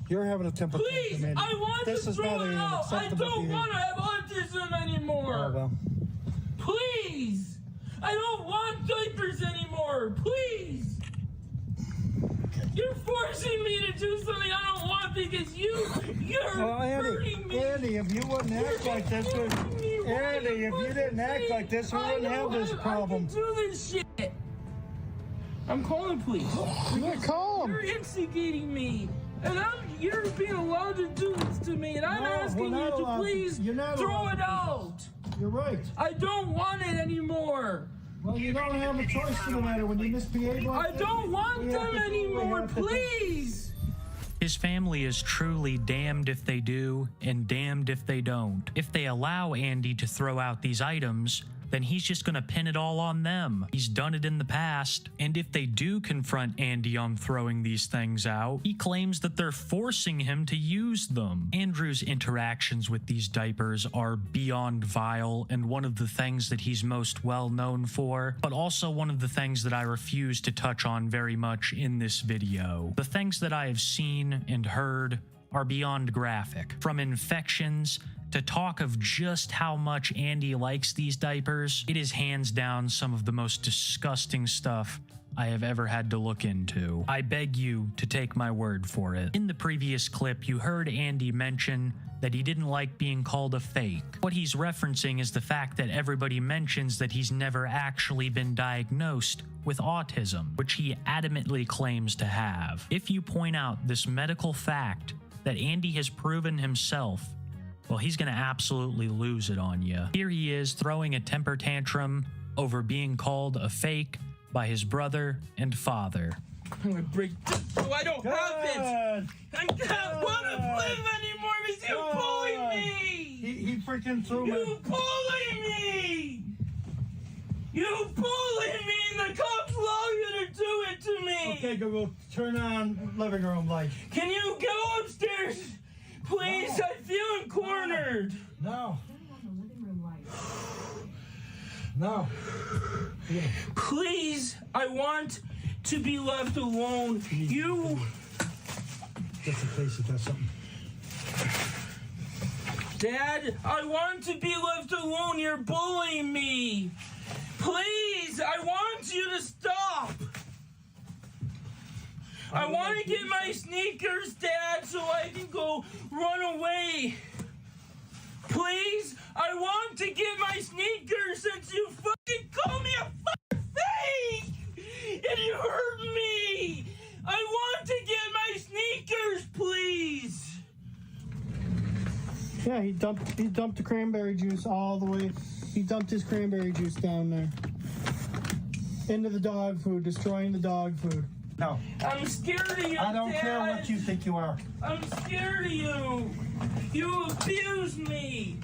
You're having a temper Please, tantrum, Andy. I want This to is throw not it an out. I acceptable don't behavior. want to have autism anymore. Oh, well. Please, I don't want diapers anymore. Please. You're forcing me to do something I don't want because you're hurting me. Andy, if you wouldn't act like this, Andy, if you didn't act like this, we wouldn't have this problem. I can do this shit. I'm calling police. Call him. You're instigating me. And you're being allowed to do this to me. And I'm asking you to please throw it out. You're right. I don't want it anymore. Well, you don't have a choice in the matter when you misbehave like I don't want them anymore, please. His family is truly damned if they do and damned if they don't. If they allow Andy to throw out these items, then he's just gonna pin it all on them. He's done it in the past. And if they do confront Andy on throwing these things out, he claims that they're forcing him to use them. Andrew's interactions with these diapers are beyond vile and one of the things that he's most well known for, but also one of the things that I refuse to touch on very much in this video. The things that I have seen and heard are beyond graphic. From infections to talk of just how much Andy likes these diapers, it is hands down some of the most disgusting stuff I have ever had to look into. I beg you to take my word for it. In the previous clip, you heard Andy mention that he didn't like being called a fake. What he's referencing is the fact that everybody mentions that he's never actually been diagnosed with autism, which he adamantly claims to have. If you point out this medical fact that Andy has proven himself, well, he's gonna absolutely lose it on you. Here he is throwing a temper tantrum over being called a fake by his brother and father. I'm gonna break this so I don't have it. I can't want to live anymore because you bully me. He freaking threw me. You bully me. You bully me and the cops allow you to do it to me. Okay, Google, turn on living room light. Can you go upstairs? Please, no. I feel cornered. No. No. Yeah. Please, I want to be left alone. You... Just in case it does something. Dad, I want to be left alone. You're bullying me. Please, I want you to stop. I want to get my sneakers, Dad, so I can go run away. Please, I want to get my sneakers since you fucking called me a fucking fake and you hurt me. I want to get my sneakers, please. Yeah, he dumped the cranberry juice all the way. He dumped his cranberry juice down there into the dog food, destroying the dog food. No. I'm scared of you, I don't Dad. care what you think you are. I'm scared of you. You abuse me.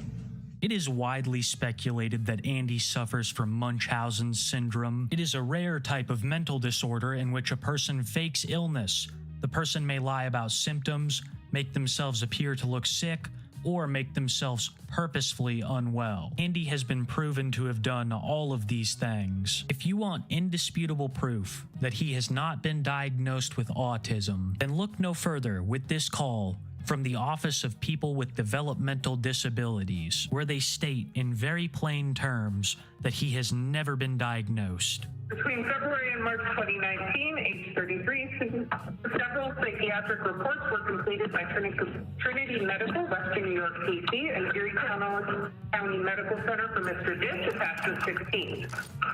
It is widely speculated that Andy suffers from Munchausen syndrome. It is a rare type of mental disorder in which a person fakes illness. The person may lie about symptoms, make themselves appear to look sick, or make themselves purposefully unwell. Andy has been proven to have done all of these things. If you want indisputable proof that he has not been diagnosed with autism, then look no further with this call from the Office of People with Developmental Disabilities, where they state in very plain terms that he has never been diagnosed. Between February and March 2019, age 33, several psychiatric reports were completed by Trinity Medical, Western New York, PC, and Erie County Medical Center for Mr. Ditch, attached to 16.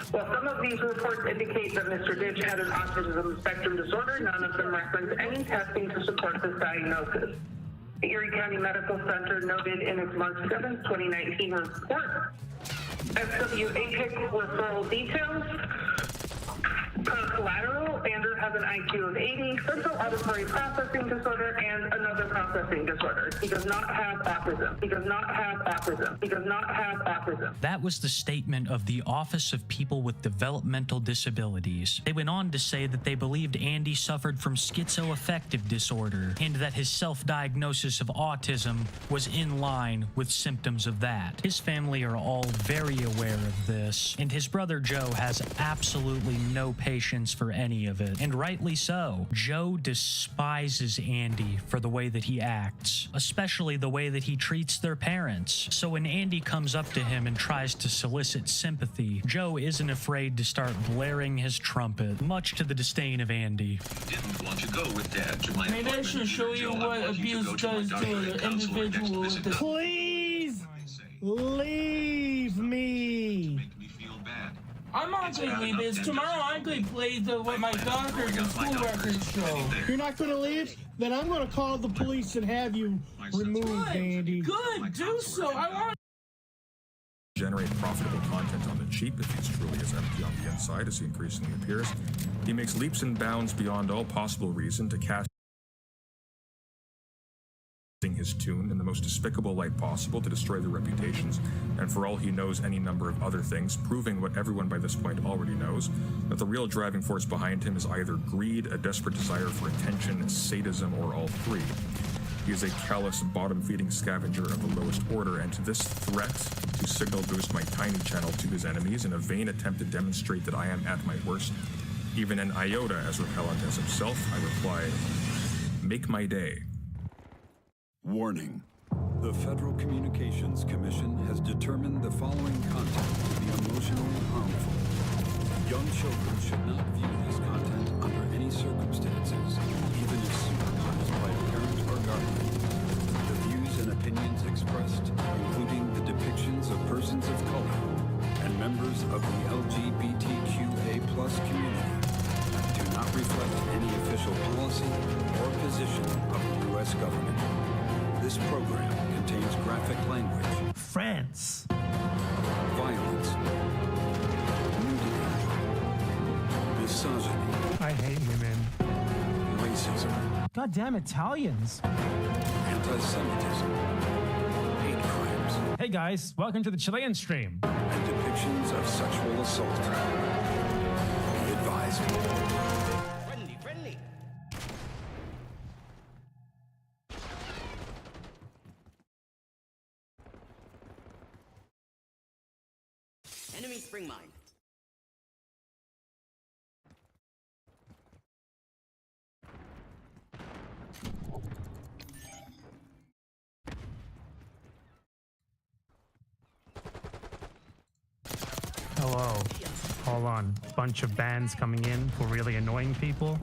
While some of these reports indicate that Mr. Ditch had an autism spectrum disorder, none of them reference any testing to support this diagnosis. The Erie County Medical Center noted in its March 7, 2019 report, SWAPIC referral details. Per collateral, Andrew has an IQ of 80, central auditory processing disorder, and another processing disorder. He does not have autism. He does not have autism. He does not have autism. That was the statement of the Office of People with Developmental Disabilities. They went on to say that they believed Andy suffered from schizoaffective disorder and that his self-diagnosis of autism was in line with symptoms of that. His family are all very aware of this, and his brother Joe has absolutely no patience for any of it and rightly so. Joe despises Andy for the way that he acts, especially the way that he treats their parents. So when Andy comes up to him and tries to solicit sympathy, Joe isn't afraid to start blaring his trumpet, much to the disdain of Andy. Didn't want to go with Dad to my Maybe I should show you what abuse does to an individual with this. Please leave me. Make me feel bad. I'm not going to leave this. Tomorrow I'm going to play what my doctors and school records show. You're not going to leave? Then I'm going to call the police and have you removed, Andy. Good, do so. I want. Generate profitable content on the cheap if he's truly as empty on the inside as he increasingly appears. He makes leaps and bounds beyond all possible reason to cast his tune in the most despicable light possible to destroy their reputations, and for all he knows any number of other things, proving what everyone by this point already knows, that the real driving force behind him is either greed, a desperate desire for attention, sadism, or all three. He is a callous, bottom-feeding scavenger of the lowest order, and to this threat to signal boost my tiny channel to his enemies in a vain attempt to demonstrate that I am at my worst, even an iota as repellent as himself, I reply, make my day. Warning. The Federal Communications Commission has determined the following content to be emotionally harmful. Young children should not view this content under any circumstances, even if supervised by a parent or guardian. The views and opinions expressed, including the depictions of persons of color and members of the LGBTQA+ community, do not reflect any official policy or position of the U.S. government. This program contains graphic language, France, violence, nudity, misogyny, I hate women, racism, goddamn Italians. anti-Semitism, hate crimes, Hey guys, welcome to the Chilean stream. and depictions of sexual assault. Be advised. Friendly. Enemy spring mine. Hello. Hold on. Bunch of bands coming in for really annoying people.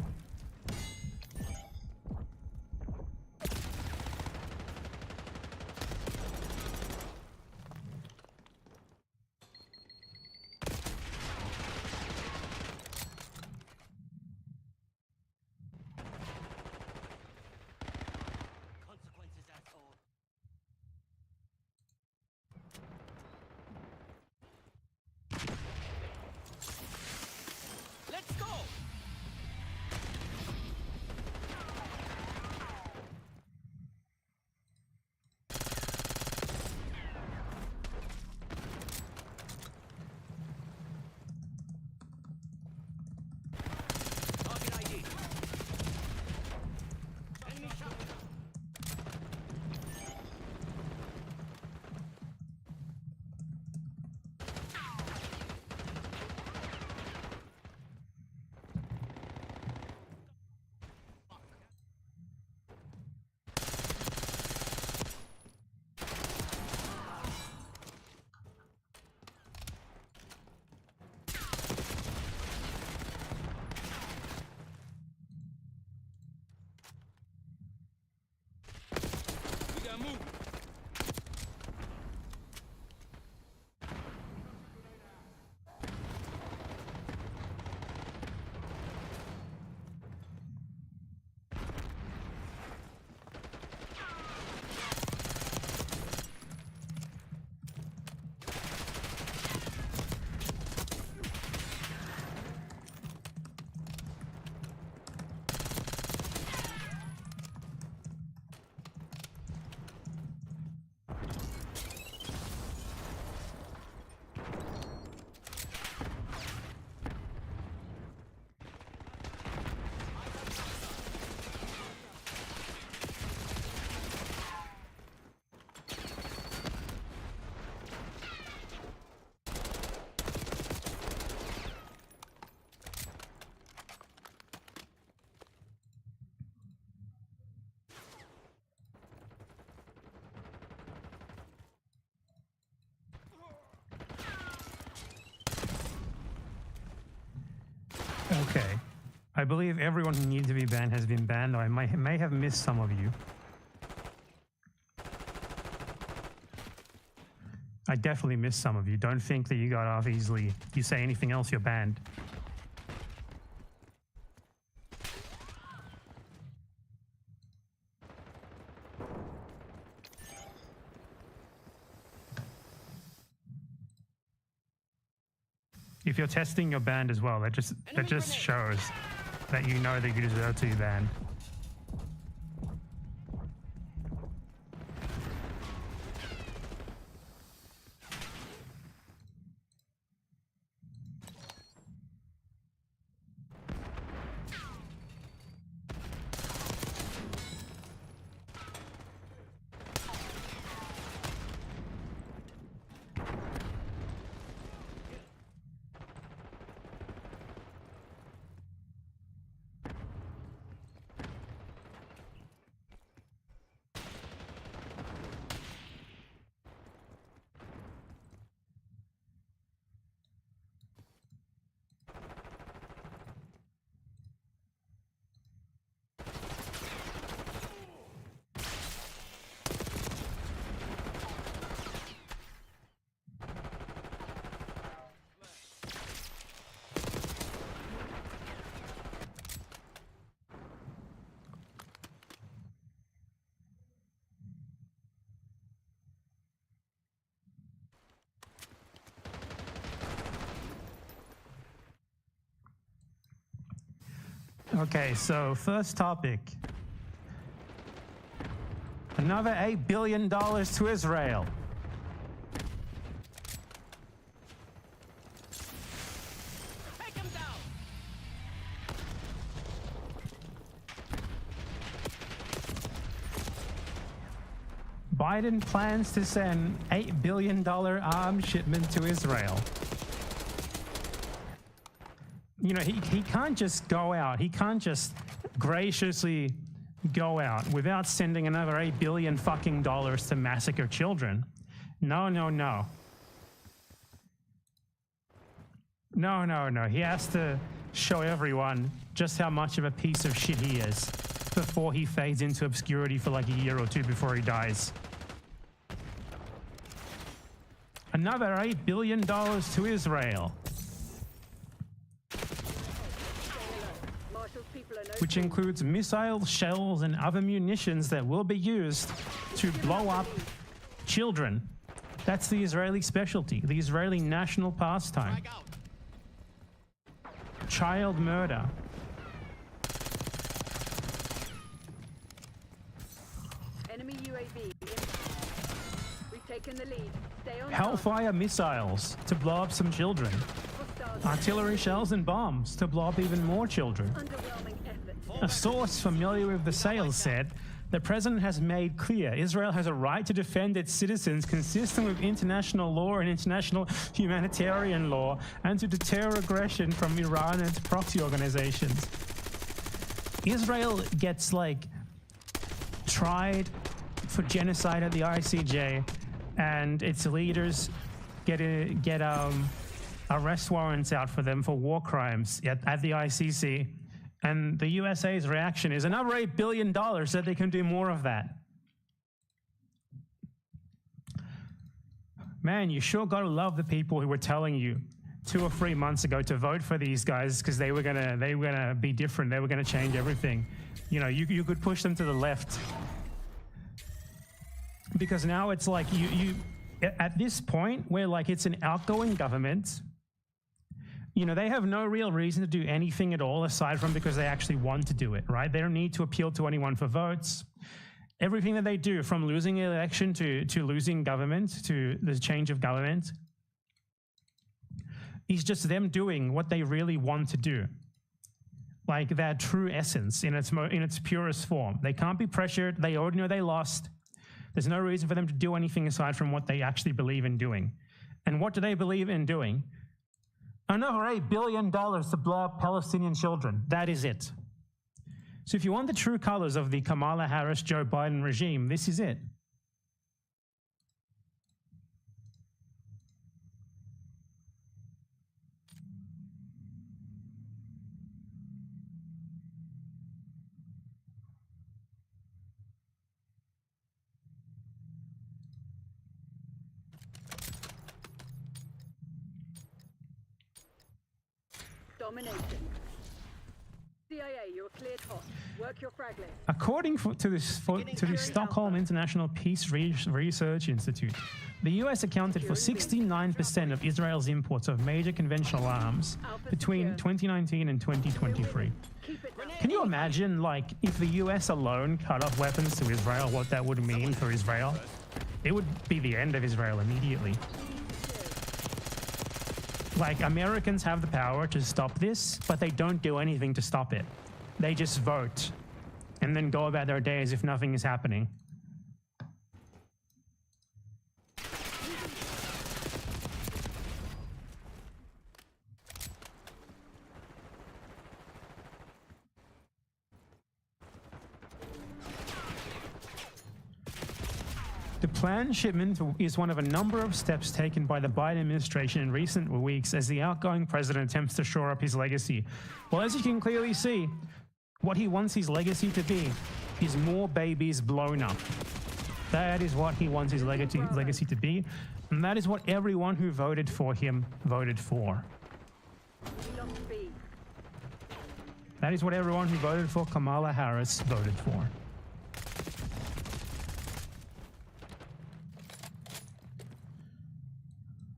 Consequences, asshole. Let's go! Target ID. Enemy shot. We got movement. Okay. I believe everyone who needed to be banned has been banned, though I may have missed some of you. I definitely missed some of you. Don't think that you got off easily. If you say anything else, you're banned. If you're testing, you're banned as well. That just shows that you know that you deserve to be banned. Okay, so first topic. Another $8 billion to Israel. Take him down. Biden plans to send $8 billion arms shipment to Israel. You know, he can't just go out. He can't just graciously go out without sending another $8 billion fucking dollars to massacre children. No, no, no. No, no, no. He has to show everyone just how much of a piece of shit he is before he fades into obscurity for like a year or two before he dies. Another $8 billion to Israel, which includes missiles, shells, and other munitions that will be used to blow up children. That's the Israeli specialty, the Israeli national pastime. Child murder. Enemy UAV. We've taken the lead. Stay on Hellfire missiles to blow up some children. Artillery shells and bombs to blow up even more children. Underwhelming effort. A source familiar with the sales said the president has made clear Israel has a right to defend its citizens consistent with international law and international humanitarian law, and to deter aggression from Iran and its proxy organizations. Israel gets like tried for genocide at the ICJ, and its leaders get arrest warrants out for them for war crimes at the ICC. And the USA's reaction is another $8 billion that they can do more of that. Man, you sure gotta love the people who were telling you 2 or 3 months ago to vote for these guys because they were gonna be different. They were gonna change everything. You know, you could push them to the left. Because now it's like you at this point where like it's an outgoing government. You know, they have no real reason to do anything at all aside from because they actually want to do it, right? They don't need to appeal to anyone for votes. Everything that they do, from losing an election to losing government, to the change of government, is just them doing what they really want to do. Like their true essence in its purest form. They can't be pressured. They already know they lost. There's no reason for them to do anything aside from what they actually believe in doing. And what do they believe in doing? Another $8 billion to blow up Palestinian children. That is it. So if you want the true colors of the Kamala Harris, Joe Biden regime, this is it. Domination. CIA, you're cleared hot. Work your frag list. According to the Stockholm International Peace Research Institute, the US accounted for 69% of Israel's imports of major conventional arms between 2019 and 2023. Can you imagine, like, if the US alone cut off weapons to Israel, what that would mean for Israel? It would be the end of Israel immediately. Like, Americans have the power to stop this, but they don't do anything to stop it. They just vote and then go about their day as if nothing is happening. The planned shipment is one of a number of steps taken by the Biden administration in recent weeks as the outgoing president attempts to shore up his legacy. Well, as you can clearly see, what he wants his legacy to be is more babies blown up. That is what he wants his legacy to be, and that is what everyone who voted for him voted for. That is what everyone who voted for Kamala Harris voted for.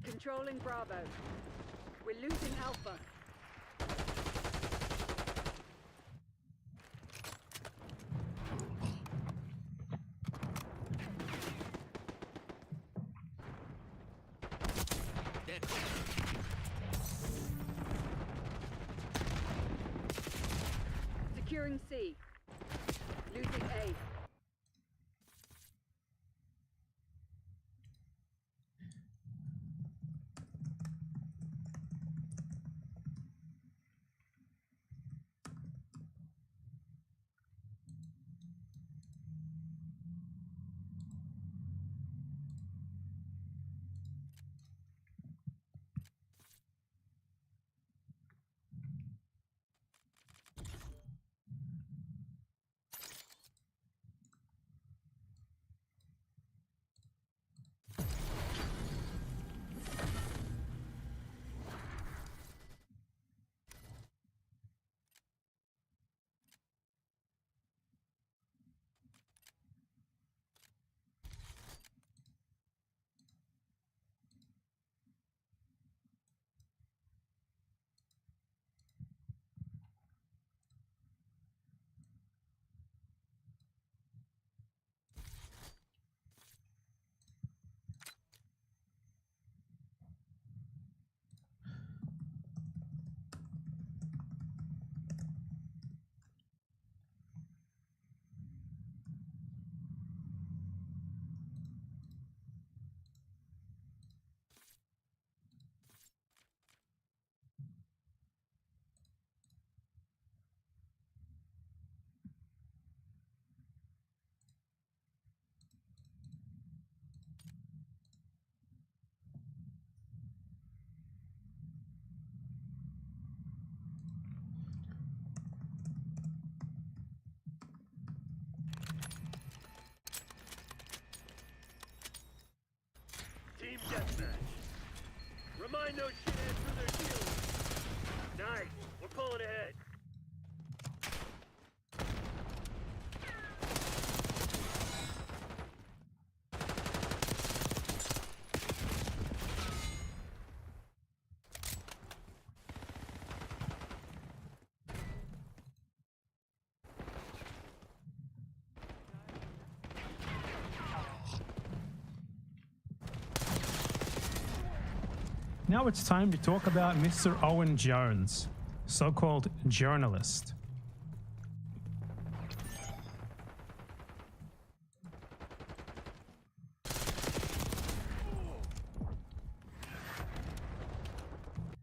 Controlling Bravo. We're losing Alpha. Securing C. Losing A. Team deathmatch. Remind those shitheads who their shields. Nice. We're pulling ahead. Now it's time to talk about Mr. Owen Jones, so-called journalist.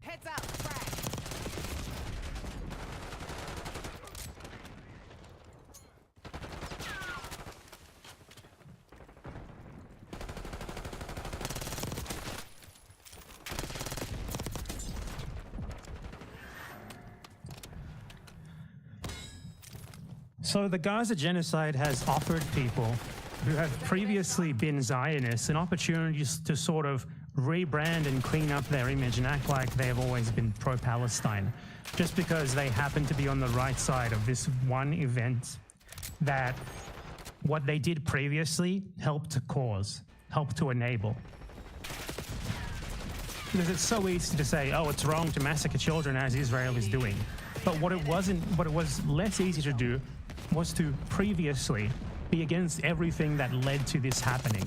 Heads out, frag. So the Gaza genocide has offered people who have previously been Zionists an opportunity to sort of rebrand and clean up their image and act like they have always been pro-Palestine, just because they happen to be on the right side of this one event that what they did previously helped to cause, helped to enable. Because it's so easy to say, oh, it's wrong to massacre children as Israel is doing. But what it was less easy to do was to previously be against everything that led to this happening.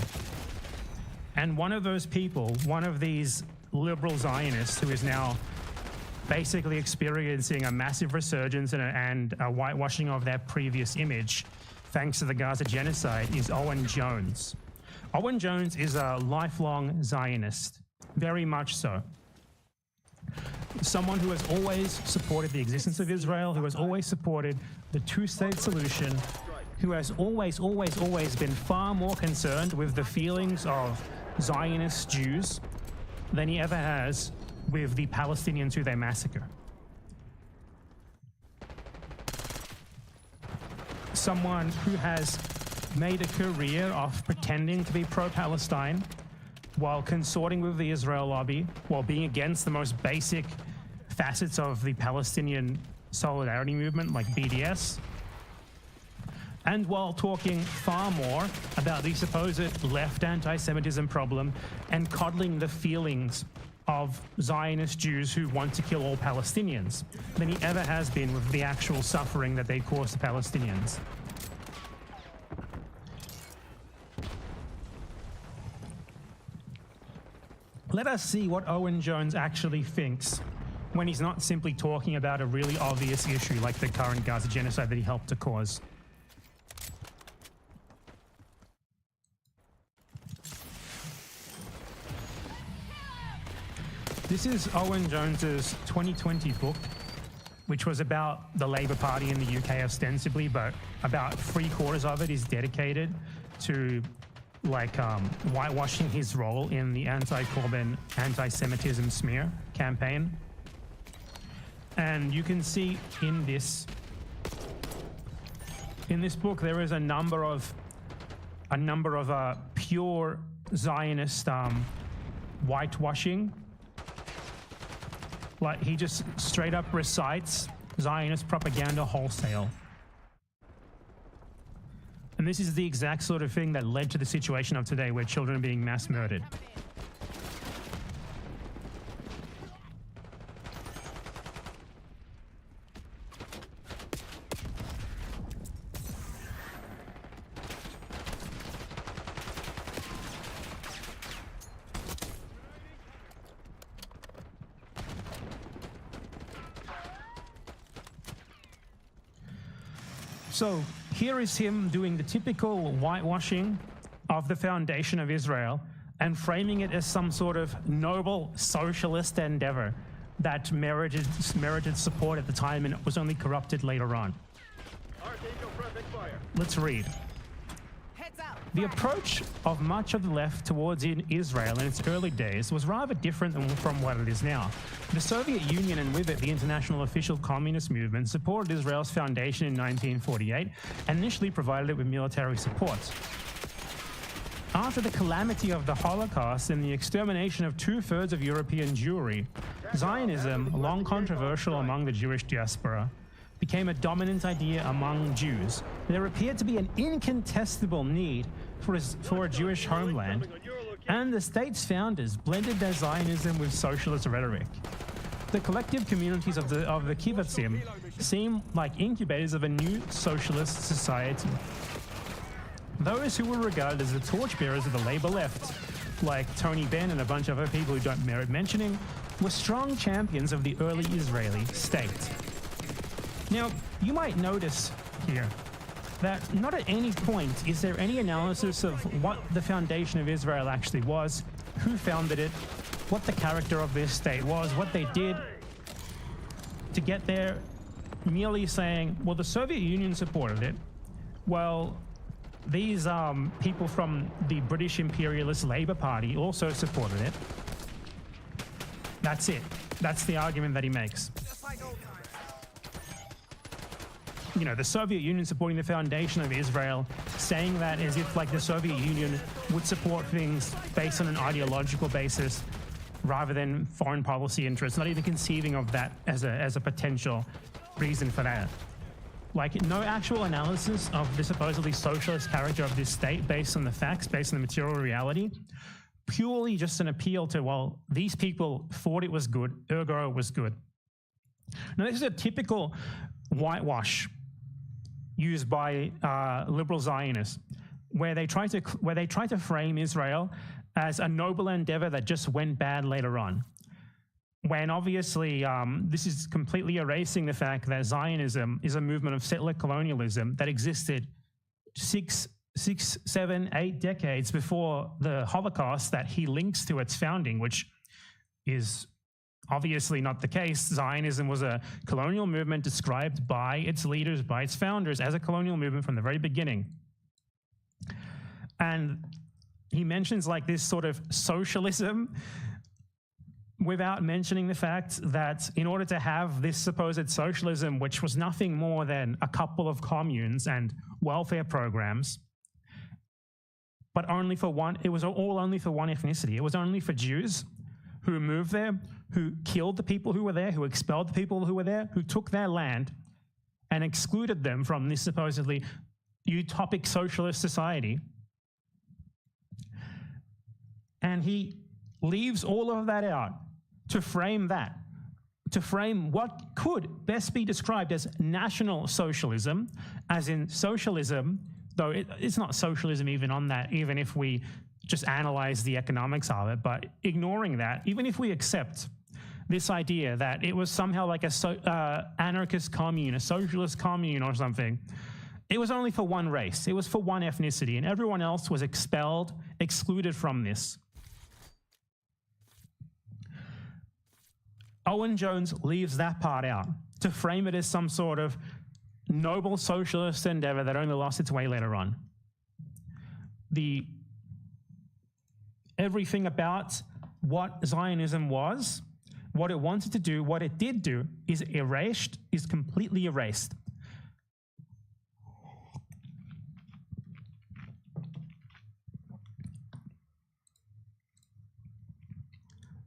And one of those people, one of these liberal Zionists who is now basically experiencing a massive resurgence and a whitewashing of their previous image, thanks to the Gaza genocide, is Owen Jones. Owen Jones is a lifelong Zionist, very much so. Someone who has always supported the existence of Israel, who has always supported the two-state solution, who has always been far more concerned with the feelings of Zionist Jews than he ever has with the Palestinians who they massacre. Someone who has made a career of pretending to be pro-Palestine while consorting with the Israel lobby, while being against the most basic facets of the Palestinian solidarity movement like BDS, and while talking far more about the supposed left anti-Semitism problem and coddling the feelings of Zionist Jews who want to kill all Palestinians than he ever has been with the actual suffering that they cause the Palestinians. Let us see what Owen Jones actually thinks when he's not simply talking about a really obvious issue like the current Gaza genocide that he helped to cause. This is Owen Jones's 2020 book, which was about the Labour Party in the UK ostensibly, but about 3/4 of it is dedicated to whitewashing his role in the anti-Corbyn anti-Semitism smear campaign. And you can see in this book there is a number of pure Zionist whitewashing. Like, he just straight up recites Zionist propaganda wholesale. And this is the exact sort of thing that led to the situation of today where children are being mass murdered. So here is him doing the typical whitewashing of the foundation of Israel and framing it as some sort of noble socialist endeavor that merited support at the time and it was only corrupted later on. Let's read. The approach of much of the left towards Israel in its early days was rather different from what it is now. The Soviet Union and with it the international official communist movement supported Israel's foundation in 1948 and initially provided it with military support. After the calamity of the Holocaust and the extermination of 2/3 of European Jewry, Zionism, long controversial among the Jewish diaspora, became a dominant idea among Jews. There appeared to be an incontestable need for a Jewish homeland, and the state's founders blended their Zionism with socialist rhetoric. The collective communities of the kibbutzim seem like incubators of a new socialist society. Those who were regarded as the torchbearers of the Labour left, like Tony Benn and a bunch of other people who don't merit mentioning, were strong champions of the early Israeli state. Now, you might notice here that not at any point is there any analysis of what the foundation of Israel actually was, who founded it, what the character of this state was, what they did to get there, merely saying, well, the Soviet Union supported it. Well, these people from the British imperialist Labour Party also supported it. That's it. That's the argument that he makes. you know, the Soviet Union supporting the foundation of Israel, saying that as if like the Soviet Union would support things based on an ideological basis rather than foreign policy interests, not even conceiving of that as a potential reason for that. Like, no actual analysis of the supposedly socialist character of this state based on the facts, based on the material reality. Purely just an appeal to, well, these people thought it was good, ergo it was good. Now, this is a typical whitewash used by liberal Zionists, where they try to frame Israel as a noble endeavor that just went bad later on. When obviously this is completely erasing the fact that Zionism is a movement of settler colonialism that existed 6, 7, 8 decades before the Holocaust that he links to its founding, which is obviously not the case. Zionism was a colonial movement described by its leaders, by its founders, as a colonial movement from the very beginning. And he mentions like this sort of socialism without mentioning the fact that in order to have this supposed socialism, which was nothing more than a couple of communes and welfare programs, but only for one, it was all only for one ethnicity. It was only for Jews who moved there, who killed the people who were there, who expelled the people who were there, who took their land and excluded them from this supposedly utopic socialist society. And he leaves all of that out to frame that, to frame what could best be described as national socialism, as in socialism, though it's not socialism even on that, even if we just analyze the economics of it, but ignoring that, even if we accept this idea that it was somehow like a anarchist commune, a socialist commune or something, it was only for one race, it was for one ethnicity, and everyone else was expelled, excluded from this. Owen Jones leaves that part out to frame it as some sort of noble socialist endeavor that only lost its way later on. Everything about what Zionism was, what it wanted to do, what it did do, is erased, is completely erased.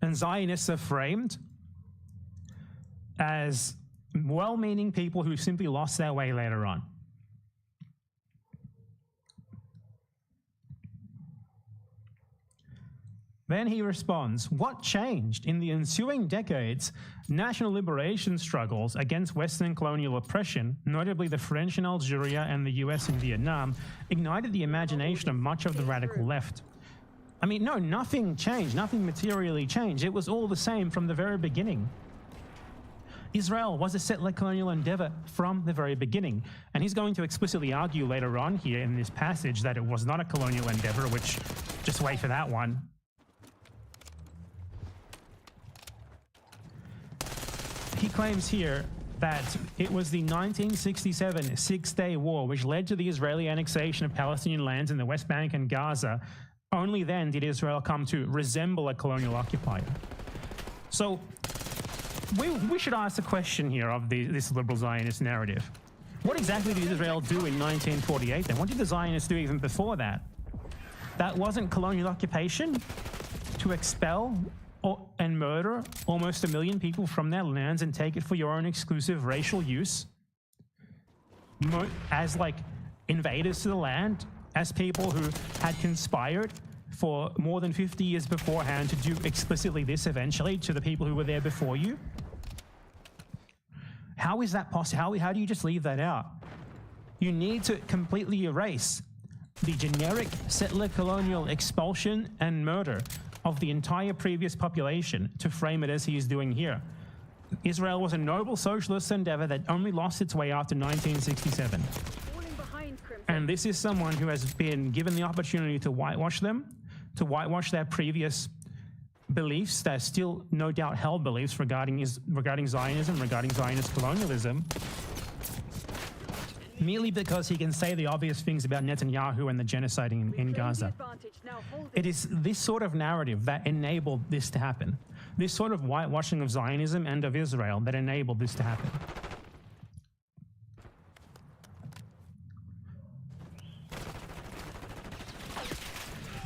And Zionists are framed as well-meaning people who simply lost their way later on. Then he responds, what changed? In the ensuing decades, national liberation struggles against Western colonial oppression, notably the French in Algeria and the US in Vietnam, ignited the imagination of much of the radical left. I mean, no, nothing changed, nothing materially changed. It was all the same from the very beginning. Israel was a settler colonial endeavor from the very beginning. And he's going to explicitly argue later on here in this passage that it was not a colonial endeavor, which, just wait for that one. He claims here that it was the 1967 Six-Day War which led to the Israeli annexation of Palestinian lands in the West Bank and Gaza. Only then did Israel come to resemble a colonial occupier. So we should ask the question here of this liberal Zionist narrative. What exactly did Israel do in 1948 then? What did the Zionists do even before that? That wasn't colonial occupation? To expel and murder almost 1 million people from their lands and take it for your own exclusive racial use? As like invaders to the land? As people who had conspired for more than 50 years beforehand to do explicitly this eventually to the people who were there before you? How is that possible? How do you just leave that out? You need to completely erase the generic settler colonial expulsion and murder of the entire previous population to frame it as he is doing here. Israel was a noble socialist endeavor that only lost its way after 1967. And this is someone who has been given the opportunity to whitewash them, to whitewash their previous beliefs, that are still no doubt held beliefs regarding Zionism, regarding Zionist colonialism, merely because he can say the obvious things about Netanyahu and the genocide in Gaza. It is this sort of narrative that enabled this to happen. This sort of whitewashing of Zionism and of Israel that enabled this to happen.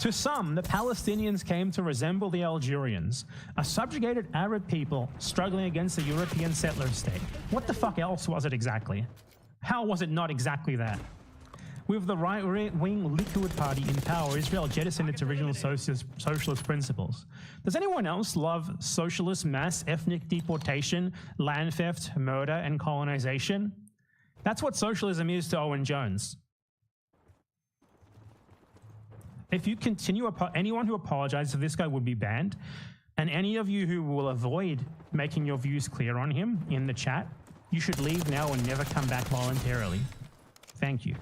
To some, the Palestinians came to resemble the Algerians, a subjugated Arab people struggling against the European settler state. What the fuck else was it exactly? How was it not exactly that? With the right-wing Likud party in power, Israel jettisoned its original socialist principles. Does anyone else love socialist mass ethnic deportation, land theft, murder, and colonization? That's what socialism is to Owen Jones. If you continue, anyone who apologizes for this guy would be banned, and any of you who will avoid making your views clear on him in the chat, you should leave now and never come back voluntarily. Thank you.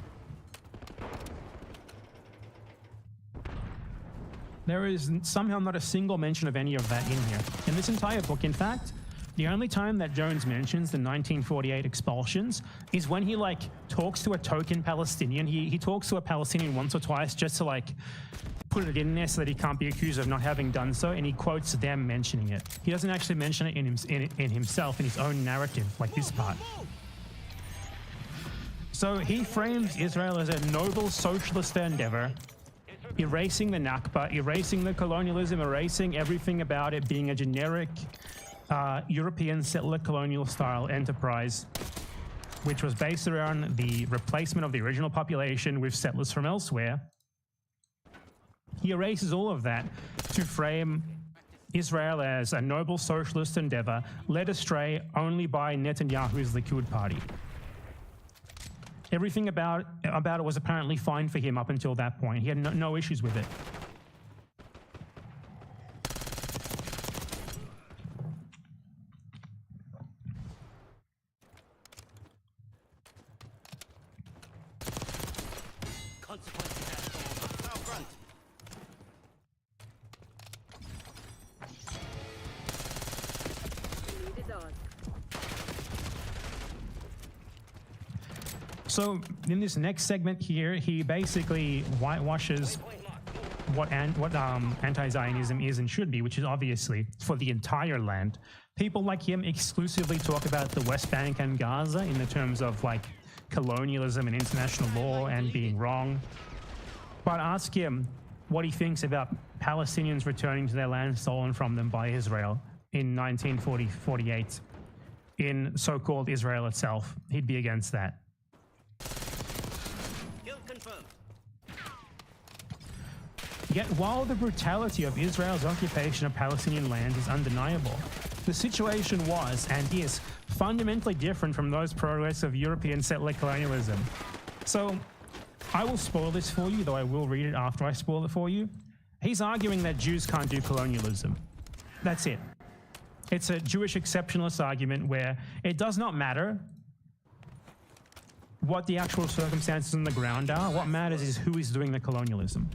There is somehow not a single mention of any of that in here. In this entire book, in fact, the only time that Jones mentions the 1948 expulsions is when he, like, talks to a token Palestinian. He talks to a Palestinian once or twice just to, like, put it in there so that he can't be accused of not having done so, and he quotes them mentioning it. He doesn't actually mention it in himself, in his own narrative, like this part. So he frames Israel as a noble socialist endeavor, erasing the Nakba, erasing the colonialism, erasing everything about it being a generic European settler colonial style enterprise, which was based around the replacement of the original population with settlers from elsewhere. He erases all of that to frame Israel as a noble socialist endeavor led astray only by Netanyahu's Likud party. Everything about it was apparently fine for him up until that point. He had no issues with it. So in this next segment here, he basically whitewashes what anti-Zionism is and should be, which is obviously for the entire land. People like him exclusively talk about the West Bank and Gaza in the terms of, like, colonialism and international law and being wrong. But ask him what he thinks about Palestinians returning to their land stolen from them by Israel in 1948 in so-called Israel itself. He'd be against that. Yet while the brutality of Israel's occupation of Palestinian land is undeniable, the situation was and is fundamentally different from those progress of European settler colonialism. So I will spoil this for you, though I will read it after I spoil it for you. He's arguing that Jews can't do colonialism. That's it. It's a Jewish exceptionalist argument where it does not matter what the actual circumstances on the ground are. What matters is who is doing the colonialism.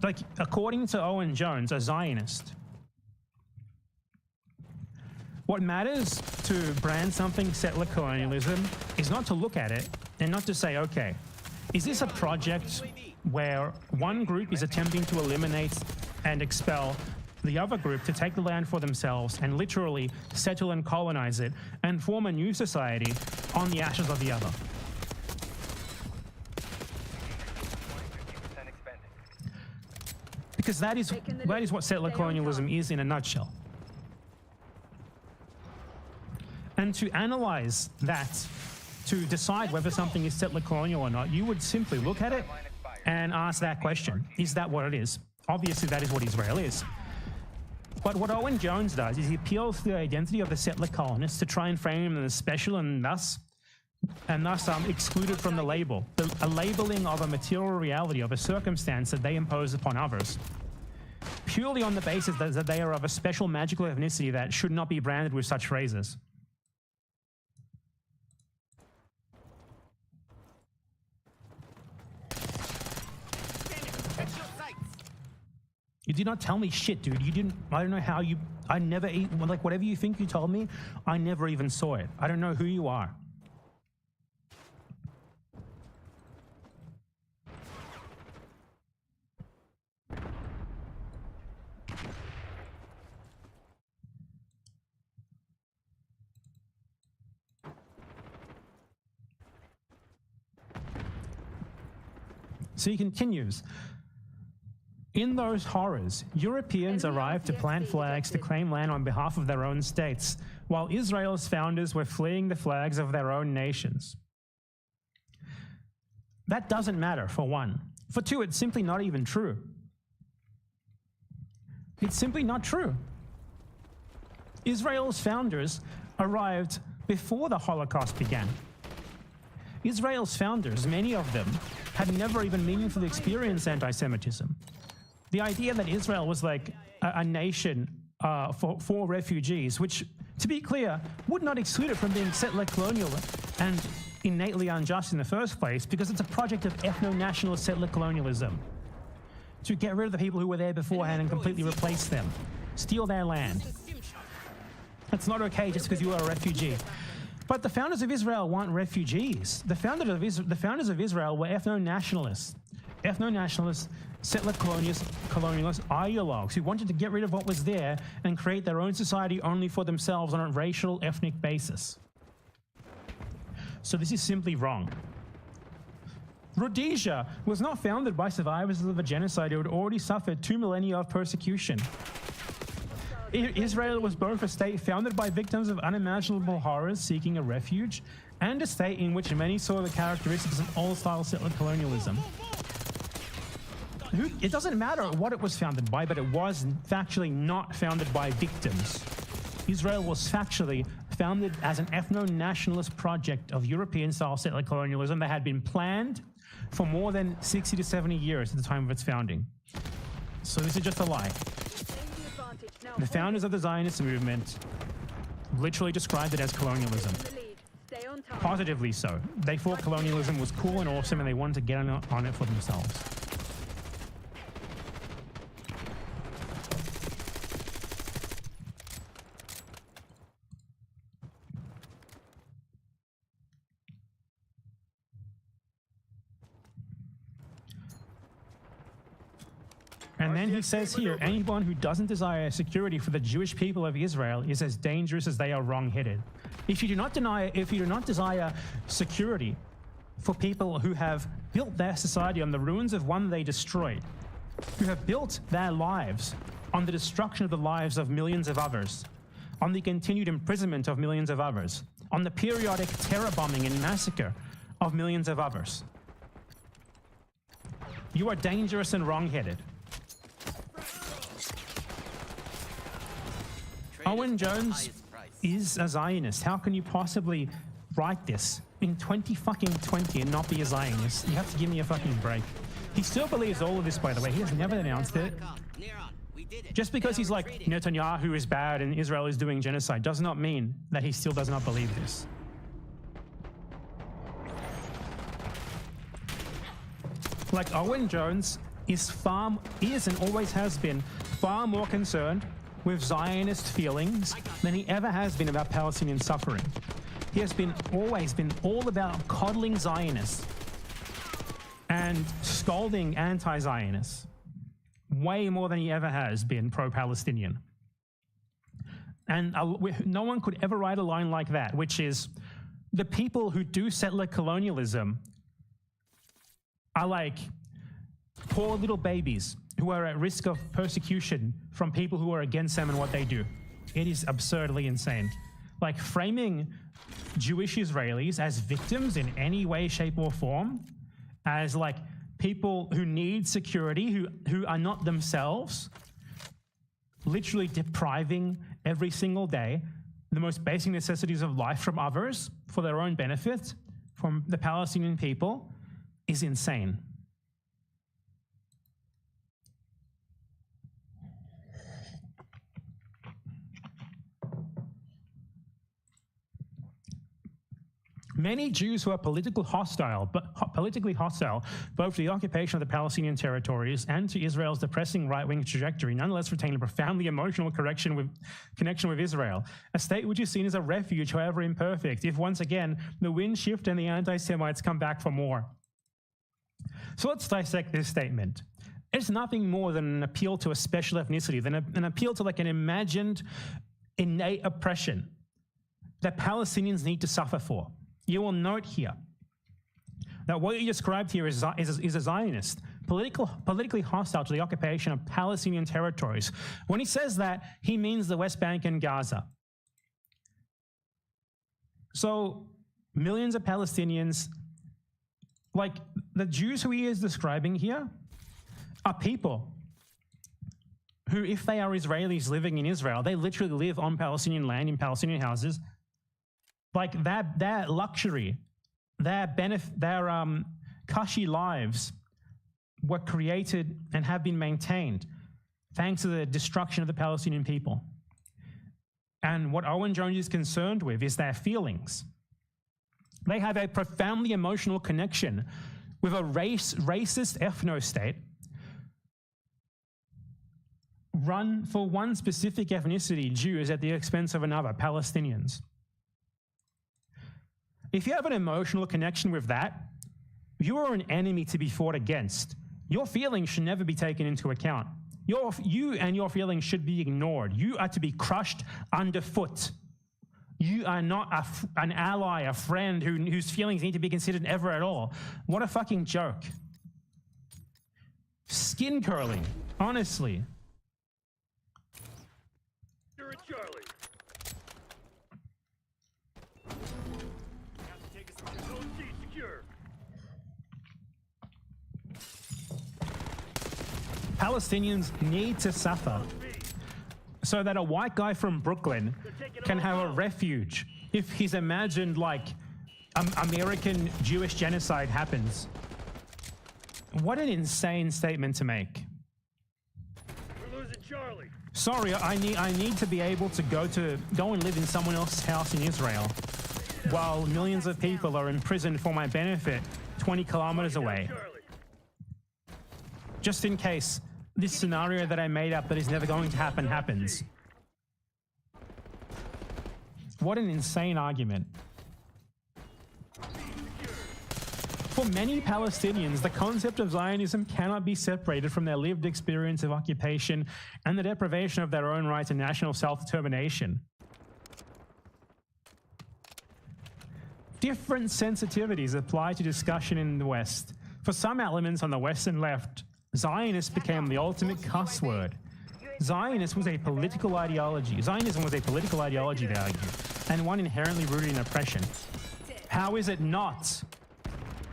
Like, according to Owen Jones, a Zionist, what matters to brand something settler colonialism is not to look at it and not to say, okay, is this a project where one group is attempting to eliminate and expel the other group to take the land for themselves and literally settle and colonize it and form a new society on the ashes of the other? Because that is what settler colonialism is in a nutshell. And to analyze that, to decide whether something is settler colonial or not, you would simply look at it and ask that question. Is that what it is? Obviously, that is what Israel is. But what Owen Jones does is he appeals to the identity of the settler colonists to try and frame them as special and thus excluded from the label, a labeling of a material reality of a circumstance that they impose upon others, purely on the basis that they are of a special magical ethnicity that should not be branded with such phrases. You did not tell me shit, dude. You didn't. I don't know how you. I never even, like, whatever you think you told me, I never even saw it. I don't know who you are. So he continues. In those horrors, Europeans arrived to plant flags to claim land on behalf of their own states, while Israel's founders were fleeing the flags of their own nations. That doesn't matter, for one. For two, it's simply not even true. It's simply not true. Israel's founders arrived before the Holocaust began. Israel's founders, many of them, had never even meaningfully experienced anti-Semitism. The idea that Israel was like a nation for refugees, which, to be clear, would not exclude it from being settler colonial and innately unjust in the first place, because it's a project of ethno-nationalist settler colonialism to get rid of the people who were there beforehand and completely replace them, steal their land. It's not okay just because you are a refugee. But the founders of Israel weren't refugees. The founders of Israel were ethno-nationalists. Ethno-nationalists, settler colonialist ideologues who wanted to get rid of what was there and create their own society only for themselves on a racial, ethnic basis. So this is simply wrong. Rhodesia was not founded by survivors of a genocide who had already suffered 2 millennia of persecution. Israel was both a state founded by victims of unimaginable horrors seeking a refuge, and a state in which many saw the characteristics of old-style settler colonialism. It doesn't matter what it was founded by, but it was factually not founded by victims. Israel was factually founded as an ethno-nationalist project of European-style settler colonialism that had been planned for more than 60 to 70 years at the time of its founding. So this is just a lie. The founders of the Zionist movement literally described it as colonialism. Positively so. They thought colonialism was cool and awesome and they wanted to get on it for themselves. And then he says here, anyone who doesn't desire security for the Jewish people of Israel is as dangerous as they are wrong-headed. If you do not desire security for people who have built their society on the ruins of one they destroyed, who have built their lives on the destruction of the lives of millions of others, on the continued imprisonment of millions of others, on the periodic terror bombing and massacre of millions of others, you are dangerous and wrong-headed. Owen Jones is a Zionist. How can you possibly write this in 2020 and not be a Zionist? You have to give me a fucking break. He still believes all of this, by the way. He has never announced it. Just because he's like, Netanyahu is bad and Israel is doing genocide does not mean that he still does not believe this. Like, Owen Jones is and always has been far more concerned with Zionist feelings than he ever has been about Palestinian suffering. He has always been all about coddling Zionists and scolding anti-Zionists, way more than he ever has been pro-Palestinian. And no one could ever write a line like that, which is, the people who do settler colonialism are like poor little babies who are at risk of persecution from people who are against them and what they do. It is absurdly insane. Like, framing Jewish Israelis as victims in any way, shape, or form, as like people who need security, who are not themselves, literally depriving every single day the most basic necessities of life from others for their own benefit, from the Palestinian people, is insane. Many Jews who are politically hostile both to the occupation of the Palestinian territories and to Israel's depressing right-wing trajectory nonetheless retain a profoundly emotional connection with Israel, a state which is seen as a refuge, however imperfect, if once again the winds shift and the anti-Semites come back for more. So let's dissect this statement. It's nothing more than an appeal to a special ethnicity, than an appeal to like an imagined innate oppression that Palestinians need to suffer for. You will note here that what you described here is a Zionist politically hostile to the occupation of Palestinian territories. When he says that, he means the West Bank and Gaza. So millions of Palestinians, like the Jews who he is describing here, are people who, if they are Israelis living in Israel, they literally live on Palestinian land in Palestinian houses. Like their luxury, their cushy lives were created and have been maintained thanks to the destruction of the Palestinian people. And what Owen Jones is concerned with is their feelings. They have a profoundly emotional connection with a racist ethno-state run for one specific ethnicity, Jews, at the expense of another, Palestinians. If you have an emotional connection with that, you are an enemy to be fought against. Your feelings should never be taken into account. You and your feelings should be ignored. You are to be crushed underfoot. You are not an ally, a friend whose feelings need to be considered ever at all. What a fucking joke. Skin curling, honestly. You're a Charlie. Have to take us to Zone C secure. Palestinians need to suffer so that a white guy from Brooklyn can have a refuge if his imagined, like, American Jewish genocide happens. What an insane statement to make. We're losing Charlie. Sorry, I need to be able to go and live in someone else's house in Israel while millions of people are imprisoned for my benefit 20 kilometers away. Just in case this scenario that I made up that is never going to happen happens. What an insane argument. For many Palestinians, the concept of Zionism cannot be separated from their lived experience of occupation and the deprivation of their own right to national self-determination. Different sensitivities apply to discussion in the West. For some elements on the Western left, Zionist became the ultimate cuss word. Zionism was a political ideology, they argue, and one inherently rooted in oppression. How is it not?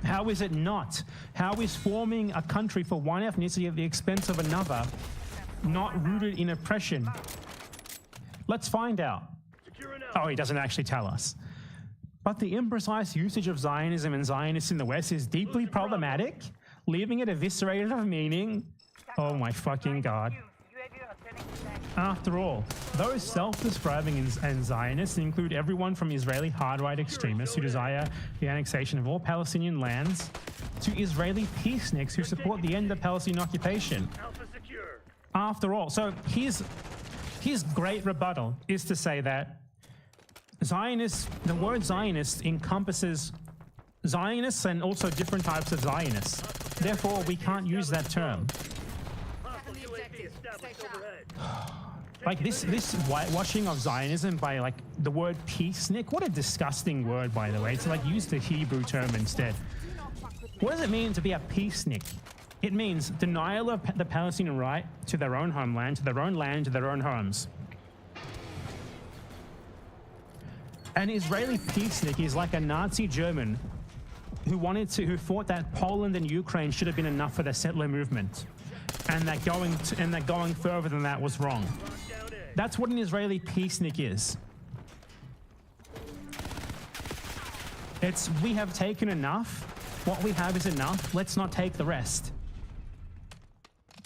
How is it not? How is forming a country for one ethnicity at the expense of another not rooted in oppression? Let's find out. Oh, he doesn't actually tell us. But the imprecise usage of Zionism and Zionists in the West is deeply problematic, leaving it eviscerated of meaning. Oh my fucking God. After all, those self-describing and Zionists include everyone from Israeli hard-right extremists who desire the annexation of all Palestinian lands to Israeli peaceniks who support the end of Palestinian occupation. After all, so his great rebuttal is to say that Zionists, the word Zionist encompasses Zionists and also different types of Zionists. Therefore, we can't use that term. Like this whitewashing of Zionism by like the word peacenik. What a disgusting word, by the way. To like use the Hebrew term instead. What does it mean to be a peacenik? It means denial of the Palestinian right to their own homeland, to their own land, to their own homes. An Israeli peacenik is like a Nazi German who thought that Poland and Ukraine should have been enough for the settler movement, and that going further than that was wrong. That's what an Israeli peacenik is. It's, we have taken enough. What we have is enough. Let's not take the rest.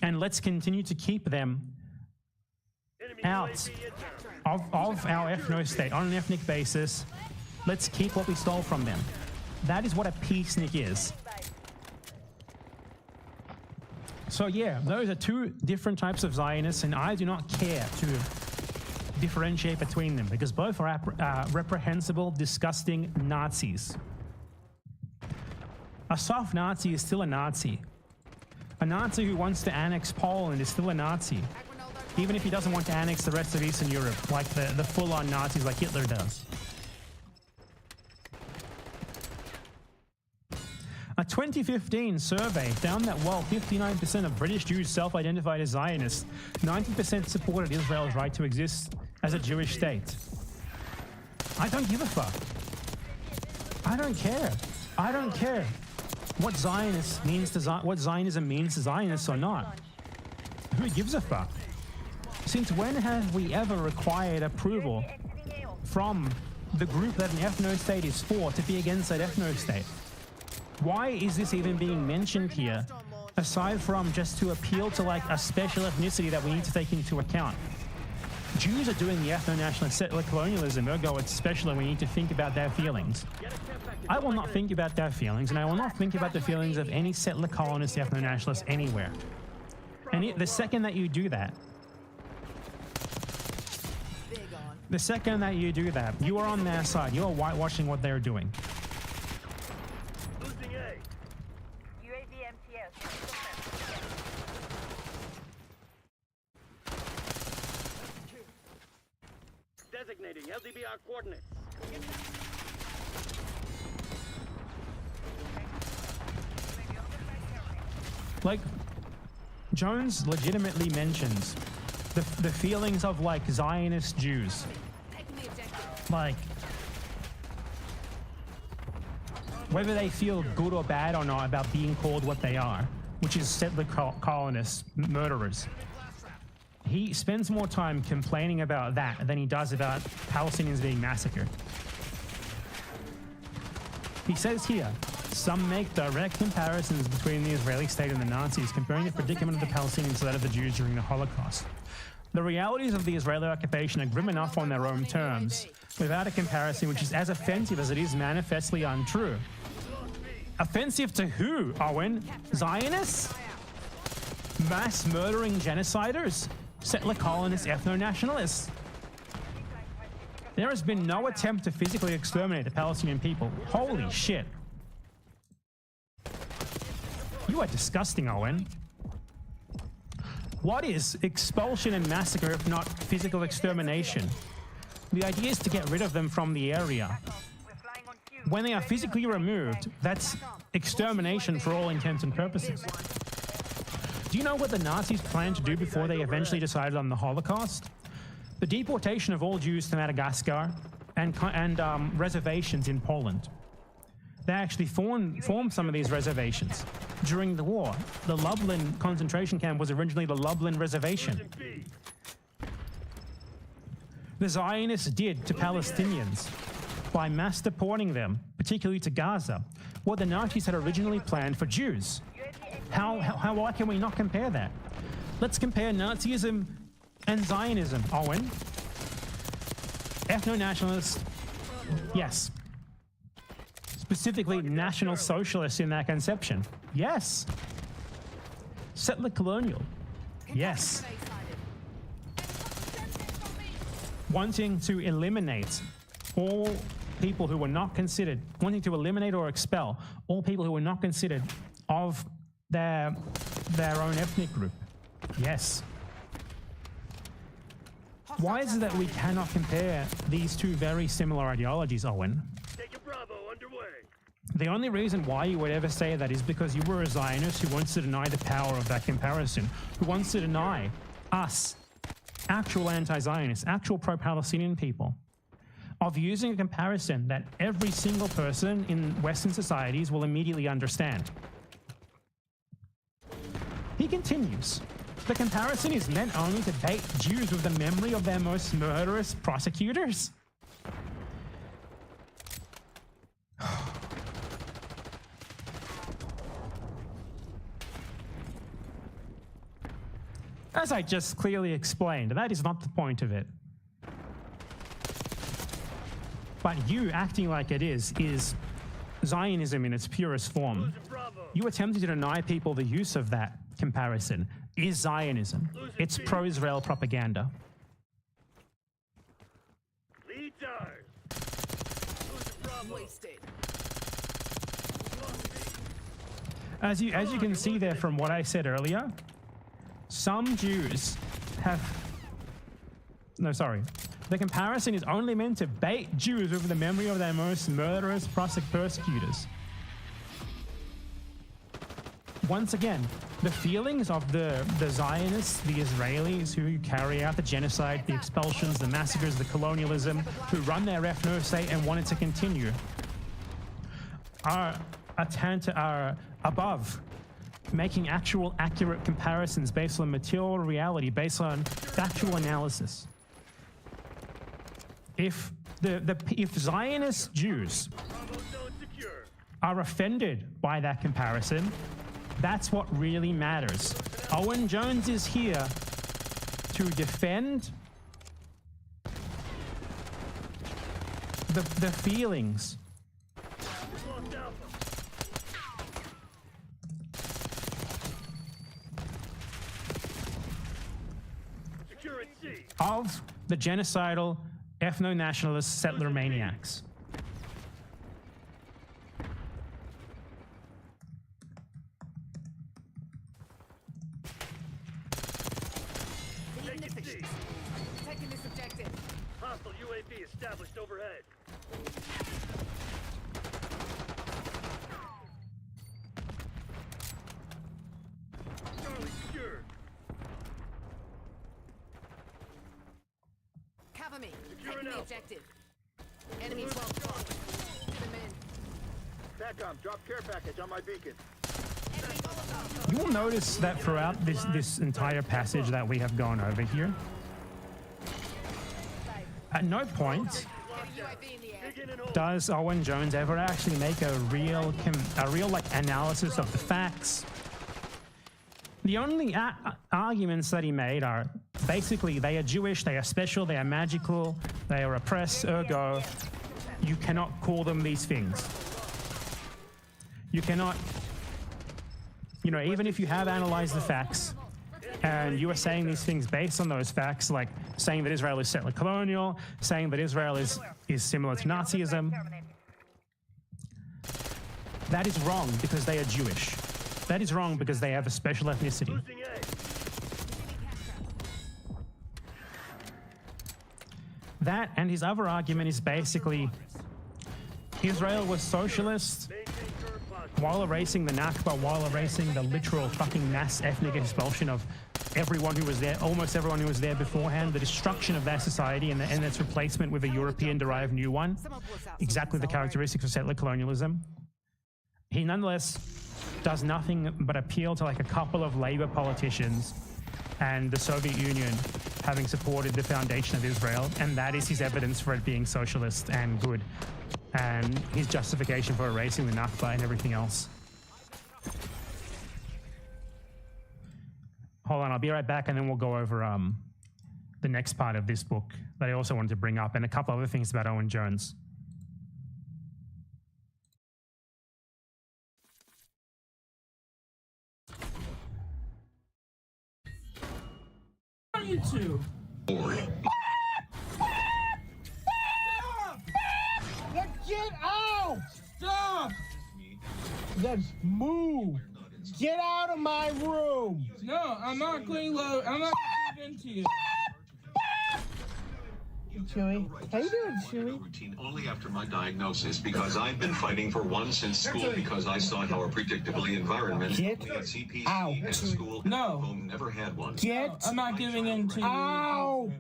And let's continue to keep them out of our ethno-state on an ethnic basis. Let's keep what we stole from them. That is what a peacenik is. So yeah, those are two different types of Zionists, and I do not care to differentiate between them because both are reprehensible, disgusting Nazis. A soft Nazi is still a Nazi. A Nazi who wants to annex Poland is still a Nazi, even if he doesn't want to annex the rest of Eastern Europe like the full-on Nazis like Hitler does. A 2015 survey found that while 59% of British Jews self-identified as Zionists, 90% supported Israel's right to exist as a Jewish state. I don't give a fuck. I don't care. I don't care what Zionist means to what Zionism means to Zionists or not. Who gives a fuck? Since when have we ever required approval from the group that an ethno-state is for to be against that ethno-state? Why is this even being mentioned here, aside from just to appeal to like a special ethnicity that we need to take into account? Jews are doing the ethno-nationalist settler colonialism, ergo it's special and we need to think about their feelings. I will not think about their feelings, and I will not think about the feelings of any settler colonist ethno-nationalist anywhere. And the second that you do that, you are on their side. You are whitewashing what they're doing. Losing A. UAV MTS. Designating LDBR coordinates. Like, Jones legitimately mentions the feelings of like Zionist Jews. Like, whether they feel good or bad or not about being called what they are, which is settler colonists, murderers. He spends more time complaining about that than he does about Palestinians being massacred. He says here, some make direct comparisons between the Israeli state and the Nazis, comparing the predicament of the Palestinians to that of the Jews during the Holocaust. The realities of the Israeli occupation are grim enough on their own terms, without a comparison which is as offensive as it is manifestly untrue. Offensive to who, Owen? Zionists? Mass murdering genociders? Settler colonists, ethno-nationalists? There has been no attempt to physically exterminate the Palestinian people. Holy shit. You are disgusting, Owen. What is expulsion and massacre if not physical extermination? The idea is to get rid of them from the area. When they are physically removed, that's extermination for all intents and purposes. Do you know what the Nazis planned to do before they eventually decided on the Holocaust? The deportation of all Jews to Madagascar and reservations in Poland. They actually formed some of these reservations during the war. The Lublin concentration camp was originally the Lublin Reservation. The Zionists did to Palestinians by mass deporting them, particularly to Gaza, what the Nazis had originally planned for Jews. Why can we not compare that? Let's compare Nazism and Zionism, Owen. Ethno-nationalists, yes. Specifically National Socialists in that conception, yes. Settler colonial, yes. Wanting to eliminate all people who were not considered, wanting to eliminate or expel all people who were not considered of their own ethnic group, yes. Why is it that we cannot compare these two very similar ideologies, Owen? Take a Bravo underway. The only reason why you would ever say that is because you were a Zionist who wants to deny the power of that comparison, who wants to deny us, actual anti-Zionists, actual pro-Palestinian people, of using a comparison that every single person in Western societies will immediately understand. He continues. The comparison is meant only to bait Jews with the memory of their most murderous prosecutors. As I just clearly explained, that is not the point of it. But you acting like it is Zionism in its purest form. You attempting to deny people the use of that comparison is Zionism. It's pro-Israel propaganda. Lead ours. Wasted. As you can see there from what I said earlier, some Jews have... No, sorry. The comparison is only meant to bait Jews over the memory of their most murderous persecutors. once again, the feelings of the Zionists, the Israelis who carry out the genocide, the expulsions, the massacres, the colonialism, who run their ethno state and want it to continue, are above making actual accurate comparisons based on material reality, based on factual analysis. If Zionist Jews are offended by that comparison, that's what really matters. Owen Jones is here to defend the feelings of the genocidal, ethno-nationalist settler maniacs. Taking this objective. Hostile UAV established overhead. Charlie secured. Cover me. Securing Taking the Alpha. objective. Enemies well spotted. Them in. TACOM, drop care package on my beacon. Enemy Molotov. You will notice that throughout this entire passage that we have gone over here, at no point Get a UAV in the air. Dig in and hold. does Owen Jones ever actually make a real like analysis of the facts. The only arguments that he made are basically they are Jewish, they are special, they are magical, they are oppressed, ergo you cannot call them these things. You cannot, you know, even if you have analyzed the facts and you are saying these things based on those facts, like saying that Israel is settler colonial, saying that Israel is similar to Nazism, that is wrong because they are Jewish. That is wrong because they have a special ethnicity. Losing A. That and his other argument is basically Israel was socialist Maintain current posture. while erasing the Nakba, while erasing the literal fucking mass ethnic expulsion of everyone who was there, almost everyone who was there beforehand, the destruction of their society and its replacement with a European-derived new one, exactly the characteristics of settler colonialism. He nonetheless does nothing but appeal to like a couple of Labour politicians and the Soviet Union having supported the foundation of Israel, and that is his evidence for it being socialist and good, and his justification for erasing the Nakba and everything else. Hold on, I'll be right back, and then we'll go over the next part of this book that I also wanted to bring up, and a couple other things about Owen Jones. You two. Get out! Stop! Then move! Get out of my room! No, I'm not going low. I'm not going into you. Chewy. How you doing, Chewy? Routine only after my diagnosis because I've been fighting for one since school because I saw how a predictably environment Get only at CPC out. and school No. home never had one. Get I'm not giving in to you. out!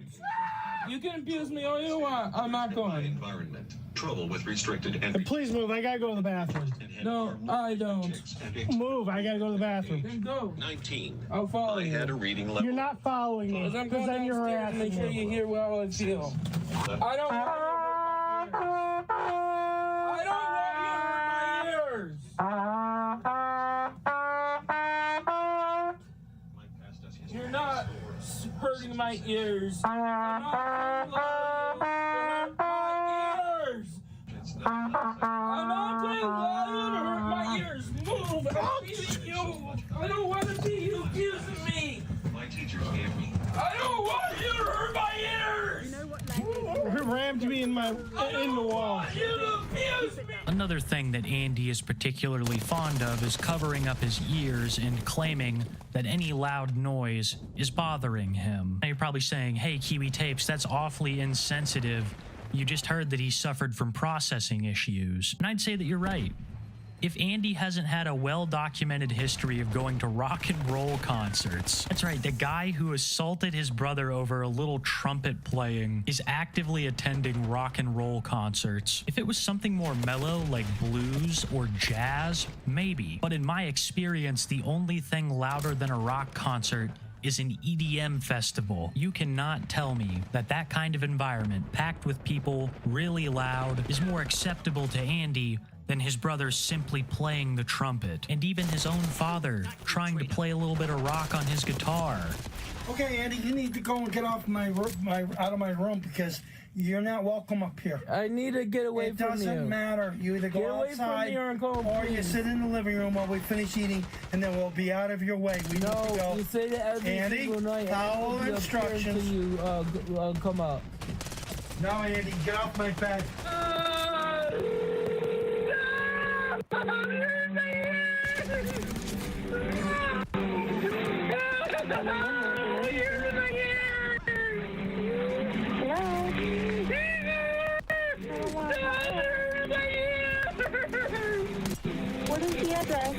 You can abuse me all you want. I'm not My going. environment. Trouble with restricted And entry. please move, I gotta go to the bathroom. No, I don't. Move, I gotta go to the bathroom. Then go. 19. I'll follow I you. had a reading level. You're not following me, Because I'm because going then you're downstairs to make sure harassing you me. hear how I feel. I don't want you to hurt my ears. I don't want you to hurt my ears. You're not hurting my ears. I'm not going to allow you to hurt my ears. I'm not going to allow you to hurt my ears. Move. I'm abusing you. I don't want to see you abusing me. My teachers gave me. I don't want you to hurt my ears. You know what language? Rammed me in the wall. You to abuse me. Another thing that Andy is particularly fond of is covering up his ears and claiming that any loud noise is bothering him. Now you're probably saying, hey, Kiwi Tapes, that's awfully insensitive. You just heard that he suffered from processing issues. And I'd say that you're right. If Andy hasn't had a well-documented history of going to rock and roll concerts, that's right, the guy who assaulted his brother over a little trumpet playing is actively attending rock and roll concerts. If it was something more mellow like blues or jazz, maybe. But in my experience, the only thing louder than a rock concert is an EDM festival. You cannot tell me that that kind of environment, packed with people, really loud, is more acceptable to Andy than his brother simply playing the trumpet, and even his own father trying to play a little bit of rock on his guitar. Okay, Andy, you need to go and get off out of my room because you're not welcome up here. I need to get away from you. It doesn't matter. You either go outside or you sit in the living room while we finish eating, and then we'll be out of your way. We need to go. You say that every Andy, single night. follow instructions. You come up. No, Andy, get off my back. What is the address?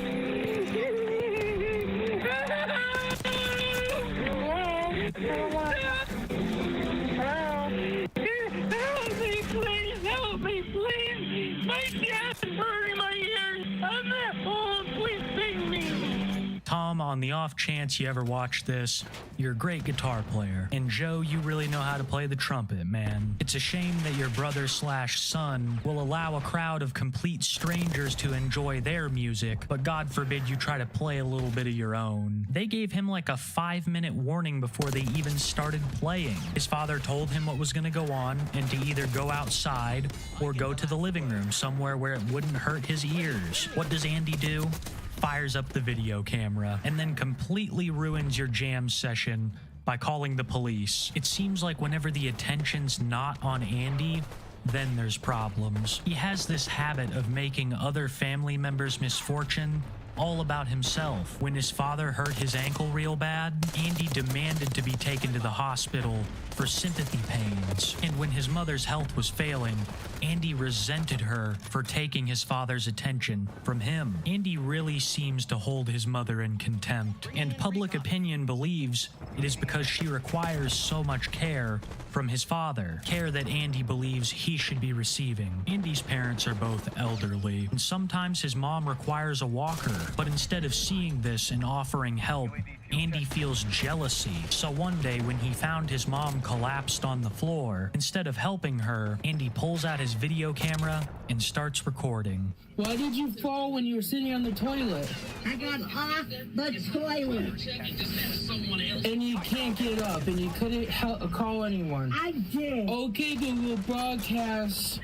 Help me, please! My dad's burning my ears! I'm at home! Please save me! Tom, on the off chance you ever watch this, you're a great guitar player. And Joe, you really know how to play the trumpet, man. It's a shame that your brother/son will allow a crowd of complete strangers to enjoy their music, but God forbid you try to play a little bit of your own. They gave him like a 5-minute warning before they even started playing. His father told him what was gonna go on and to either go outside or go to the living room somewhere where it wouldn't hurt his ears. What does Andy do? Fires up the video camera and then completely ruins your jam session by calling the police. It seems like whenever the attention's not on Andy, then there's problems. He has this habit of making other family members' misfortune all about himself. When his father hurt his ankle real bad, Andy demanded to be taken to the hospital for sympathy pains. And when his mother's health was failing, Andy resented her for taking his father's attention from him. Andy really seems to hold his mother in contempt, and public opinion believes it is because she requires so much care from his father, care that Andy believes he should be receiving. Andy's parents are both elderly, and sometimes his mom requires a walker, but instead of seeing this and offering help, Andy feels jealousy. So one day when he found his mom collapsed on the floor, instead of helping her, Andy pulls out his video camera and starts recording. Why did you fall when you were sitting on the toilet? I got off the toilet. And you can't get up and you couldn't call anyone. I did. Okay, Google broadcast.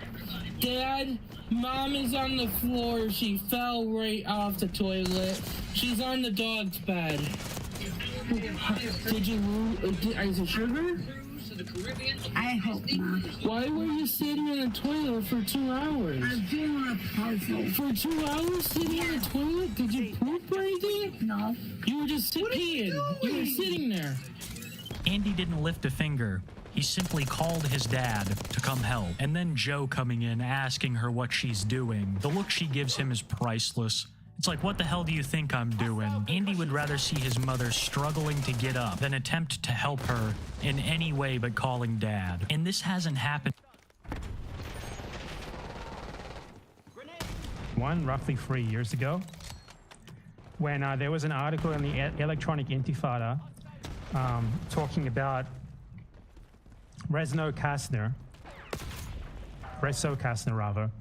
Dad, Mom is on the floor. She fell right off the toilet. She's on the dog's bed. Did you is it sugar? I hope not. Why were you sitting in the toilet for 2 hours? I'm doing a puzzle. For 2 hours sitting in the toilet? Did you poop or anything? No. You were just sitting. You were sitting there. Andy didn't lift a finger. He simply called his dad to come help. And then Joe coming in asking her what she's doing. The look she gives him is priceless. It's like, what the hell do you think I'm doing? Andy would rather see his mother struggling to get up than attempt to help her in any way but calling dad. And this hasn't happened. Roughly 3 years ago, when there was an article in the Electronic Intifada talking about Rezo Kastner, rather.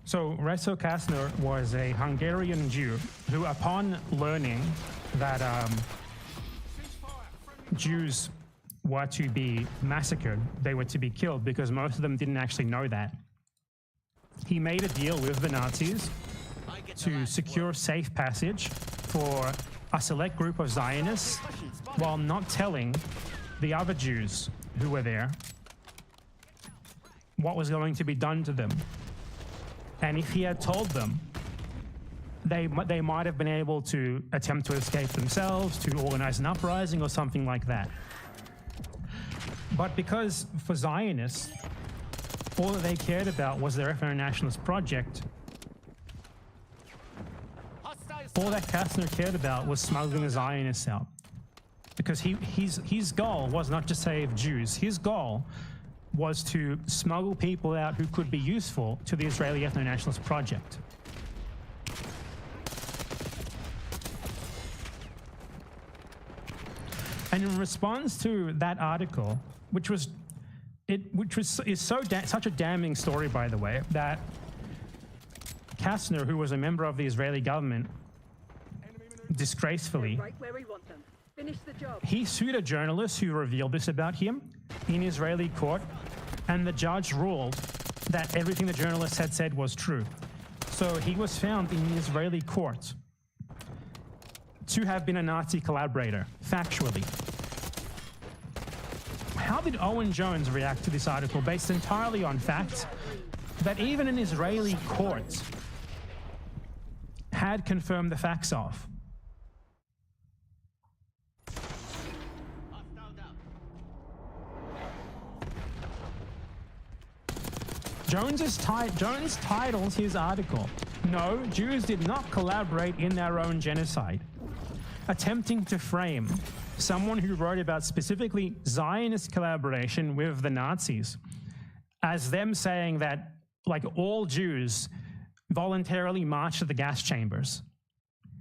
So Rezo Kastner was a Hungarian Jew who, upon learning that Jews were to be massacred, they were to be killed, because most of them didn't actually know that, he made a deal with the Nazis to secure safe passage for a select group of Zionists while not telling the other Jews who were there what was going to be done to them. And if he had told them, they might have been able to attempt to escape themselves, to organize an uprising or something like that. But because for Zionists, all that they cared about was their ethno-nationalist project. All that Kastner cared about was smuggling the Zionists out. Because his goal was not to save Jews. His goal was to smuggle people out who could be useful to the Israeli ethno-nationalist project. And in response to that article, is such a damning story, by the way, that Kastner, who was a member of the Israeli government, disgracefully, Right where we want them. Finish the job. he sued a journalist who revealed this about him in Israeli court, and the judge ruled that everything the journalist had said was true. So he was found in the Israeli court to have been a Nazi collaborator, factually. How did Owen Jones react to this article based entirely on facts that even an Israeli court had confirmed the facts of? Jones titles his article, "No, Jews did not collaborate in their own genocide," attempting to frame someone who wrote about specifically Zionist collaboration with the Nazis as them saying that, like, all Jews voluntarily marched to the gas chambers,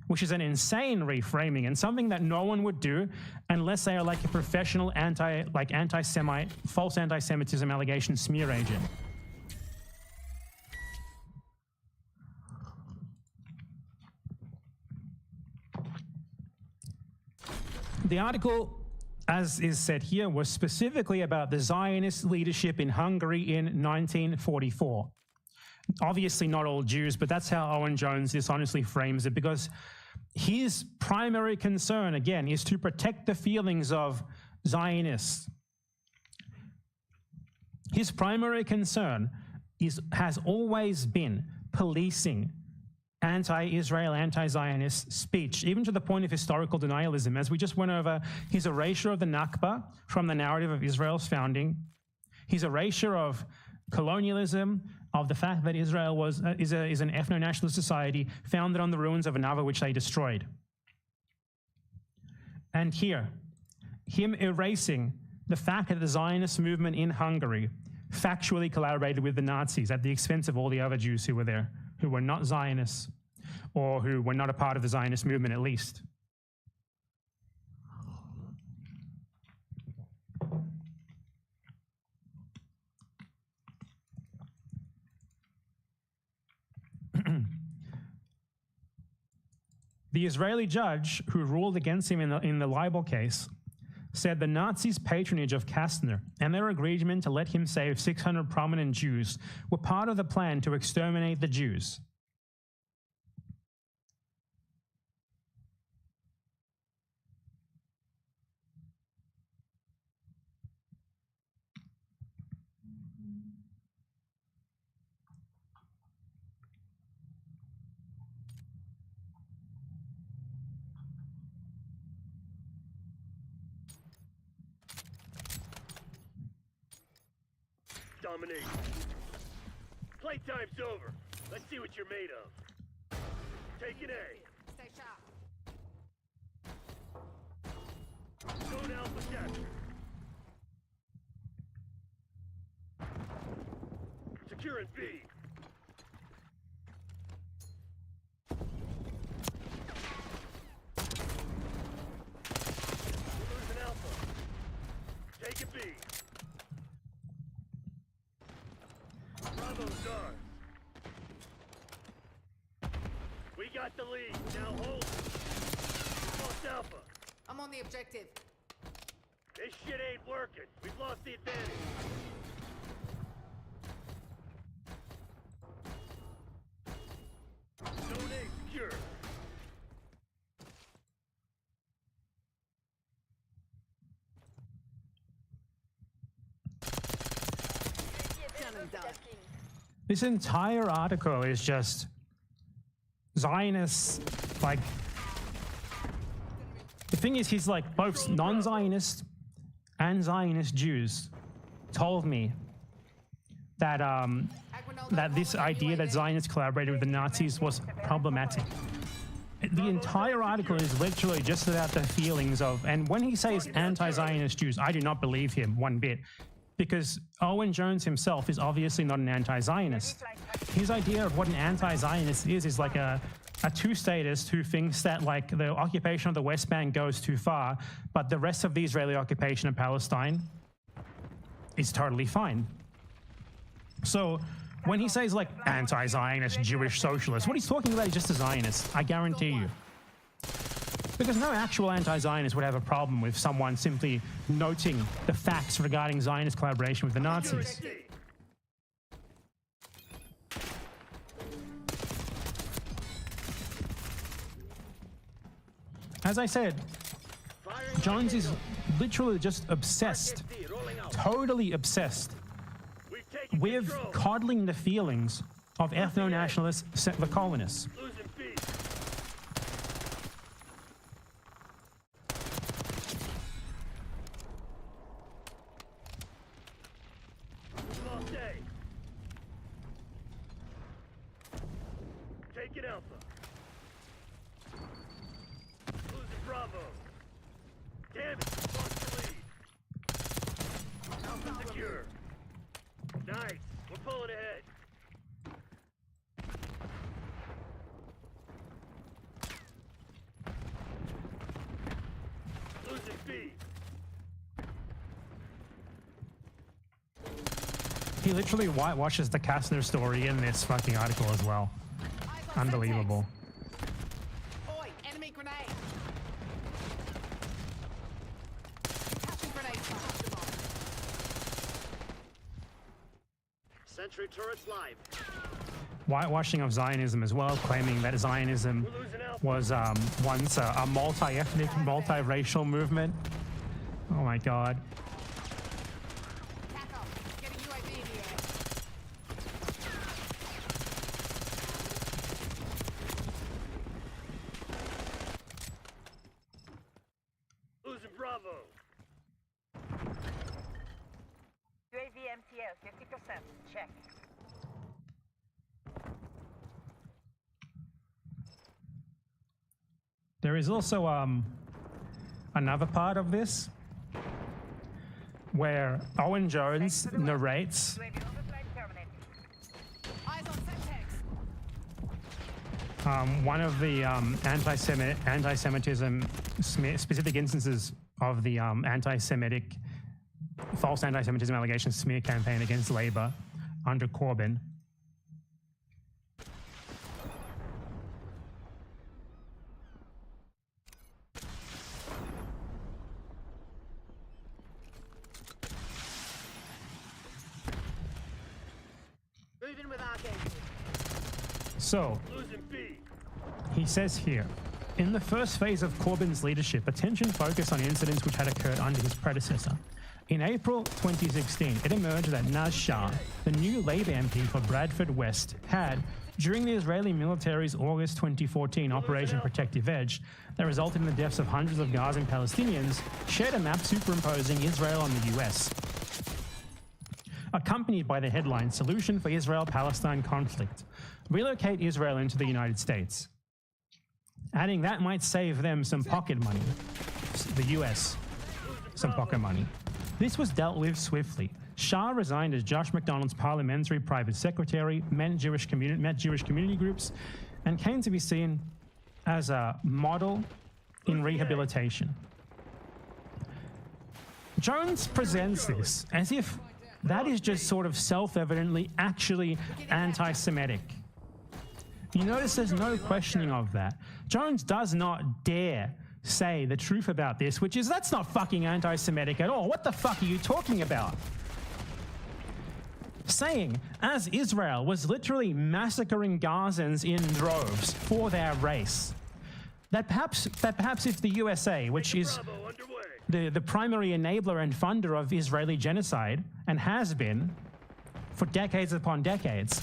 which is an insane reframing and something that no one would do unless they are like a professional anti-Semite, false anti-Semitism allegation smear agent. The article, as is said here, was specifically about the Zionist leadership in Hungary in 1944. Obviously not all Jews, but that's how Owen Jones dishonestly frames it, because his primary concern, again, is to protect the feelings of Zionists. His primary concern has always been policing anti-Israel, anti-Zionist speech, even to the point of historical denialism. As we just went over, his erasure of the Nakba from the narrative of Israel's founding, his erasure of colonialism, of the fact that Israel is an ethno-nationalist society founded on the ruins of another which they destroyed. And here, him erasing the fact that the Zionist movement in Hungary factually collaborated with the Nazis at the expense of all the other Jews who were there, who were not Zionists, or who were not a part of the Zionist movement at least. The Israeli judge who ruled against him in the libel case said the Nazis' patronage of Kastner and their agreement to let him save 600 prominent Jews were part of the plan to exterminate the Jews. Domination. Playtime's over. Let's see what you're made of. Taking A. Stay sharp. Zone Alpha captured. Securing B. We're losing Alpha. Taking B. Bravo's ours. We got the lead. Now hold. Lost Alpha. I'm on the objective. This shit ain't working. We've lost the advantage. Zone A secure. This entire article is just Zionists, like, the thing is, he's like, both non-Zionist and Zionist Jews told me that that this idea that Zionists collaborated with the Nazis was problematic. The entire article is literally just about the feelings of, and when he says anti-Zionist Jews, I do not believe him one bit, because Owen Jones himself is obviously not an anti-Zionist. His idea of what an anti-Zionist is like a two-statist who thinks that like the occupation of the West Bank goes too far, but the rest of the Israeli occupation of Palestine is totally fine. So when he says like anti-Zionist Jewish socialist, what he's talking about is just a Zionist, I guarantee you. Because no actual anti-Zionist would have a problem with someone simply noting the facts regarding Zionist collaboration with the Nazis. As I said, Jones is literally just obsessed, totally obsessed with coddling the feelings of ethno-nationalist settler colonists. Take it, Alpha. Losing Bravo. Damn it, lost the lead. Alpha secure. Nice, we're pulling ahead. Losing B. He literally whitewashes the Kastner story in this fucking article as well. Unbelievable. Oi, enemy grenade. Catching grenade. Sentry turrets live. Whitewashing of Zionism as well, claiming that Zionism was once a multi-ethnic, multi-racial movement. Oh my god. Losing Bravo. UAV MTL 50%. Check. There is also another part of this where Owen Jones narrates one of the anti-Semitism specific instances of the false anti-Semitism allegations smear campaign against Labour under Corbyn. Moving with our game. So, he says here, in the first phase of Corbyn's leadership, attention focused on incidents which had occurred under his predecessor. In April 2016, it emerged that Naz Shah, the new Labour MP for Bradford West, had, during the Israeli military's August 2014 Operation Protective Edge, that resulted in the deaths of hundreds of Gazan Palestinians, shared a map superimposing Israel on the US, accompanied by the headline, Solution for Israel-Palestine Conflict, relocate Israel into the United States, adding that might save them some pocket money, the US, some pocket money. This was dealt with swiftly. Shah resigned as Josh McDonald's parliamentary private secretary, met Jewish community groups, and came to be seen as a model in rehabilitation. Jones presents this as if that is just sort of self-evidently actually anti-Semitic. You notice there's no questioning of that. Jones does not dare say the truth about this, which is that's not fucking anti-Semitic at all. What the fuck are you talking about? Saying, as Israel was literally massacring Gazans in droves for their race, that perhaps if the USA, which is the primary enabler and funder of Israeli genocide, and has been for decades upon decades,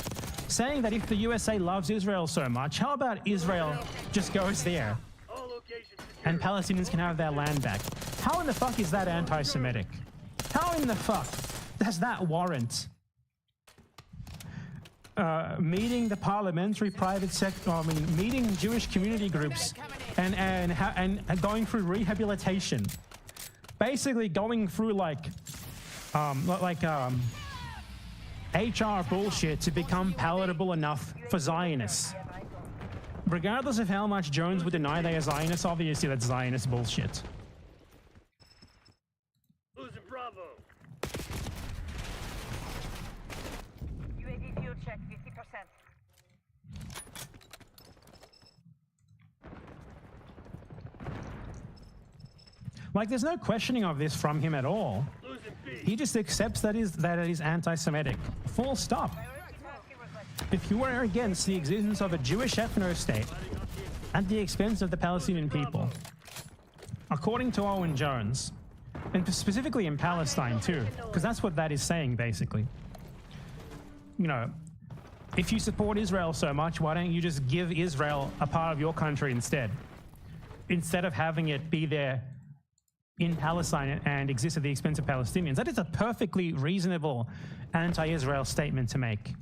saying that if the USA loves Israel so much, how about Israel just goes there and Palestinians can have their land back? How in the fuck is that anti-Semitic? How in the fuck does that warrant meeting the parliamentary private sector, meeting Jewish community groups and going through rehabilitation. Basically going through HR bullshit to become palatable enough for Zionists. Regardless of how much Jones would deny they are Zionists, obviously that's Zionist bullshit. Losing Bravo. UAV fuel check 50%. Like, there's no questioning of this from him at all. He just accepts that it is anti-Semitic. Full stop. If you are against the existence of a Jewish ethno-state at the expense of the Palestinian people, according to Owen Jones, and specifically in Palestine too, because that's what that is saying basically, you know, if you support Israel so much, why don't you just give Israel a part of your country instead of having it be there in Palestine and exist at the expense of Palestinians? That is a perfectly reasonable anti-Israel statement to make.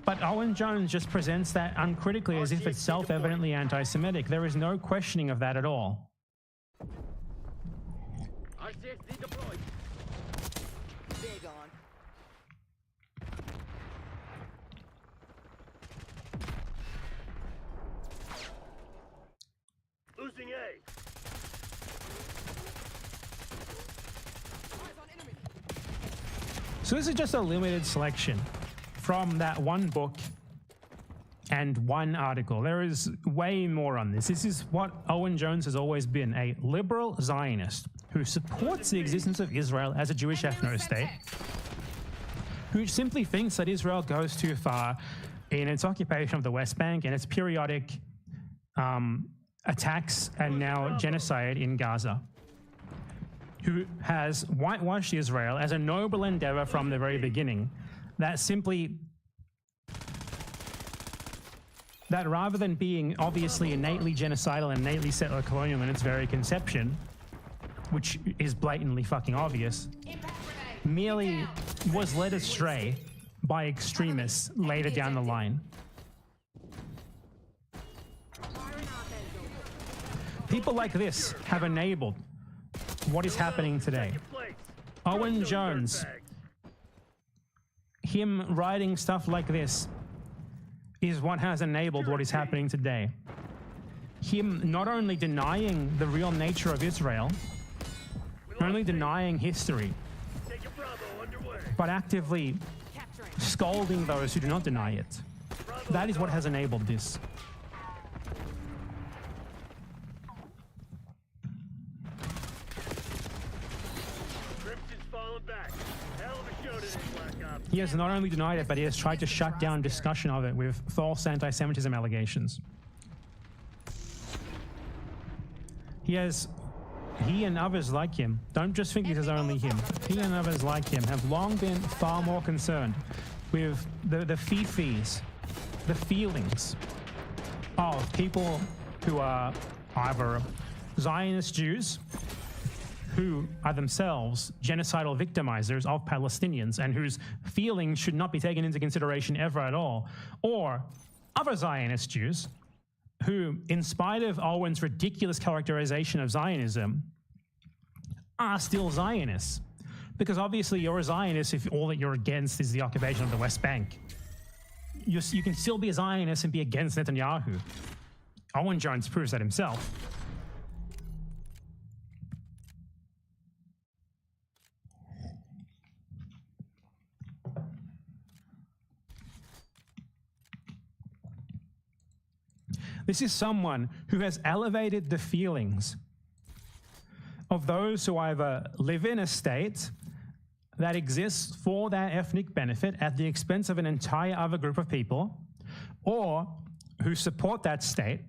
But Owen Jones just presents that uncritically as if it's self-evidently anti-Semitic. There is no questioning of that at all. RCXD deployed. Big on. Losing A. So this is just a limited selection from that one book and one article. There is way more on this. This is what Owen Jones has always been, a liberal Zionist who supports the existence of Israel as a Jewish ethno-state, who simply thinks that Israel goes too far in its occupation of the West Bank and its periodic attacks and now genocide in Gaza, who has whitewashed Israel as a noble endeavor from the very beginning, that rather than being obviously innately genocidal and innately settler colonial in its very conception, which is blatantly fucking obvious, merely was led astray by extremists later down the line. People like this have enabled what is happening today. Owen Jones, him writing stuff like this is what has enabled what is happening today. Him not only denying the real nature of Israel, not only denying history, but actively scolding those who do not deny it. That is what has enabled this. He has not only denied it, but he has tried to shut down discussion of it with false anti-Semitism allegations. He and others like him, don't just think it is only him, he and others like him have long been far more concerned with the feelings of people who are either Zionist Jews, who are themselves genocidal victimizers of Palestinians and whose feelings should not be taken into consideration ever at all, or other Zionist Jews who, in spite of Owen's ridiculous characterization of Zionism, are still Zionists. Because obviously you're a Zionist if all that you're against is the occupation of the West Bank. You can still be a Zionist and be against Netanyahu. Owen Jones proves that himself. This is someone who has elevated the feelings of those who either live in a state that exists for their ethnic benefit at the expense of an entire other group of people, or who support that state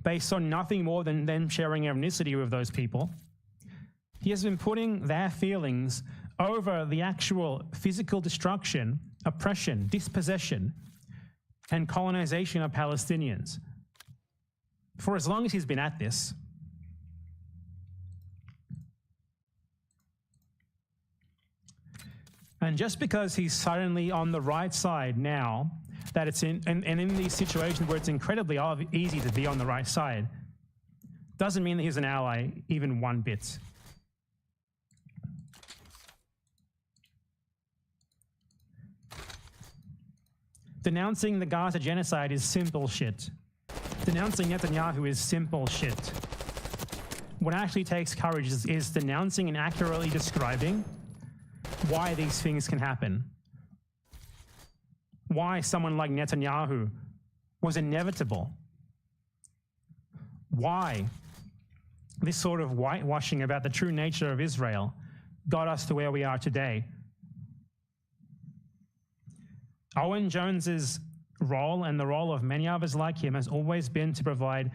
based on nothing more than them sharing ethnicity with those people. He has been putting their feelings over the actual physical destruction, oppression, dispossession, and colonization of Palestinians for as long as he's been at this. And just because he's suddenly on the right side now, that it's in these situations where it's incredibly easy to be on the right side, doesn't mean that he's an ally even one bit. Denouncing the Gaza genocide is simple shit. Denouncing Netanyahu is simple shit. What actually takes courage is denouncing and accurately describing why these things can happen. Why someone like Netanyahu was inevitable. Why this sort of whitewashing about the true nature of Israel got us to where we are today. Owen Jones's role, and the role of many others like him, has always been to provide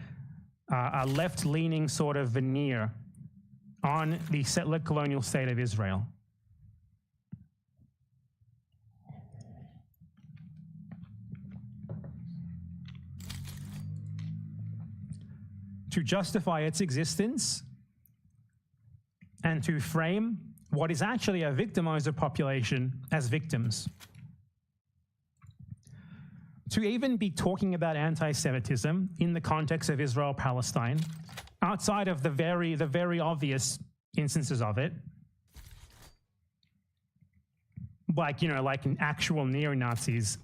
a left-leaning sort of veneer on the settler colonial state of Israel. To justify its existence and to frame what is actually a victimizer population as victims. To even be talking about anti-Semitism in the context of Israel-Palestine, outside of the very obvious instances of it, like, you know, like actual neo-Nazis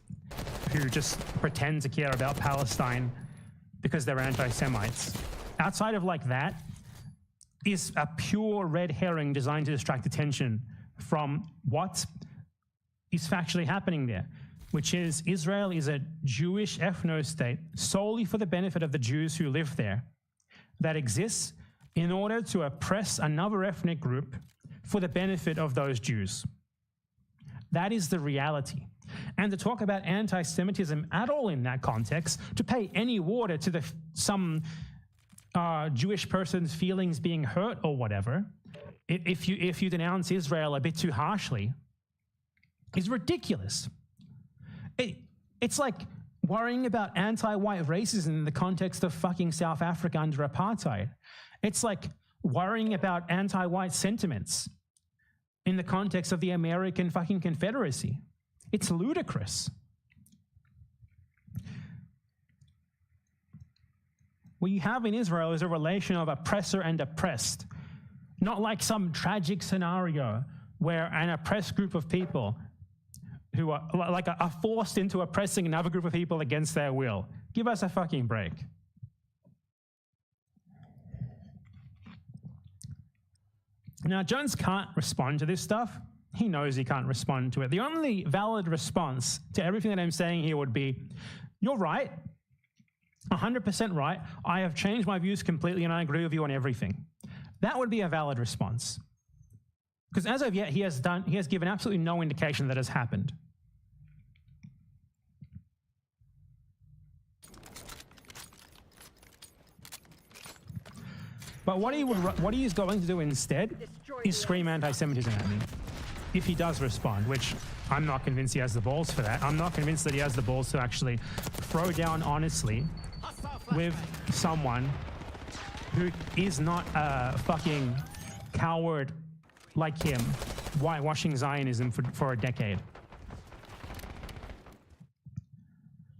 who just pretend to care about Palestine because they're anti-Semites. Outside of like that is a pure red herring designed to distract attention from what is factually happening there, which is Israel is a Jewish ethno-state solely for the benefit of the Jews who live there, that exists in order to oppress another ethnic group for the benefit of those Jews. That is the reality. And to talk about anti-Semitism at all in that context, to pay any water to some Jewish person's feelings being hurt or whatever, if you denounce Israel a bit too harshly, is ridiculous. It's like worrying about anti-white racism in the context of fucking South Africa under apartheid. It's like worrying about anti-white sentiments in the context of the American fucking Confederacy. It's ludicrous. What you have in Israel is a relation of oppressor and oppressed, not like some tragic scenario where an oppressed group of people who are forced into oppressing another group of people against their will. Give us a fucking break. Now, Jones can't respond to this stuff. He knows he can't respond to it. The only valid response to everything that I'm saying here would be, you're right, 100% right. I have changed my views completely and I agree with you on everything. That would be a valid response. Because as of yet, he has given absolutely no indication that has happened. But what he is going to do instead is scream anti-Semitism at me. If he does respond, which I'm not convinced he has the balls for that. I'm not convinced that he has the balls to actually throw down honestly with someone who is not a fucking coward like him, whitewashing Zionism for a decade.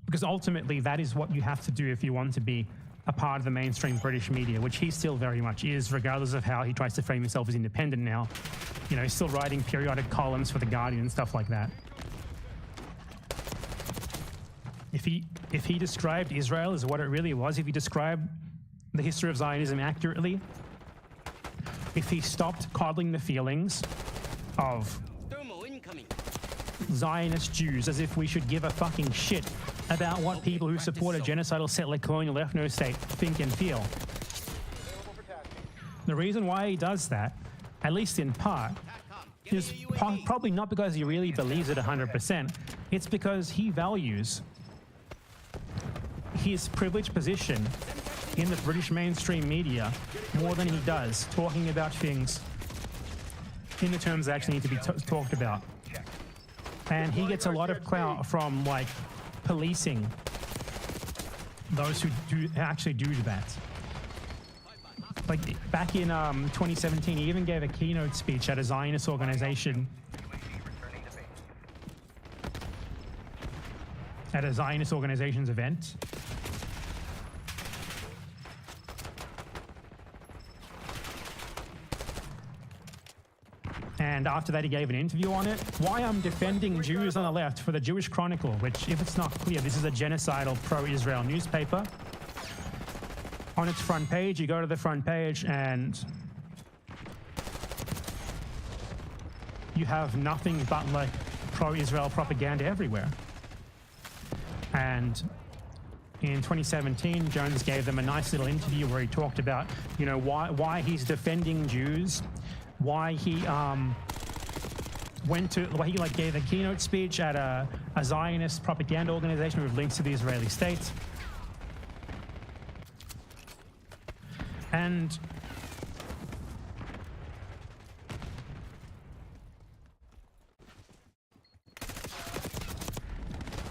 Because ultimately, that is what you have to do if you want to be a part of the mainstream British media, which he still very much is, regardless of how he tries to frame himself as independent now. You know, he's still writing periodic columns for The Guardian and stuff like that. If he described Israel as what it really was, if he described the history of Zionism accurately, if he stopped coddling the feelings of Zionist Jews as if we should give a fucking shit about what people who support a genocidal settler colonial ethno-state think and feel. The reason why he does that, at least in part, is probably not because he really believes it 100%. It's because he values his privileged position in the British mainstream media more than he does talking about things in the terms that actually need to be talked about. And he gets a lot of clout from, like, policing those who actually do that. Like, back in 2017, he even gave a keynote speech at a Zionist organization at a Zionist organization's event. And after that, he gave an interview on it. Why I'm defending Jews on the left for the Jewish Chronicle, which, if it's not clear, this is a genocidal pro-Israel newspaper. On its front page, you go to the front page and you have nothing but like pro-Israel propaganda everywhere. And in 2017, Jones gave them a nice little interview where he talked about, you know, why he's defending Jews, why he gave a keynote speech at a Zionist propaganda organization with links to the Israeli state. And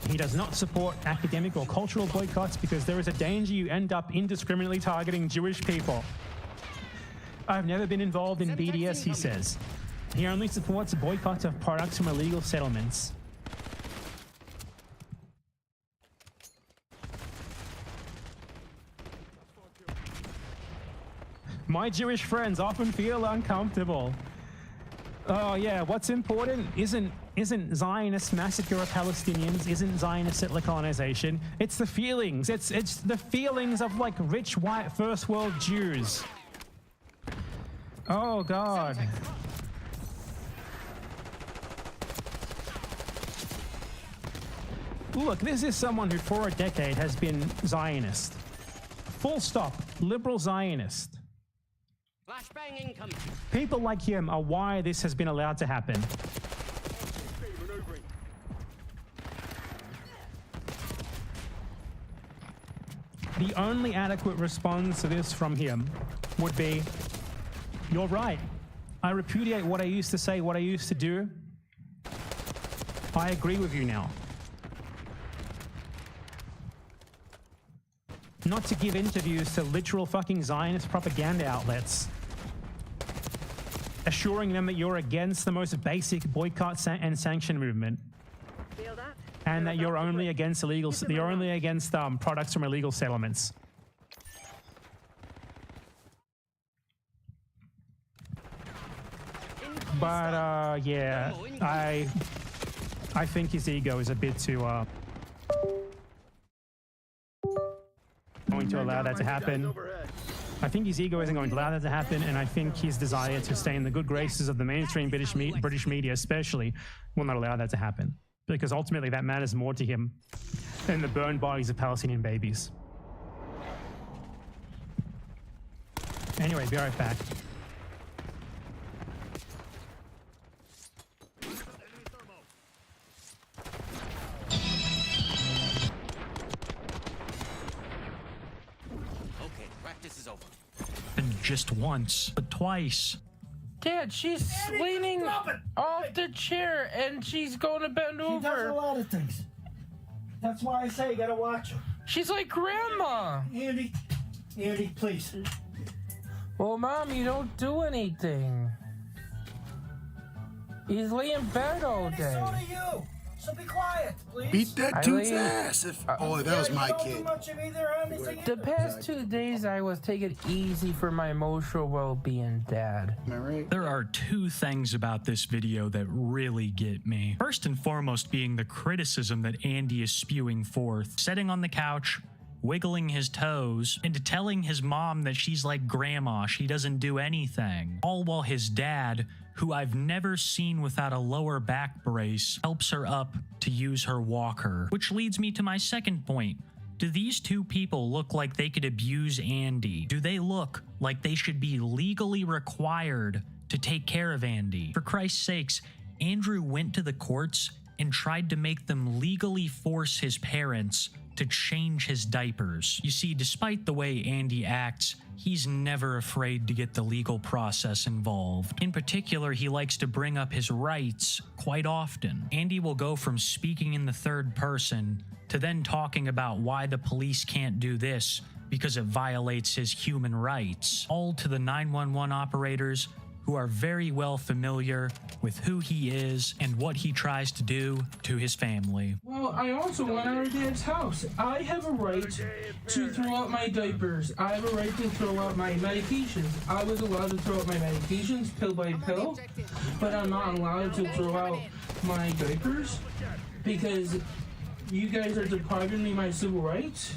he does not support academic or cultural boycotts because there is a danger you end up indiscriminately targeting Jewish people. I've never been involved in BDS, he says. He only supports boycotts of products from illegal settlements. My Jewish friends often feel uncomfortable. Oh yeah, what's important isn't Zionist massacre of Palestinians, isn't Zionist settler colonization. It's the feelings. It's the feelings of like rich white first world Jews. Oh God. Look, this is someone who for a decade has been Zionist. Full stop. Liberal Zionist. Flashbang incoming. People like him are why this has been allowed to happen. The only adequate response to this from him would be, you're right. I repudiate what I used to say, what I used to do. I agree with you now. Not to give interviews to literal fucking Zionist propaganda outlets, assuring them that you're against the most basic boycott and sanction movement, and that you're only against products from illegal settlements. But yeah, I think his ego is a bit too going to allow that to happen. I think his ego isn't going to allow that to happen, and I think his desire to stay in the good graces of the mainstream British media especially will not allow that to happen, because ultimately that matters more to him than the burned bodies of Palestinian babies. Anyway, be right back. And just once, but twice. Dad, she's leaning off the chair and she's going to bend over. She does a lot of things. That's why I say you gotta watch her. She's like grandma. Andy, please. Well, Mom, you don't do anything. He's laying in bed all day. So do you. So be quiet, please. Beat that dude's ass. Boy, that was my kid. The past 2 days, I was taking it easy for my emotional well-being, Dad. Am I right? There are two things about this video that really get me. First and foremost being the criticism that Andy is spewing forth. Sitting on the couch, wiggling his toes, and telling his mom that she's like grandma, she doesn't do anything. All while his dad, who I've never seen without a lower back brace, helps her up to use her walker. Which leads me to my second point. Do these two people look like they could abuse Andy? Do they look like they should be legally required to take care of Andy? For Christ's sakes, Andrew went to the courts and tried to make them legally force his parents to change his diapers. You see, despite the way Andy acts, he's never afraid to get the legal process involved. In particular, he likes to bring up his rights quite often. Andy will go from speaking in the third person to then talking about why the police can't do this because it violates his human rights, all to the 911 operators who are very well familiar with who he is and what he tries to do to his family. Well, I also went to our dad's house. I have a right to throw out my diapers. I have a right to throw out my medications. I was allowed to throw out my medications pill by pill, but I'm not allowed to throw out my diapers because you guys are depriving me of my civil rights.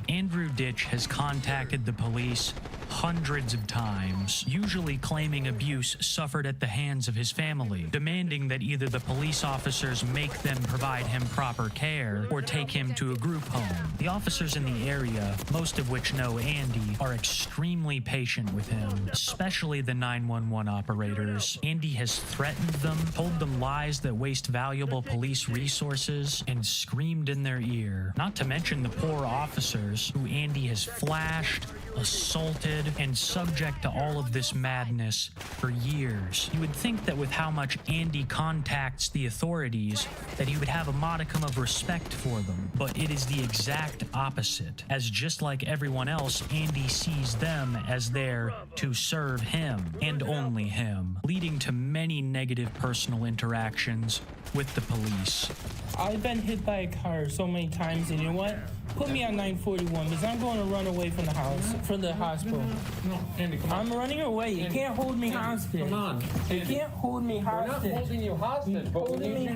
Andrew Ditch has contacted the police hundreds of times, usually claiming abuse suffered at the hands of his family, demanding that either the police officers make them provide him proper care or take him to a group home. The officers in the area, most of which know Andy, are extremely patient with him, especially the 911 operators. Andy has threatened them, told them lies that waste valuable police resources, and screamed in their ear. Not to mention the poor officers who Andy has flashed, assaulted, and subject to all of this madness for years. You would think that with how much Andy contacts the authorities, that he would have a modicum of respect for them, but it is the exact opposite, as just like everyone else, Andy sees them as there to serve him, and only him, leading to many negative personal interactions with the police. I've been hit by a car so many times, and you know what? Put me on 941 because I'm going to run away from the house, from the hospital. No, Andy, come on. I'm running away. You can't hold me hostage. Come on. You can't hold me hostage. We're not holding you hostage, but we need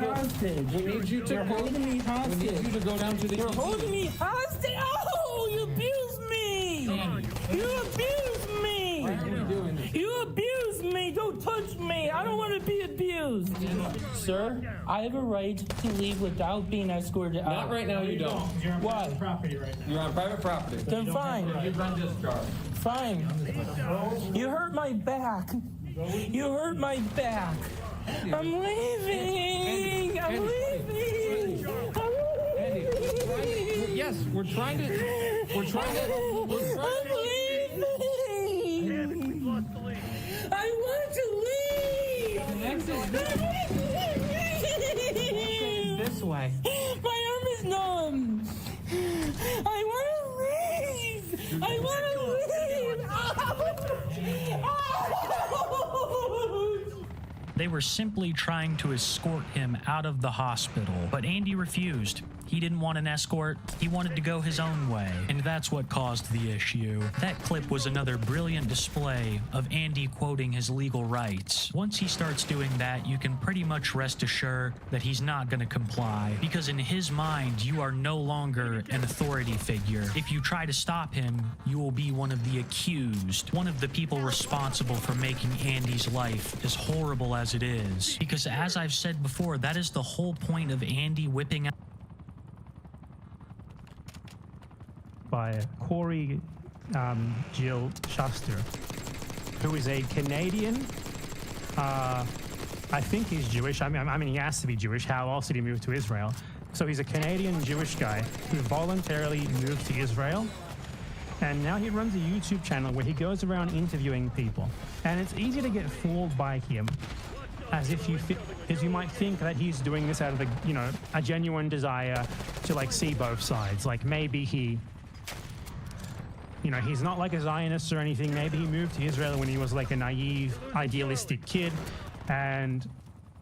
you to You're holding me hostage. We need you to go down to the You're holding me hostage. Oh, you abused me. You abused me. What are you doing? You abused me. Don't touch me. I don't want to be abused. Sir, I have a right to leave without being escorted out. Not right now, you don't. You're on private property right now. You're on private property. Then fine. You've been discharged. Fine. You hurt my back. You hurt my back. I'm leaving. I'm leaving. Yes, we're trying to. I'm leaving. I want to leave. The exit is this way. My arm is numb. I want to leave. I want to leave. They were simply trying to escort him out of the hospital, but Andy refused. He didn't want an escort, he wanted to go his own way, and that's what caused the issue. That clip was another brilliant display of Andy quoting his legal rights. Once he starts doing that, you can pretty much rest assured that he's not going to comply, because in his mind, you are no longer an authority figure. If you try to stop him, you will be one of the accused, one of the people responsible for making Andy's life as horrible as it is. Because as I've said before, that is the whole point of Andy whipping out by Corey Jill Shuster, who is a Canadian. I think he's Jewish. I mean, he has to be Jewish. How else did he move to Israel? So he's a Canadian Jewish guy who voluntarily moved to Israel. And now he runs a YouTube channel where he goes around interviewing people. And it's easy to get fooled by him, as you might think that he's doing this out of a genuine desire to like see both sides. Like maybe he's not like a Zionist or anything. Maybe he moved to Israel when he was like a naive, idealistic kid, and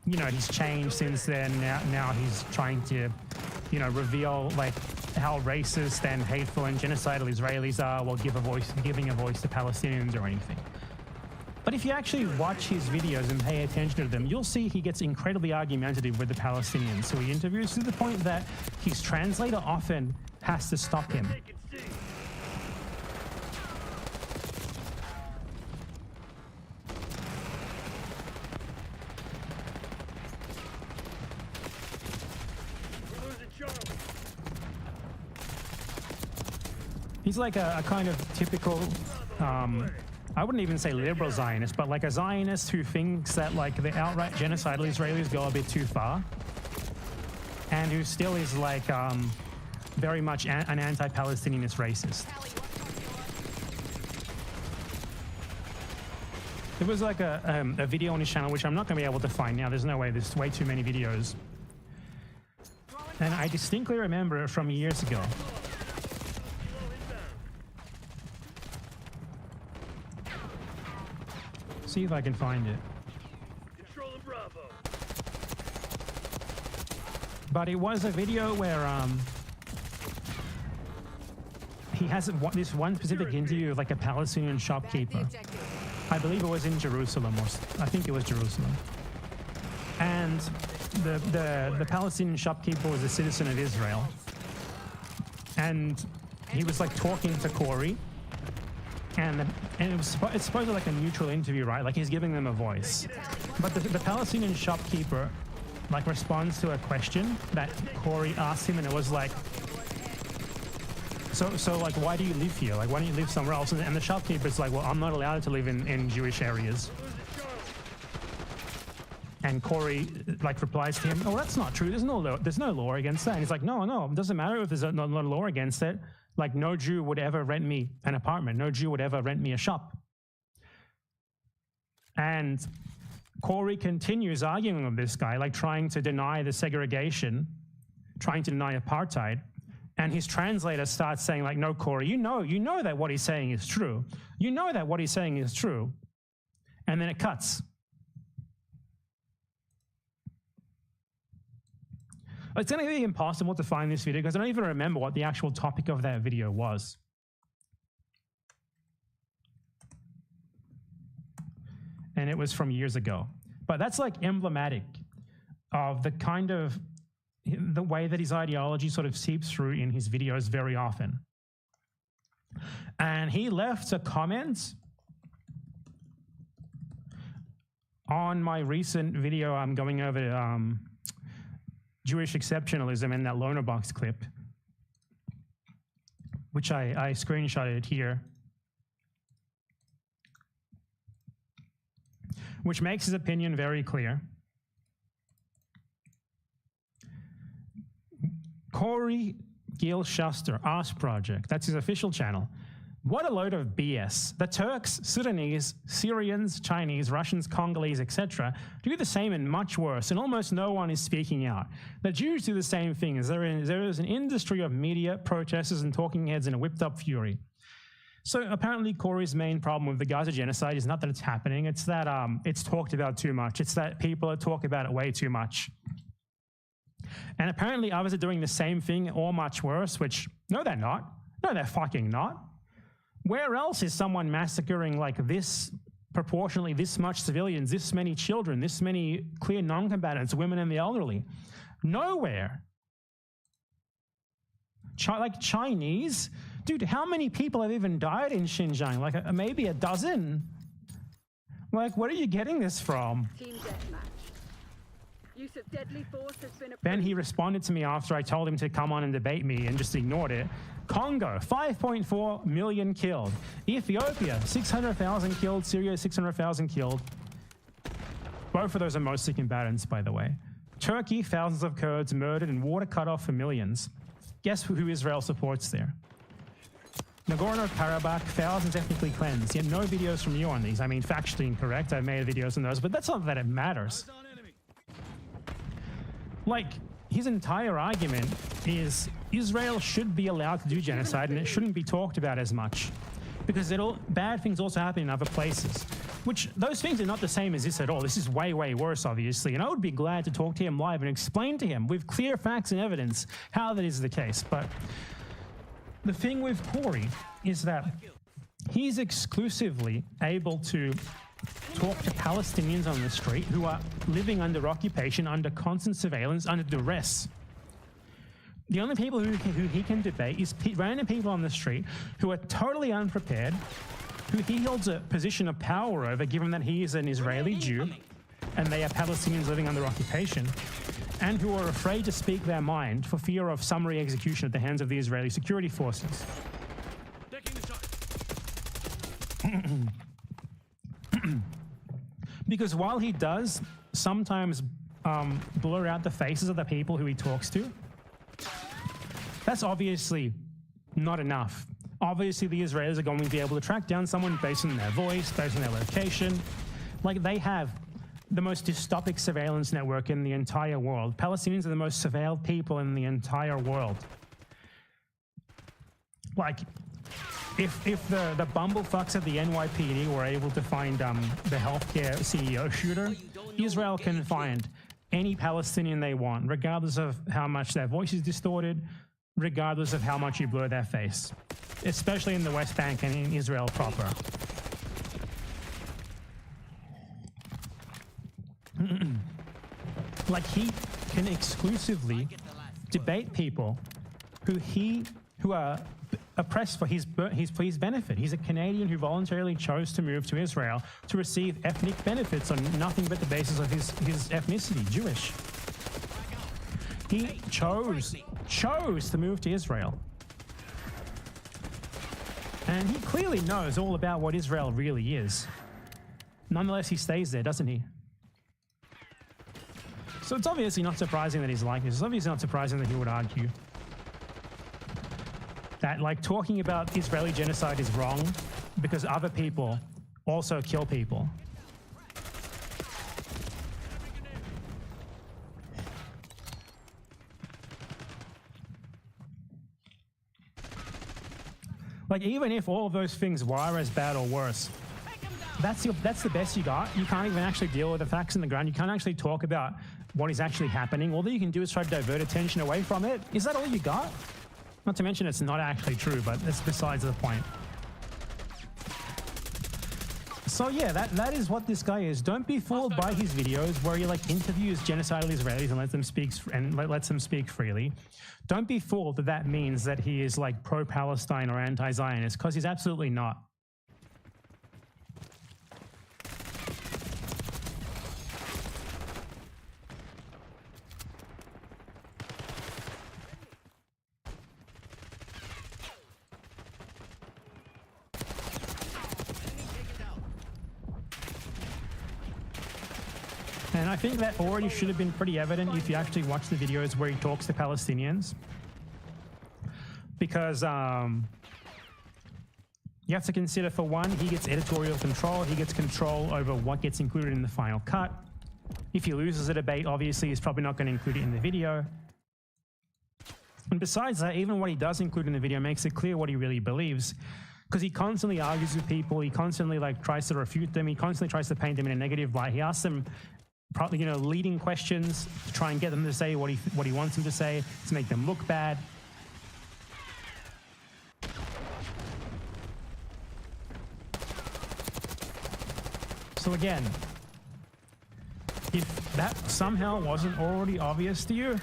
he's changed since then. Now he's trying to, reveal like how racist and hateful and genocidal Israelis are, while giving a voice to Palestinians or anything. But if you actually watch his videos and pay attention to them, you'll see he gets incredibly argumentative with the Palestinians. So he interviews to the point that his translator often has to stop him. He's like a kind of typical, I wouldn't even say liberal Zionist, but like a Zionist who thinks that like the outright genocidal Israelis go a bit too far, and who still is like very much an anti-Palestinianist racist. There was like a video on his channel, which I'm not going to be able to find now. There's no way. There's way too many videos. And I distinctly remember it from years ago. See if I can find it. Controlling Bravo. But it was a video where he has this one specific interview with like a Palestinian shopkeeper. I believe it was in Jerusalem, or I think it was Jerusalem. And the Palestinian shopkeeper was a citizen of Israel. And he was like talking to Corey. And it's supposed to be like a neutral interview, right? Like he's giving them a voice. But the Palestinian shopkeeper like responds to a question that Corey asked him, and it was like, so like, why do you live here? Like, why don't you live somewhere else? And the shopkeeper's like, well, I'm not allowed to live in Jewish areas. And Corey like replies to him, oh, that's not true. There's no law against that. And he's like, no, it doesn't matter if there's no law against it. Like, no Jew would ever rent me an apartment. No Jew would ever rent me a shop. And Corey continues arguing with this guy, like trying to deny the segregation, trying to deny apartheid. And his translator starts saying like, no, Corey, you know that what he's saying is true. You know that what he's saying is true. And then it cuts. It's going to be impossible to find this video because I don't even remember what the actual topic of that video was. And it was from years ago. But that's like emblematic of the kind of, the way that his ideology sort of seeps through in his videos very often. And he left a comment on my recent video. I'm going over Jewish exceptionalism in that loaner box clip, which I screenshotted here, which makes his opinion very clear. Corey Gil Shuster, Arse Project, that's his official channel. What a load of BS. The Turks, Sudanese, Syrians, Chinese, Russians, Congolese, etc. do the same and much worse, and almost no one is speaking out. The Jews do the same thing, as there is an industry of media, protesters, and talking heads in a whipped-up fury. So apparently Corey's main problem with the Gaza genocide is not that it's happening, it's that it's talked about too much. It's that people talk about it way too much. And apparently others are doing the same thing or much worse, which, no, they're not. No, they're fucking not. Where else is someone massacring like this, proportionally this much civilians, this many children, this many clear non-combatants, women and the elderly? Nowhere. Like Chinese? Dude, how many people have even died in Xinjiang? Like maybe a dozen? Like, where are you getting this from? Team deathmatch. Use of deadly force has been approved. Then he responded to me after I told him to come on and debate me and just ignored it. Congo, 5.4 million killed. Ethiopia, 600,000 killed. Syria, 600,000 killed. Both of those are mostly combatants, by the way. Turkey, thousands of Kurds murdered and water cut off for millions. Guess who Israel supports there? Nagorno-Karabakh, thousands ethnically cleansed. Yet no videos from you on these. I mean, factually incorrect. I've made videos on those, but that's not that it matters. Like, his entire argument is Israel should be allowed to do genocide and it shouldn't be talked about as much because bad things also happen in other places, which those things are not the same as this at all. This is way, way worse, obviously, and I would be glad to talk to him live and explain to him with clear facts and evidence how that is the case. But the thing with Corey is that he's exclusively able to talk to Palestinians on the street who are living under occupation, under constant surveillance, under duress. The only people who he can debate is random people on the street who are totally unprepared, who he holds a position of power over, given that he is an Israeli Jew and they are Palestinians living under occupation, and who are afraid to speak their mind for fear of summary execution at the hands of the Israeli security forces. Because while he does sometimes blur out the faces of the people who he talks to, that's obviously not enough. Obviously, the Israelis are going to be able to track down someone based on their voice, based on their location. Like, they have the most dystopic surveillance network in the entire world. Palestinians are the most surveilled people in the entire world. Like, if the bumblefucks at the NYPD were able to find the healthcare CEO shooter, Israel can find any Palestinian they want, regardless of how much their voice is distorted, regardless of how much you blur their face, especially in the West Bank and in Israel proper. Like, he can exclusively debate people who are oppressed for his benefit. He's a Canadian who voluntarily chose to move to Israel to receive ethnic benefits on nothing but the basis of his ethnicity, Jewish. He chose to move to Israel. And he clearly knows all about what Israel really is. Nonetheless, he stays there, doesn't he? So it's obviously not surprising that he's like this. It's obviously not surprising that he would argue that, like, talking about Israeli genocide is wrong because other people also kill people. Like, even if all of those things were as bad or worse, that's the best you got. You can't even actually deal with the facts on the ground. You can't actually talk about what is actually happening. All that you can do is try to divert attention away from it. Is that all you got? Not to mention it's not actually true, but that's besides the point. So yeah, that is what this guy is. Don't be fooled by his videos where he like interviews genocidal Israelis and lets them speak freely. Don't be fooled that that means that he is like pro-Palestine or anti-Zionist, because he's absolutely not. And I think that already should have been pretty evident if you actually watch the videos where he talks to Palestinians. Because you have to consider, for one, he gets editorial control. He gets control over what gets included in the final cut. If he loses a debate, obviously, he's probably not going to include it in the video. And besides that, even what he does include in the video makes it clear what he really believes. Because he constantly argues with people. He constantly like tries to refute them. He constantly tries to paint them in a negative light. He asks them probably, leading questions to try and get them to say what he wants them to say, to make them look bad. So again, if that somehow wasn't already obvious to you,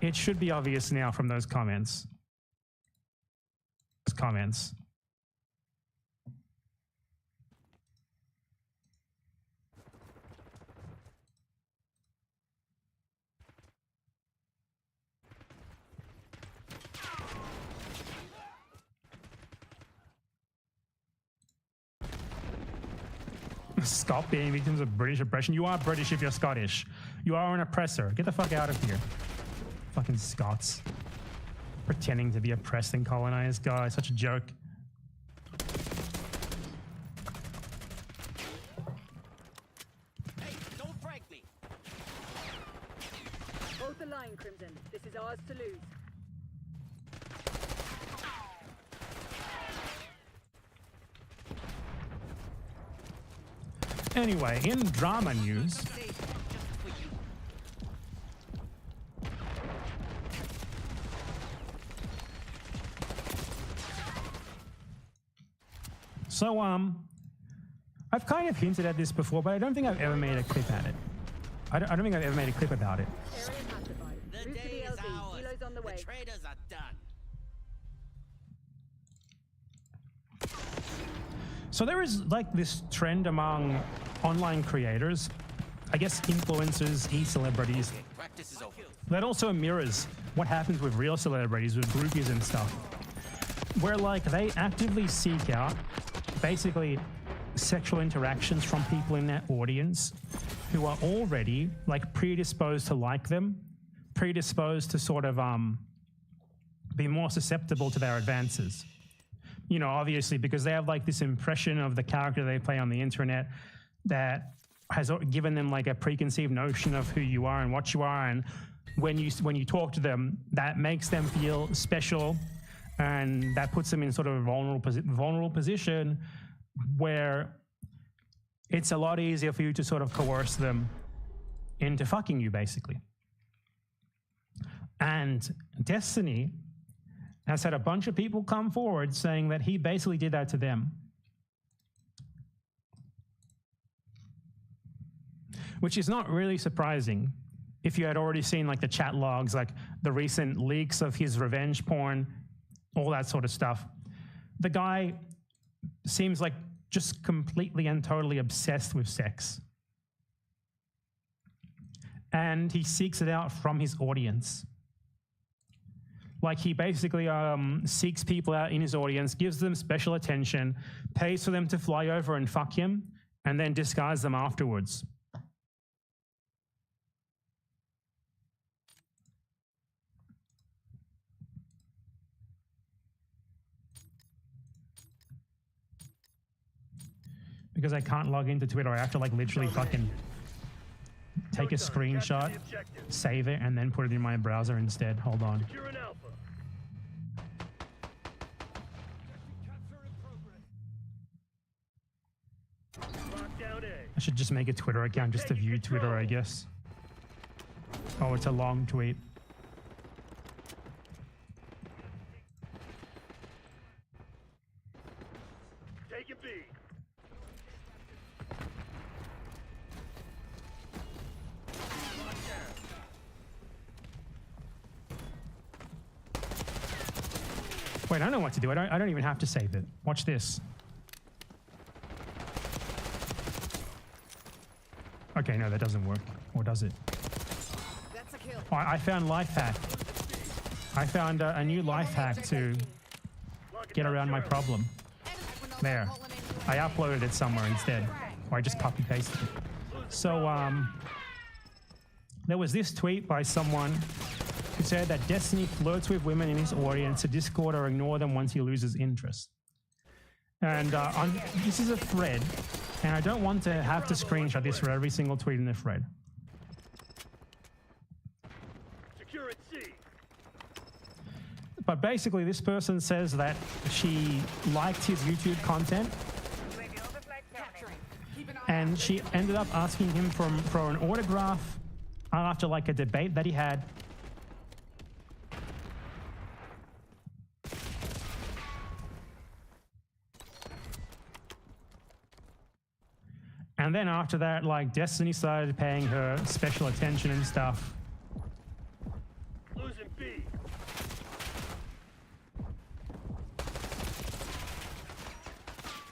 it should be obvious now from those comments. Stop being victims of British oppression. You are British if you're Scottish. You are an oppressor. Get the fuck out of here. Fucking Scots. Pretending to be oppressed and colonized. God, such a joke. Hey, don't prank me. Hold the line, Crimson. This is ours to lose. Anyway, in drama news, so I've kind of hinted at this before, but I don't think I've ever made a clip at it. I don't think I've ever made a clip about it. The day is ours. The traitors are done. So there is like this trend among online creators, I guess influencers, e-celebrities, that also mirrors what happens with real celebrities, with groupies and stuff, where like they actively seek out basically sexual interactions from people in their audience who are already like predisposed to like them, predisposed to sort of be more susceptible to their advances. Obviously, because they have like this impression of the character they play on the internet that has given them like a preconceived notion of who you are and what you are, and when you talk to them, that makes them feel special And that puts them in sort of a vulnerable position where it's a lot easier for you to sort of coerce them into fucking you, basically. And Destiny has had a bunch of people come forward saying that he basically did that to them. Which is not really surprising if you had already seen like the chat logs, like the recent leaks of his revenge porn, all that sort of stuff. The guy seems like just completely and totally obsessed with sex. And he seeks it out from his audience. Like he basically seeks people out in his audience, gives them special attention, pays for them to fly over and fuck him, and then discards them afterwards. Because I can't log into Twitter, I have to like literally fucking take a screenshot, save it, and then put it in my browser instead. Hold on. I should just make a Twitter account just to view Twitter, I guess. Oh, it's a long tweet. Take a beat. Wait, I know what to do. I don't even have to save it. Watch this. Okay, no, that doesn't work. Or does it? That's a kill. Oh, I found life hack. I found a new life hack to get around my problem. There. I uploaded it somewhere instead. Or I just copy pasted it. So, there was this tweet by someone who said that Destiny flirts with women in his audience to Discord or ignore them once he loses interest. And this is a thread, and I don't want to have to screenshot this for every single tweet in the thread. Secure at sea. But basically, this person says that she liked his YouTube content, and she ended up asking him for an autograph after like a debate that he had. And then after that, like, Destiny started paying her special attention and stuff. Losing B.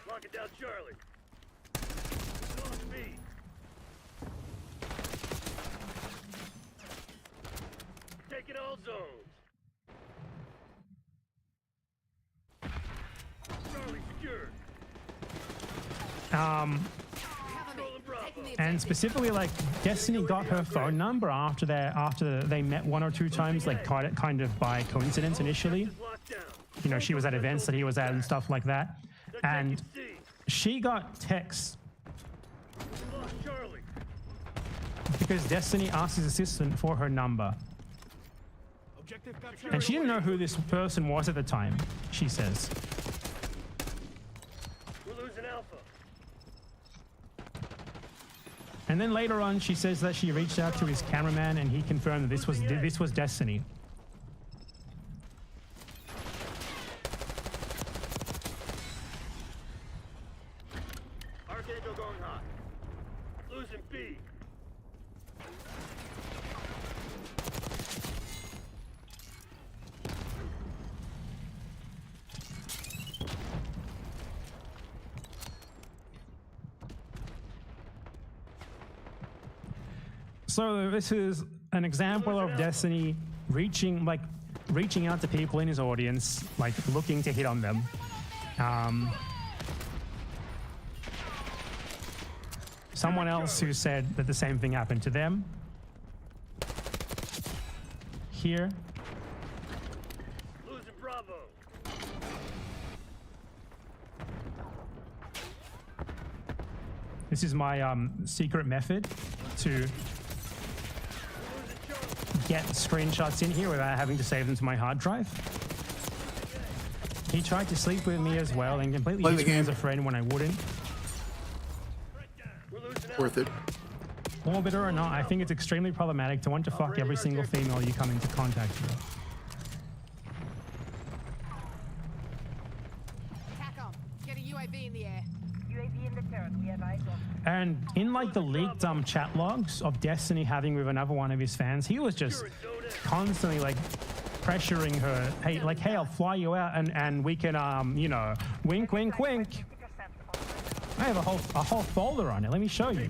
Locking down Charlie. Lost B. Taking all zones. Charlie secured. And specifically, like, Destiny got her phone number after they met one or two times, like kind of by coincidence initially. You know, she was at events that he was at and stuff like that. And she got texts because Destiny asked his assistant for her number. And she didn't know who this person was at the time, she says. We're losing Alpha. And then later on, she says that she reached out to his cameraman and he confirmed that this was Destiny. Archangel going hot. Losing B. So this is an example of Destiny reaching out to people in his audience, like looking to hit on them. Someone else who said that the same thing happened to them. Here. Losing Bravo. This is my secret method to get screenshots in here without having to save them to my hard drive. he tried to sleep with me as well and completely Play the used me as game. a friend when I wouldn't. Worth it. Orbiter or not, I think it's extremely problematic to want to fuck every single female you come into contact with. TACOM, get a UAV in the air. UAV in the turret. We have eyes on. And in like the leaked chat logs of Destiny having with another one of his fans, he was just constantly like pressuring her. Hey, like, hey, I'll fly you out and we can, you know, wink, wink, wink. I have a whole folder on it. Let me show you.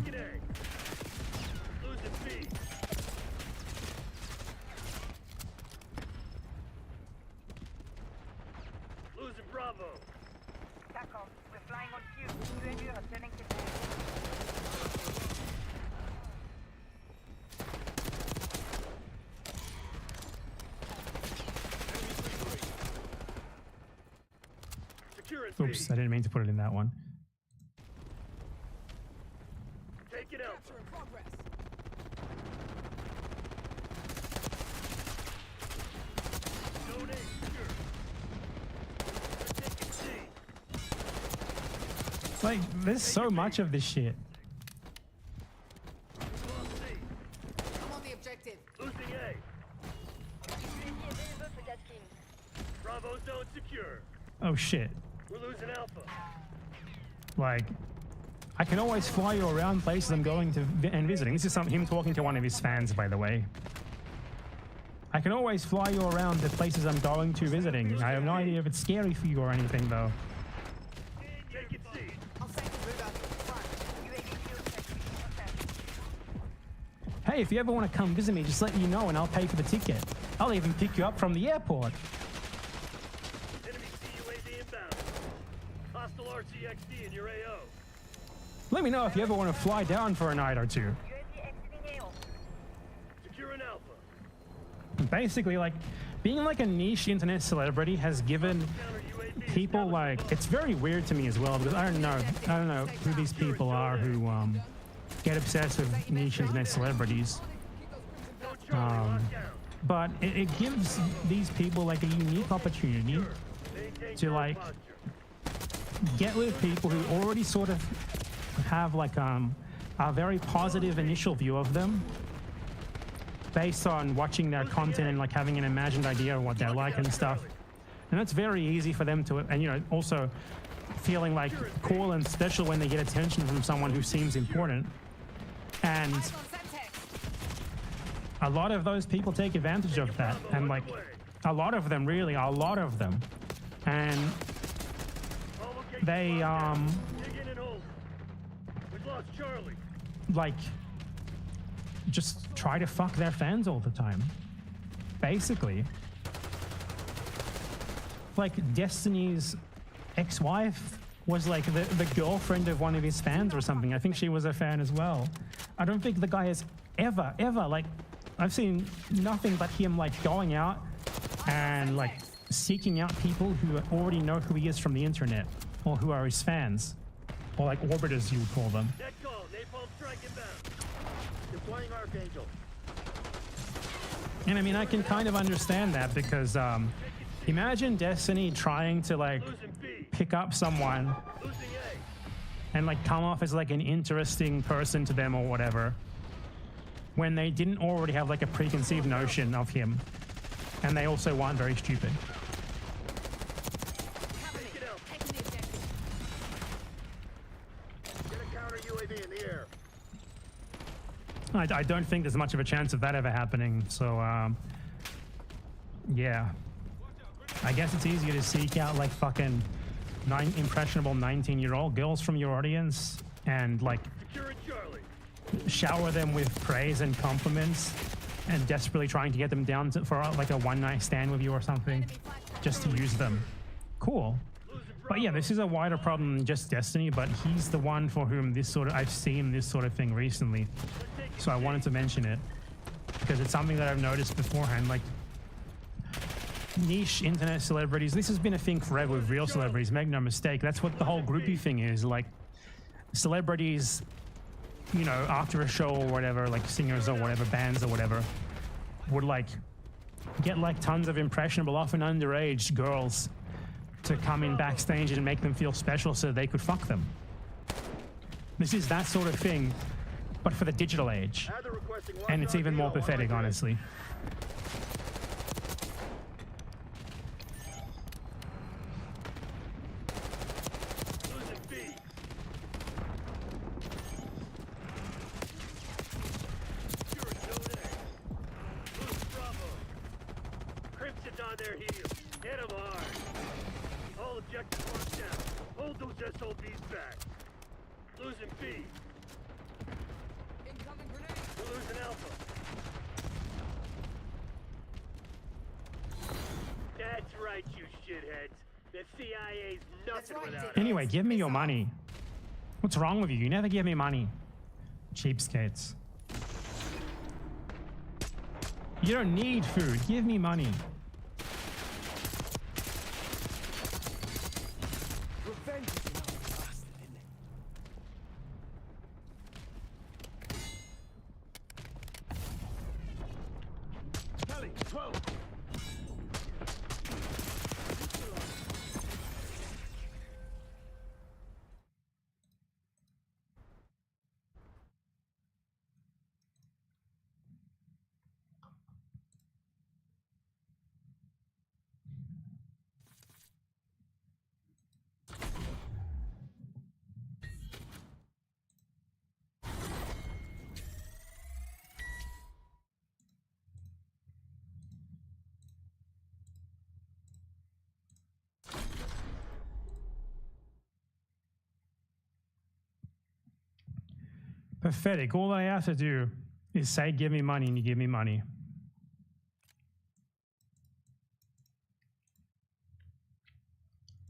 Losing Bravo. TACOM, we're flying on cue. UAV returning to base. Oops, I didn't mean to put it in that one. Take it out. Like, there's so much of this shit. I'm on the objective. Losing A. Bravo zone secure. Oh shit. We're losing Alpha. Like, I can always fly you around places I'm going to and visiting. This is him talking to one of his fans, by the way. I can always fly you around the places I'm going to visiting. I have no idea if it's scary for you or anything, though. Take it C. I'll send the route out to the front. UAV fuel check. Hey, if you ever want to come visit me, just let me know and I'll pay for the ticket. I'll even pick you up from the airport. Enemy CUAV inbound. Hostile RCXD in your AO. Let me know if you ever want to fly down for a night or two. Secure an Alpha. Basically, like, being like a niche internet celebrity has given people like, it's very weird to me as well, because I don't know who these people are who get obsessed with niche internet celebrities. But it gives these people like a unique opportunity to like get with people who already sort of have like a very positive initial view of them based on watching their content and like having an imagined idea of what they're like and stuff. And it's very easy for them to, and you know, also feeling like cool and special when they get attention from someone who seems important. And a lot of those people take advantage of that, and like a lot of them, really, a lot of them. And they like just try to fuck their fans all the time, basically. Like Destiny's ex-wife was like the girlfriend of one of his fans or something. I think she was a fan as well. I don't think the guy has ever like, I've seen nothing but him like going out and like seeking out people who already know who he is from the internet or who are his fans, or like orbiters you would call them. Deploying Archangel. And I mean, I can kind of understand that because imagine Destiny trying to like pick up someone and like come off as like an interesting person to them or whatever, when they didn't already have like a preconceived notion of him, and they also weren't very stupid. Get a counter UAV in the air. I don't think there's much of a chance of that ever happening, so yeah. I guess it's easier to seek out like fucking impressionable 19-year-old girls from your audience and like shower them with praise and compliments and desperately trying to get them down for like a one-night stand with you or something just to use them. Cool. But yeah, this is a wider problem than just Destiny, but he's the one for whom I've seen this sort of thing recently. So I wanted to mention it because it's something that I've noticed beforehand. Like niche internet celebrities, this has been a thing forever with real celebrities, make no mistake. That's what the whole groupie thing is. Like celebrities, you know, after a show or whatever, like singers or whatever, bands or whatever, would like get like tons of impressionable, often underage girls to come in backstage and make them feel special so they could fuck them. This is that sort of thing, but for the digital age. And it's even more pathetic, honestly. Anyway, give me your money. What's wrong with you? You never give me money. Cheapskates. You don't need food. Give me money. Revenge is an bastard, isn't it? Kelly, 12. Pathetic. All I have to do is say, give me money, and you give me money.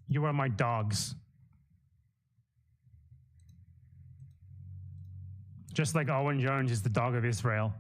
You are my dogs. Just like Owen Jones is the dog of Israel.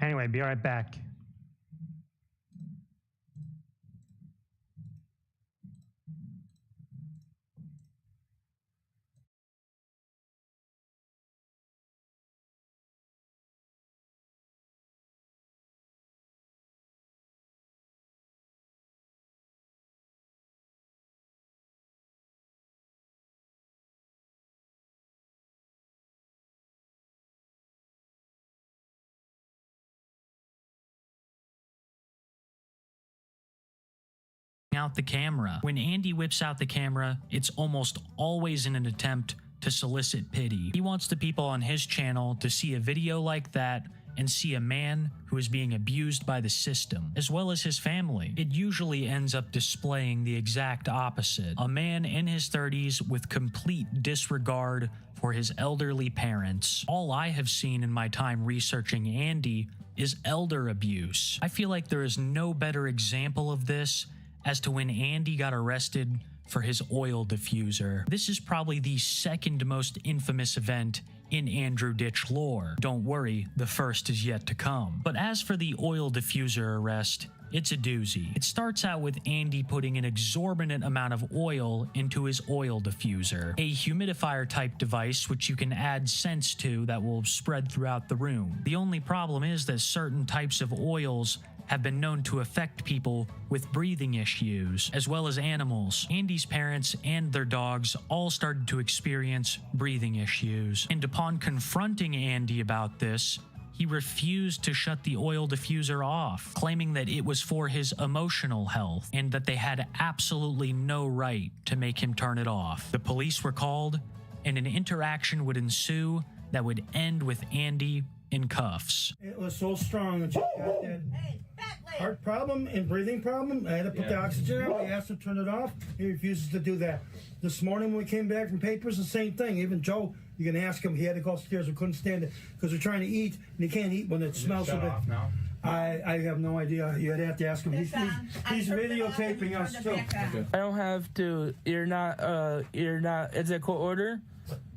Anyway, be right back. Out the camera. When Andy whips out the camera, it's almost always in an attempt to solicit pity. He wants the people on his channel to see a video like that and see a man who is being abused by the system, as well as his family. It usually ends up displaying the exact opposite. A man in his 30s with complete disregard for his elderly parents. All I have seen in my time researching Andy is elder abuse. I feel like there is no better example of this as to when Andy got arrested for his oil diffuser. This is probably the second most infamous event in Andrew Ditch lore. Don't worry, the first is yet to come. But as for the oil diffuser arrest, it's a doozy. It starts out with Andy putting an exorbitant amount of oil into his oil diffuser, a humidifier type device which you can add scents to that will spread throughout the room. The only problem is that certain types of oils have been known to affect people with breathing issues, as well as animals. Andy's parents and their dogs all started to experience breathing issues, and upon confronting Andy about this, he refused to shut the oil diffuser off, claiming that it was for his emotional health and that they had absolutely no right to make him turn it off. The police were called, and an interaction would ensue that would end with Andy in cuffs. It was so strong that she got that heart problem and breathing problem. I had to put the oxygen out. We asked him to turn it off. He refuses to do that. This morning when we came back from papers, the same thing. Even Joe, you can ask him. He had to go upstairs. We couldn't stand it because we're trying to eat, and he can't eat when it smells so bad. I have no idea. You'd have to ask him. He's videotaping us too. I don't have to. You're not. Is it court order?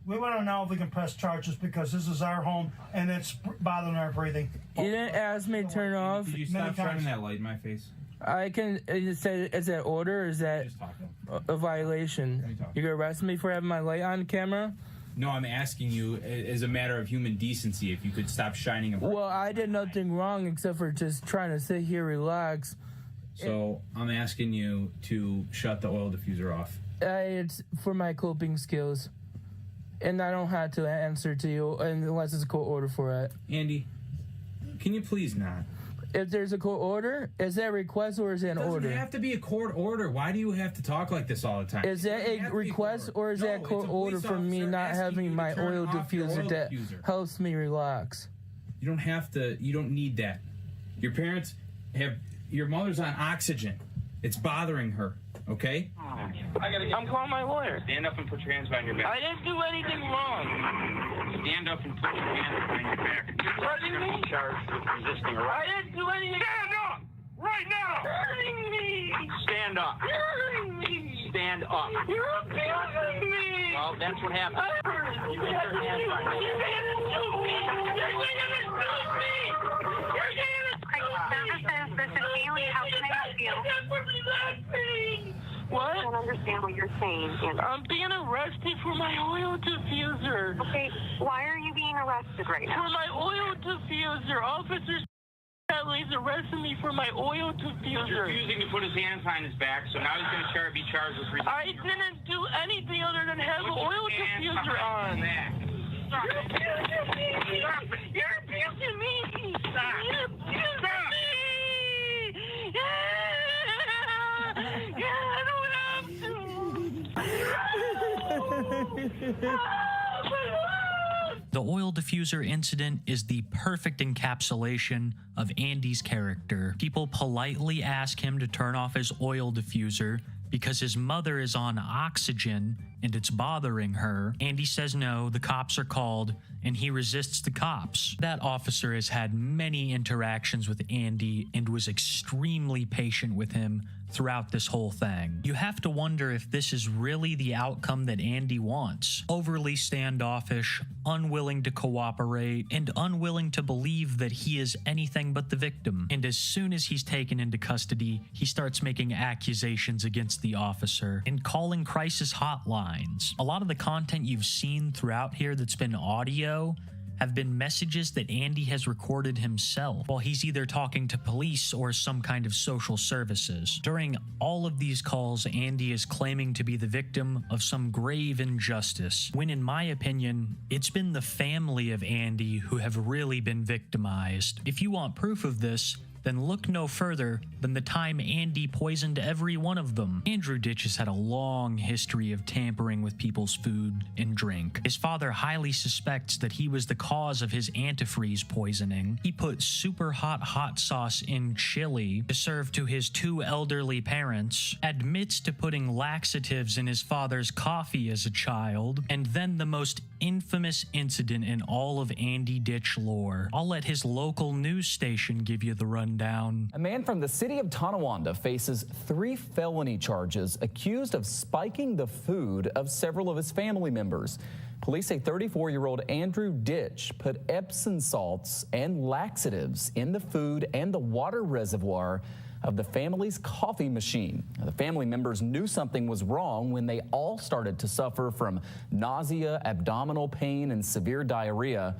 We want to know if we can press charges because this is our home and it's bothering our breathing. You didn't ask me to turn it off. Could you stop shining that light in my face? I can. Is that order or is that a violation? You gonna arrest me for having my light on camera? No, I'm asking you as a matter of human decency if you could stop shining a bright. Well, I did nothing wrong except for just trying to sit here, relax. So I'm asking you to shut the oil diffuser off. It's for my coping skills. And I don't have to answer to you unless it's a court order for it. Andy, can you please not? If there's a court order, is that a request or is it an order? It doesn't have to be a court order. Why do you have to talk like this all the time? Is that a request or is that a court order for me not having my oil diffuser that helps me relax? You don't have to. You don't need that. Your parents have. Your mother's on oxygen. It's bothering her. Okay? I'm calling my lawyer. Stand up and put your hands behind your back. I didn't do anything wrong. Stand up and put your hands behind your back. You're hurting me? Charged with resisting arrest. I didn't do anything. Stand up! Right now! You're hurting me! Stand up. You're hurting me! Stand up. You're abusing me! Well, that's what happened. You can't do me! You're gonna sue me! You're gonna Services, this is Haley. How can I help you? What? I don't understand what you're saying. I'm being arrested for my oil diffuser. Okay, why are you being arrested right now? For my oil diffuser. Officer Kelly's arresting me for my oil diffuser. Refusing to put his hands behind his back, so now he's going to be charged with resisting I didn't do anything other than have an oil diffuser on. You're abusing me! You're abusing me! Stop! You're abusing me! Yeah, I don't have to! The oil diffuser incident is the perfect encapsulation of Andy's character. People politely ask him to turn off his oil diffuser because his mother is on oxygen and it's bothering her. Andy says no, the cops are called, and he resists the cops. That officer has had many interactions with Andy and was extremely patient with him throughout this whole thing. You have to wonder if this is really the outcome that Andy wants. Overly standoffish, unwilling to cooperate, and unwilling to believe that he is anything but the victim. And as soon as he's taken into custody, he starts making accusations against the officer and calling crisis hotlines. A lot of the content you've seen throughout here that's been audio have been messages that Andy has recorded himself while he's either talking to police or some kind of social services. During all of these calls, Andy is claiming to be the victim of some grave injustice, when in my opinion, it's been the family of Andy who have really been victimized. If you want proof of this, then look no further than the time Andy poisoned every one of them. Andrew Ditch has had a long history of tampering with people's food and drink. His father highly suspects that he was the cause of his antifreeze poisoning. He put super hot sauce in chili to serve to his 2 elderly parents, admits to putting laxatives in his father's coffee as a child, and then the most infamous incident in all of Andy Ditch lore. I'll let his local news station give you the rundown. A man from the city of Tonawanda faces 3 felony charges accused of spiking the food of several of his family members. Police say 34-year-old Andrew Ditch put Epsom salts and laxatives in the food and the water reservoir of the family's coffee machine. The family members knew something was wrong when they all started to suffer from nausea, abdominal pain, and severe diarrhea.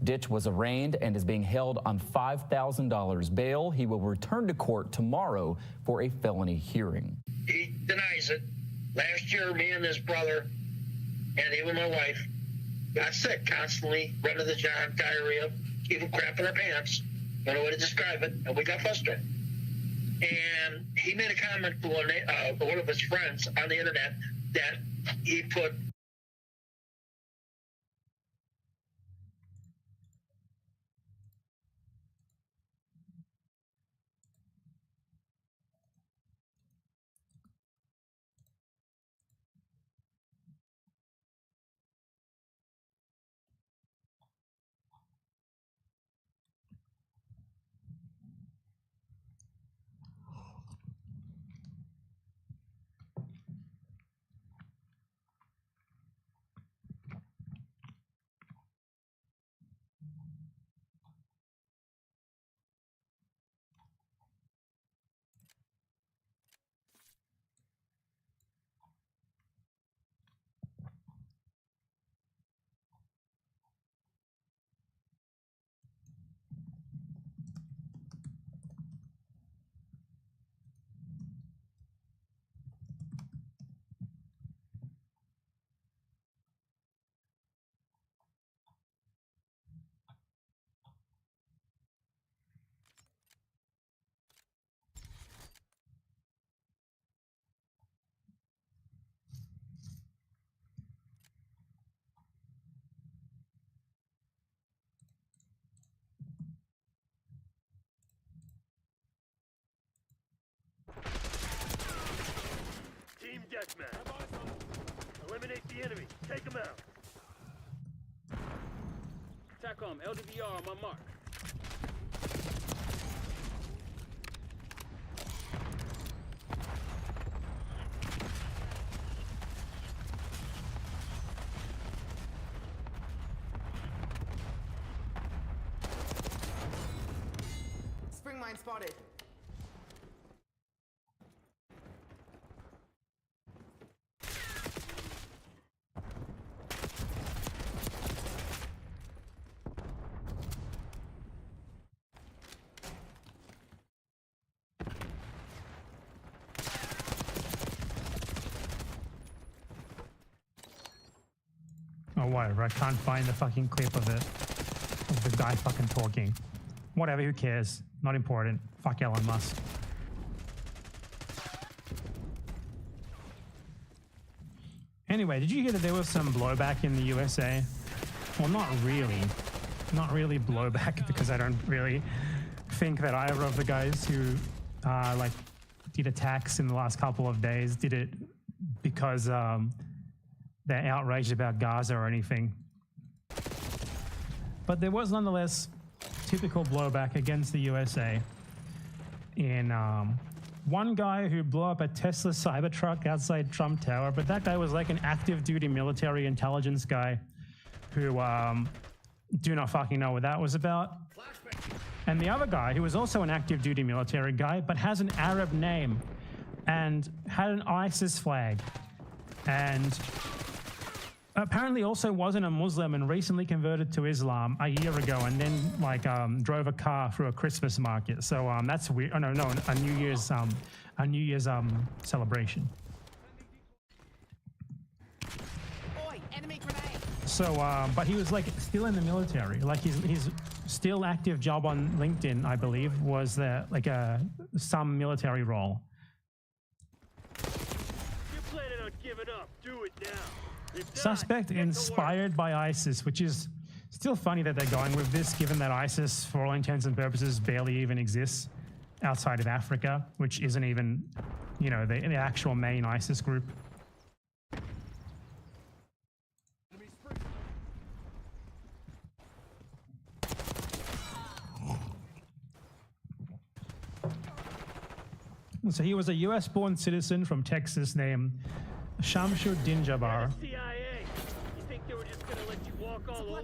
Ditch was arraigned and is being held on $5,000 bail. He will return to court tomorrow for a felony hearing. He denies it. Last year, me and his brother, and even my wife, got sick constantly, running the job, diarrhea, even crap in our pants. No way to describe it, and we got frustrated. And he made a comment to one of his friends on the internet that he put deathmatch. Eliminate the enemy. Take them out. TACOM, LDVR on my mark. Spring mine spotted. Oh, whatever. I can't find the fucking clip of it. Of the guy fucking talking. Whatever, who cares? Not important. Fuck Elon Musk. Anyway, did you hear that there was some blowback in the USA? Well, not really. Not really blowback, because I don't really think that either of the guys who like did attacks in the last couple of days did it because they're outraged about Gaza or anything. But there was nonetheless typical blowback against the USA in one guy who blew up a Tesla Cybertruck outside Trump Tower, but that guy was like an active duty military intelligence guy who do not fucking know what that was about. And the other guy, who was also an active duty military guy, but has an Arab name and had an ISIS flag, and apparently also wasn't a Muslim and recently converted to Islam a year ago, and then like drove a car through a Christmas market. So that's weird. Oh no, a New Year's celebration. Oi, enemy grenade. So, but he was like still in the military. Like his still active job on LinkedIn, I believe, was like some military role. You're planning on giving up. Do it now. Suspect inspired by ISIS, which is still funny that they're going with this, given that ISIS, for all intents and purposes, barely even exists outside of Africa, which isn't even, you know, the actual main ISIS group. So he was a US-born citizen from Texas named Shamsud Dinjabar. CIA. You think they were just gonna let you walk all over?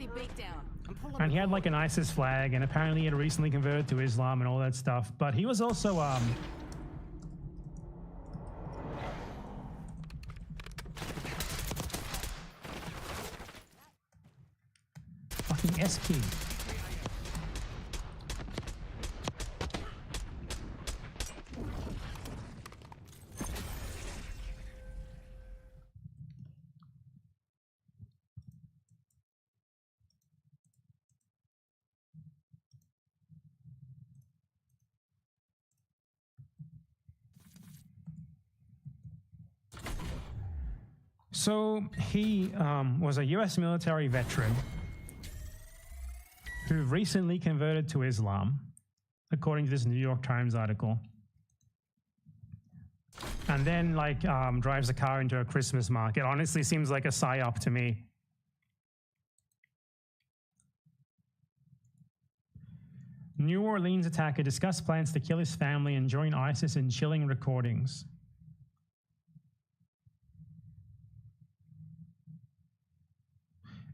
And he had like an ISIS flag, and apparently he had recently converted to Islam and all that stuff. But he was also fucking S-key. So he was a US military veteran who recently converted to Islam, according to this New York Times article. And then like drives a car into a Christmas market. Honestly, seems like a psyop to me. New Orleans attacker discussed plans to kill his family and join ISIS in chilling recordings.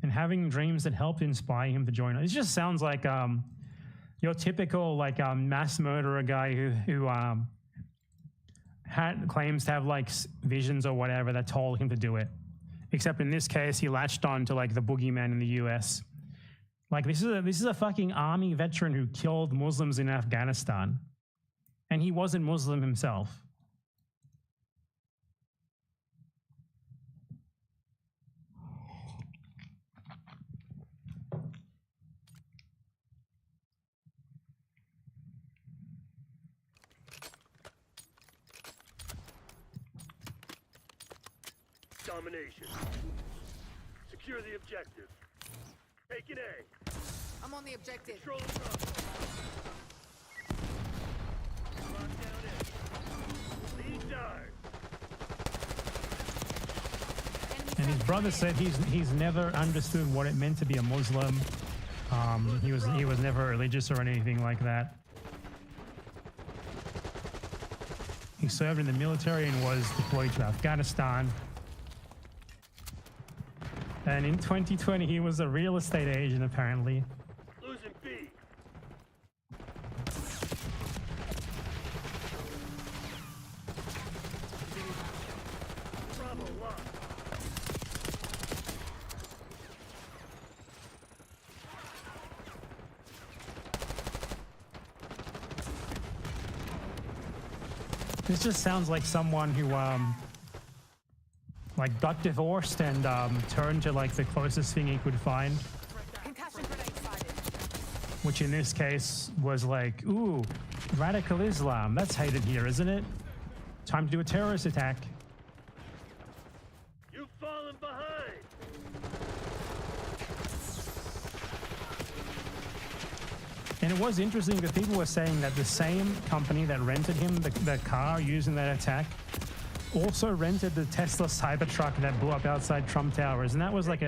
And having dreams that helped inspire him to join. It just sounds like your typical like mass murderer guy who claims to have like visions or whatever that told him to do it. Except in this case, he latched on to like the boogeyman in the US. Like this is a fucking army veteran who killed Muslims in Afghanistan, and he wasn't Muslim himself. Domination. Secure the objective. Taking A. I'm on the objective. Control the front. Lock down A. Lead guard. His brother said he's never understood what it meant to be a Muslim. He was never religious or anything like that. He served in the military and was deployed to Afghanistan. And in 2020, he was a real estate agent, apparently. Losing B. Bravo locked. This just sounds like someone who like got divorced and turned to like the closest thing he could find, which in this case was like, ooh, radical Islam. That's hated here, isn't it? Time to do a terrorist attack. You've fallen behind. And it was interesting that people were saying that the same company that rented him the car used in that attack also rented the Tesla Cybertruck that blew up outside Trump Towers. And that was like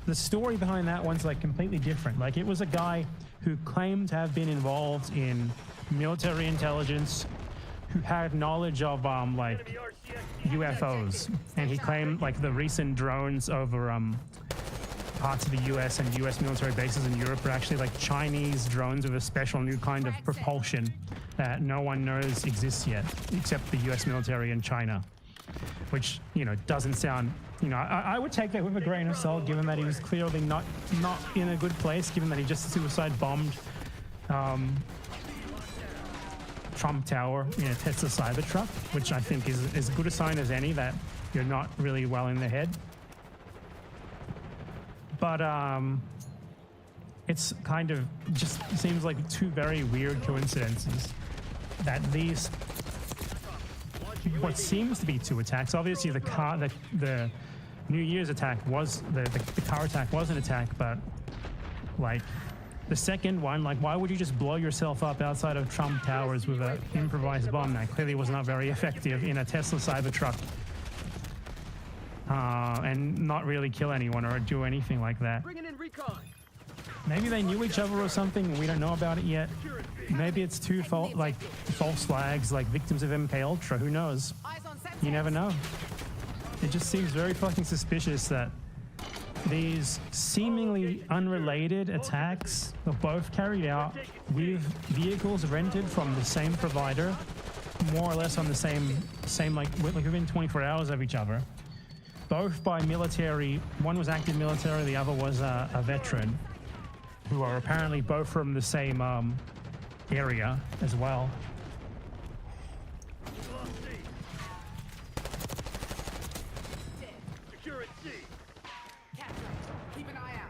the story behind that one's like completely different. Like it was a guy who claimed to have been involved in military intelligence, who had knowledge of like UFOs. And he claimed like the recent drones over parts of the US and US military bases in Europe are actually like Chinese drones with a special new kind of propulsion that no one knows exists yet, except the US military and China, which, you know, doesn't sound, you know, I would take that with a grain of salt, given that he was clearly not in a good place, given that he just suicide bombed Trump Tower in a Tesla Cybertruck, which I think is as good a sign as any that you're not really well in the head. But it's kind of just seems like two very weird coincidences that these, what seems to be two attacks. Obviously, the New Year's attack was the car attack was an attack, but like the second one, like why would you just blow yourself up outside of Trump Towers with an improvised bomb that clearly was not very effective in a Tesla Cybertruck? And not really kill anyone or do anything like that. Bringing in recon. Maybe they knew each other or something and we don't know about it yet. Maybe it's two false flags, like victims of MK Ultra. Who knows? You never know. It just seems very fucking suspicious that these seemingly unrelated attacks were both carried out with vehicles rented from the same provider, more or less on the same like within 24 hours of each other. Both by military, one was active military, the other was a veteran, who are apparently both from the same area as well.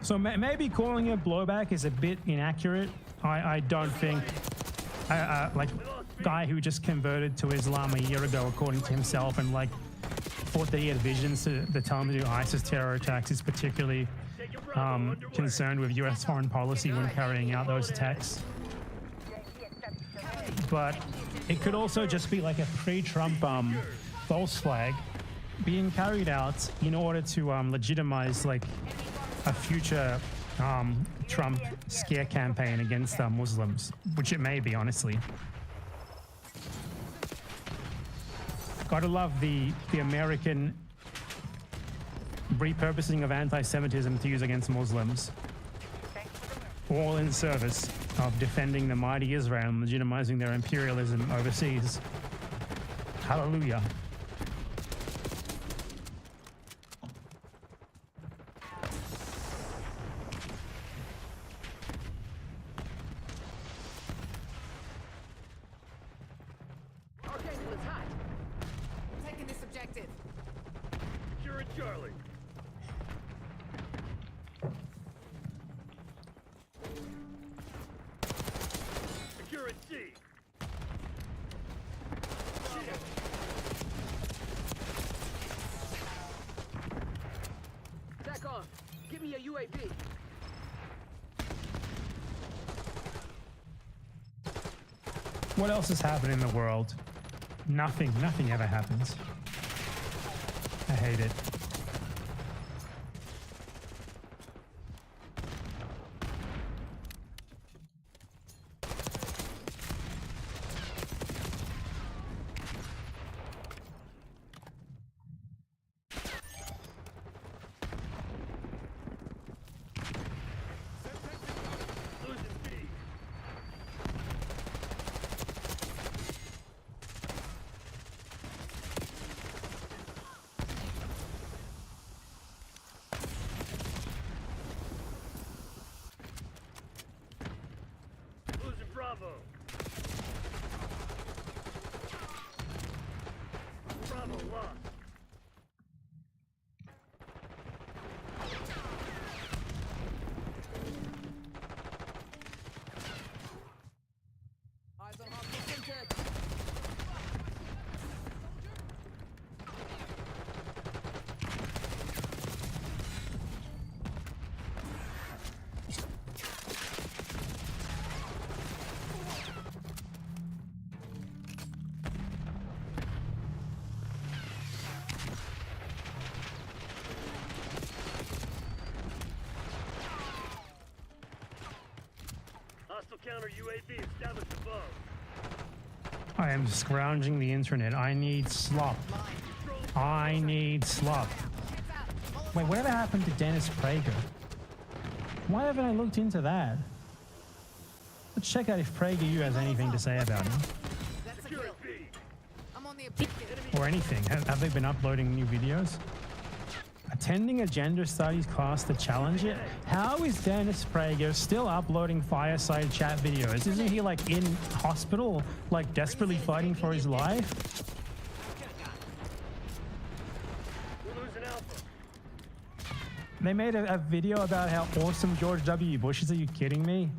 So maybe calling it blowback is a bit inaccurate. I don't think, like, guy who just converted to Islam a year ago, according to himself, and like thought that he had visions to tell him to do ISIS terror attacks, is particularly concerned with US foreign policy when carrying out those attacks. But it could also just be like a pre-Trump false flag being carried out in order to legitimize like a future Trump scare campaign against Muslims, which it may be, honestly. Gotta love the American repurposing of anti-Semitism to use against Muslims, all in service of defending the mighty Israel and legitimizing their imperialism overseas. Hallelujah. Charlie. Secure at C. TACOM, give me a UAV. What else has happened in the world? Nothing ever happens. I hate it. Bravo. Bravo lost. Eyes on hostile contact. Hostile counter UAV established above. I am scrounging the internet. I need slop. I need slop. Wait, whatever happened to Dennis Prager? Why haven't I looked into that? Let's check out if PragerU has anything to say about him. Or anything. Have they been uploading new videos? Attending a gender studies class to challenge it? How is Dennis Prager still uploading fireside chat videos? Isn't he like in hospital, like desperately fighting for his life? We're losing Alpha. They made a video about how awesome George W. Bush is. Are you kidding me?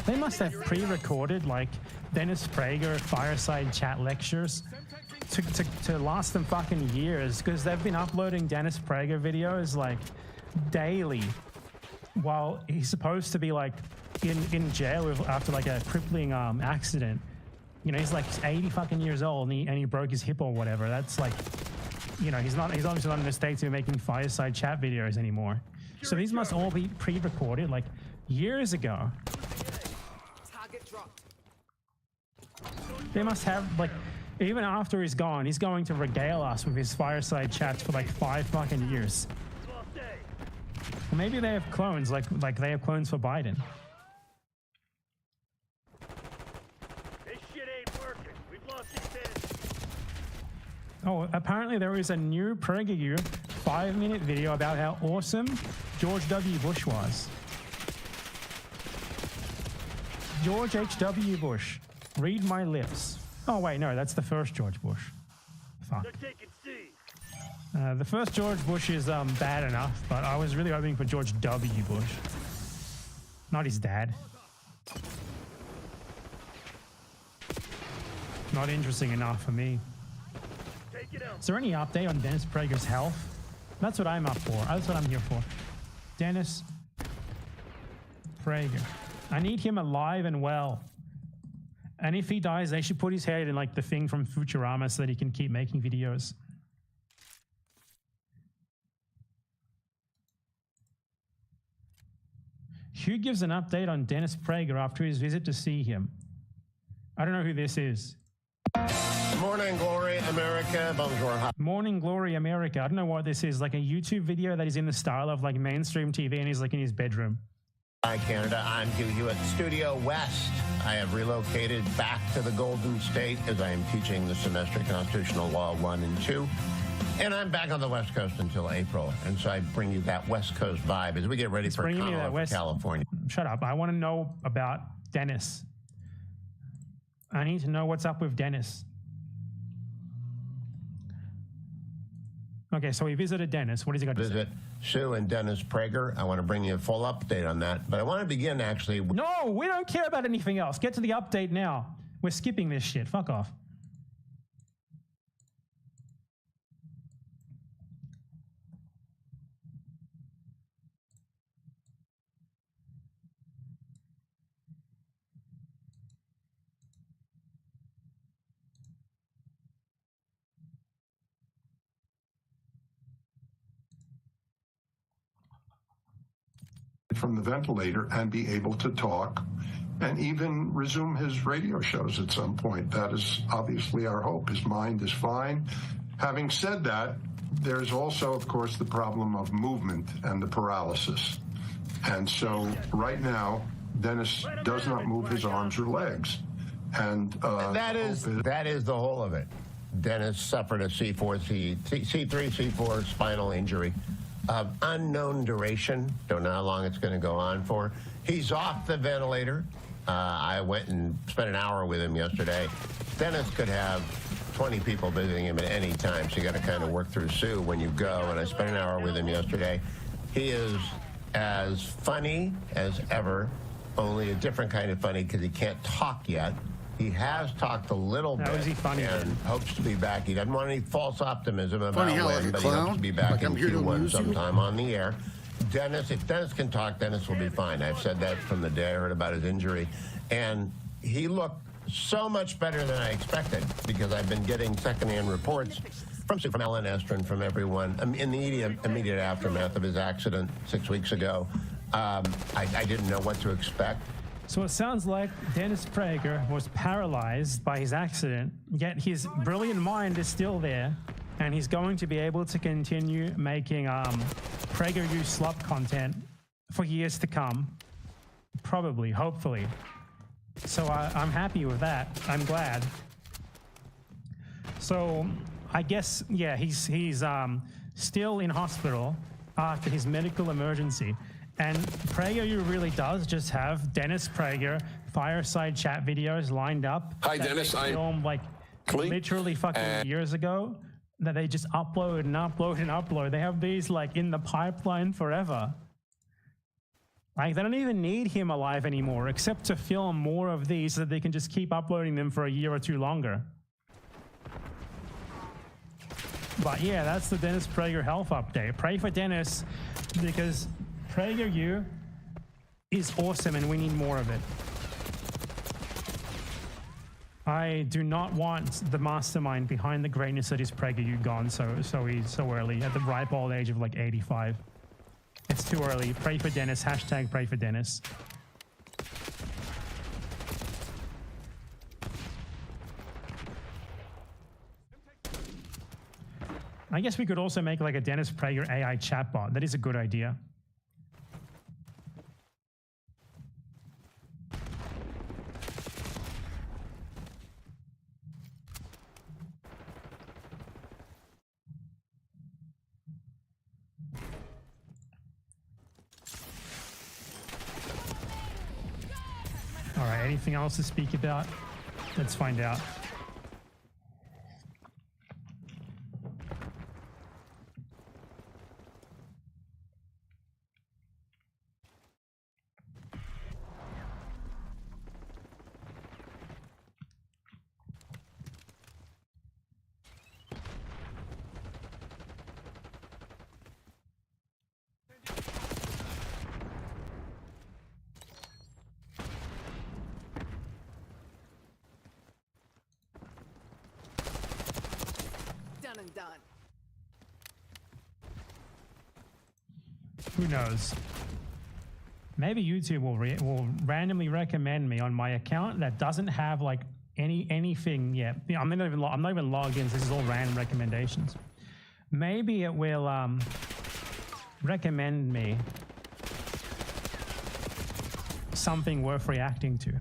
They must have pre-recorded like Dennis Prager fireside chat lectures to last them fucking years, because they've been uploading Dennis Prager videos like daily while he's supposed to be like in jail after like a crippling accident. You know, he's like 80 fucking years old and he broke his hip or whatever. That's like, you know, he's obviously not in the state to be making fireside chat videos anymore. So these must all be pre-recorded like years ago. They must have, like, even after he's gone, he's going to regale us with his fireside chats for like 5 fucking years. Or maybe they have clones, like they have clones for Biden. This shit ain't working. We've lost these men. Oh, apparently there is a new PragerU 5-minute video about how awesome George W. Bush was. George H.W. Bush. Read my lips. Oh, wait, no, that's the first George Bush. Fuck. The first George Bush is bad enough, but I was really hoping for George W. Bush. Not his dad. Not interesting enough for me. Is there any update on Dennis Prager's health? That's what I'm up for. That's what I'm here for. Dennis Prager. I need him alive and well. And if he dies, they should put his head in like the thing from Futurama so that he can keep making videos. Who gives an update on Dennis Prager after his visit to see him? I don't know who this is. Morning, Glory, America. Bonjour. Morning, Glory, America. I don't know what this is. Like a YouTube video that is in the style of like mainstream TV and he's like in his bedroom. Hi, Canada. I'm Hugh at Studio West. I have relocated back to the Golden State as I am teaching the semester Constitutional Law 1 and 2. And I'm back on the West Coast until April. And so I bring you that West Coast vibe as we get ready for California. Shut up. I want to know about Dennis. I need to know what's up with Dennis. Okay, so we visited Dennis. What has he got to say? Sue and Dennis Prager. I want to bring you a full update on that. But I want to begin actually. No, we don't care about anything else. Get to the update now. We're skipping this shit. Fuck off. From the ventilator and be able to talk and even resume his radio shows at some point. That is obviously our hope. His mind is fine. Having said that, there's also, of course, the problem of movement and the paralysis. And so right now, Dennis does not move his arms or legs. And that is the whole of it. Dennis suffered a C3, C4 spinal injury of unknown duration. Don't know how long it's going to go on for. He's off the ventilator. I went and spent an hour with him yesterday. Dennis could have 20 people visiting him at any time, so you got to kind of work through Sue when you go, and I spent an hour with him yesterday. He is as funny as ever, only a different kind of funny because he can't talk yet. He has talked a little bit and hopes to be back. He doesn't want any false optimism about when, but he hopes to be back in Q1 sometime on the air. Dennis, if Dennis can talk, Dennis will be fine. I've said that from the day I heard about his injury. And he looked so much better than I expected because I've been getting secondhand reports from Ellen Estrin, from everyone in the immediate aftermath of his accident 6 weeks ago. I didn't know what to expect. So it sounds like Dennis Prager was paralyzed by his accident, yet his brilliant mind is still there, and he's going to be able to continue making PragerU slut content for years to come. Probably, hopefully. So I'm happy with that. I'm glad. So I guess, yeah, he's still in hospital after his medical emergency. And PragerU really does just have Dennis Prager fireside chat videos lined up. Hi, Dennis. I filmed like literally fucking years ago that they just upload and upload and upload. They have these like in the pipeline forever. Like they don't even need him alive anymore, except to film more of these so that they can just keep uploading them for a year or two longer. But yeah, that's the Dennis Prager health update. Pray for Dennis because PragerU is awesome and we need more of it. I do not want the mastermind behind the greatness that is PragerU gone so early at the ripe old age of like 85. It's too early. Pray for Dennis. Hashtag pray for Dennis. I guess we could also make like a Dennis Prager AI chatbot. That is a good idea. All right, anything else to speak about? Let's find out. Done. Who knows? Maybe YouTube will randomly recommend me on my account that doesn't have like anything yet. I'm not even logged in. So this is all random recommendations. Maybe it will recommend me something worth reacting to.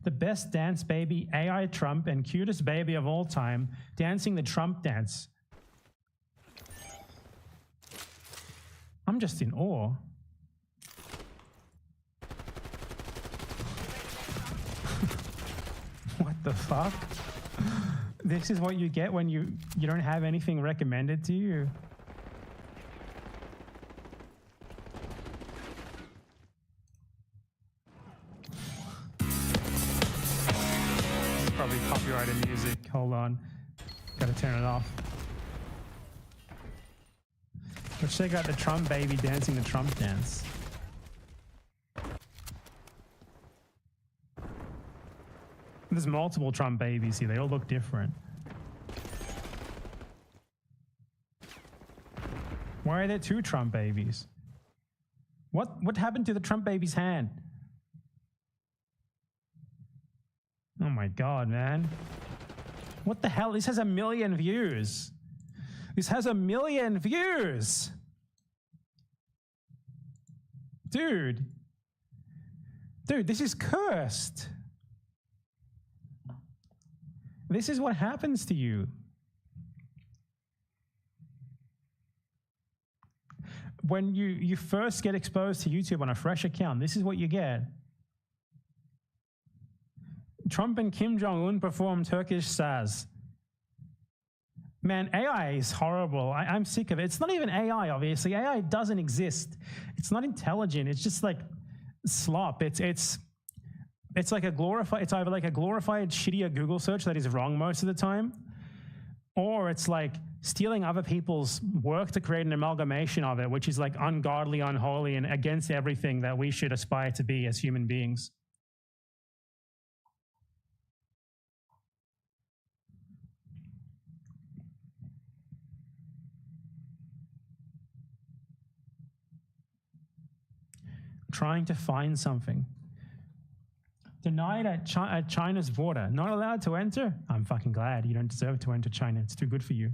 The best dance baby, AI Trump, and cutest baby of all time, dancing the Trump dance. I'm just in awe. What the fuck? This is what you get when you don't have anything recommended to you. Probably copyrighted music. Hold on. Gotta turn it off. Let's check out the Trump baby dancing the Trump dance. There's multiple Trump babies here. They all look different. Why are there two Trump babies? What happened to the Trump baby's hand? Oh my God, man. What the hell? This has 1 million views. This has 1 million views. Dude, this is cursed. This is what happens to you. When you first get exposed to YouTube on a fresh account, this is what you get. Trump and Kim Jong-un perform Turkish saz. Man, AI is horrible. I'm sick of it. It's not even AI, obviously. AI doesn't exist. It's not intelligent. It's just like slop. It's like a glorified, it's either like a glorified shittier Google search that is wrong most of the time, or it's like stealing other people's work to create an amalgamation of it, which is like ungodly, unholy, and against everything that we should aspire to be as human beings. Trying to find something. Denied at China's border. Not allowed to enter? I'm fucking glad. You don't deserve to enter China. It's too good for you.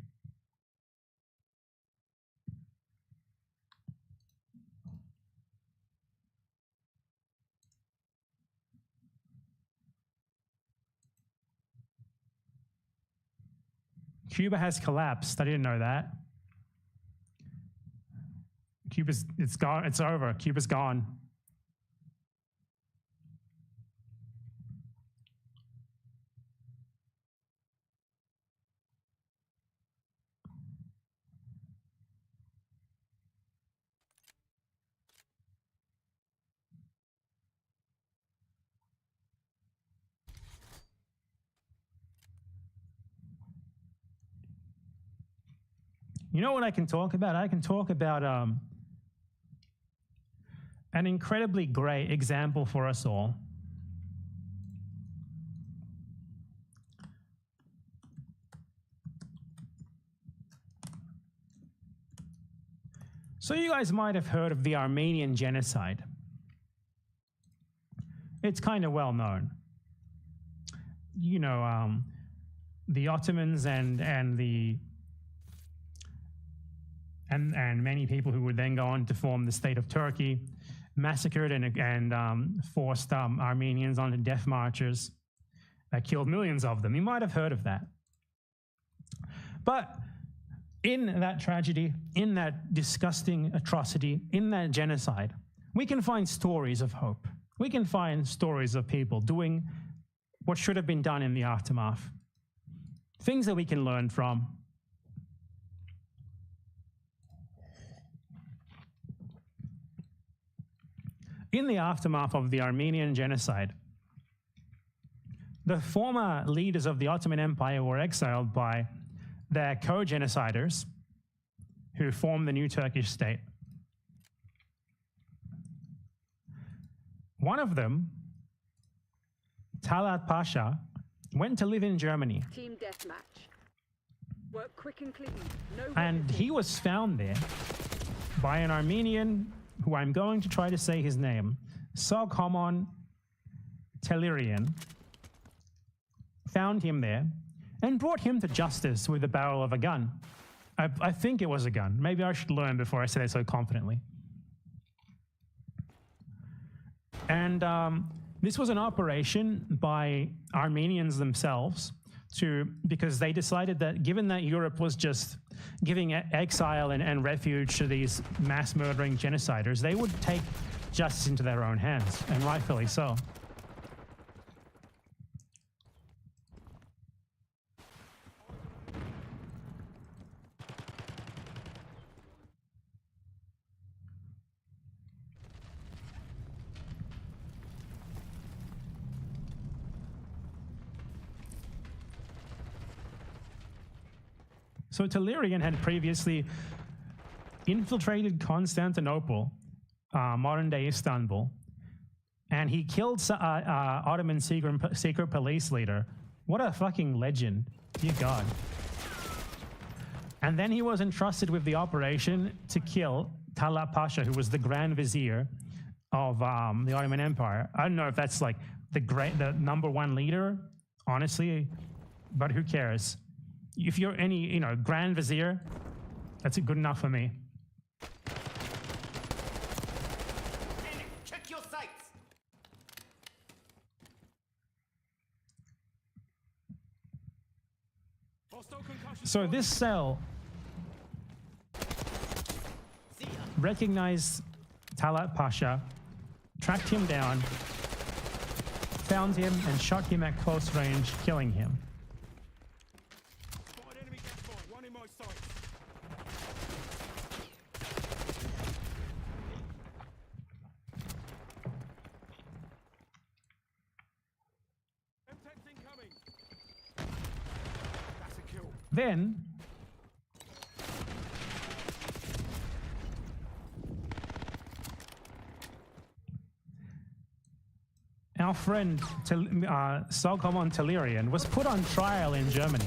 Cuba has collapsed. I didn't know that. It's gone. It's over. Cuba's gone. You know what I can talk about? I can talk about an incredibly great example for us all. So you guys might have heard of the Armenian genocide. It's kind of well known. You know, the Ottomans and many people who would then go on to form the state of Turkey massacred and forced Armenians onto death marches that killed millions of them. You might have heard of that. But in that tragedy, in that disgusting atrocity, in that genocide, we can find stories of hope. We can find stories of people doing what should have been done in the aftermath. Things that we can learn from. In the aftermath of the Armenian genocide, the former leaders of the Ottoman Empire were exiled by their co-genociders who formed the new Turkish state. One of them, Talat Pasha, went to live in Germany. Team deathmatch. Work quick and clean. No and he was found there by an Armenian who I'm going to try to say his name, Soghomon Telerian, found him there and brought him to justice with the barrel of a gun. I think it was a gun. Maybe I should learn before I say it so confidently. And this was an operation by Armenians themselves because they decided that given that Europe was just giving exile and refuge to these mass murdering genociders, they would take justice into their own hands, and rightfully so. So Telerian had previously infiltrated Constantinople, modern-day Istanbul, and he killed Ottoman secret police leader. What a fucking legend. Dear God. And then he was entrusted with the operation to kill Talat Pasha, who was the Grand Vizier of the Ottoman Empire. I don't know if that's like the number one leader, honestly, but who cares? If you're any, Grand Vizier, that's good enough for me. Check your sights. So this cell recognized Talat Pasha, tracked him down, found him, and shot him at close range, killing him. Then our friend Solkomon Telerian was put on trial in Germany.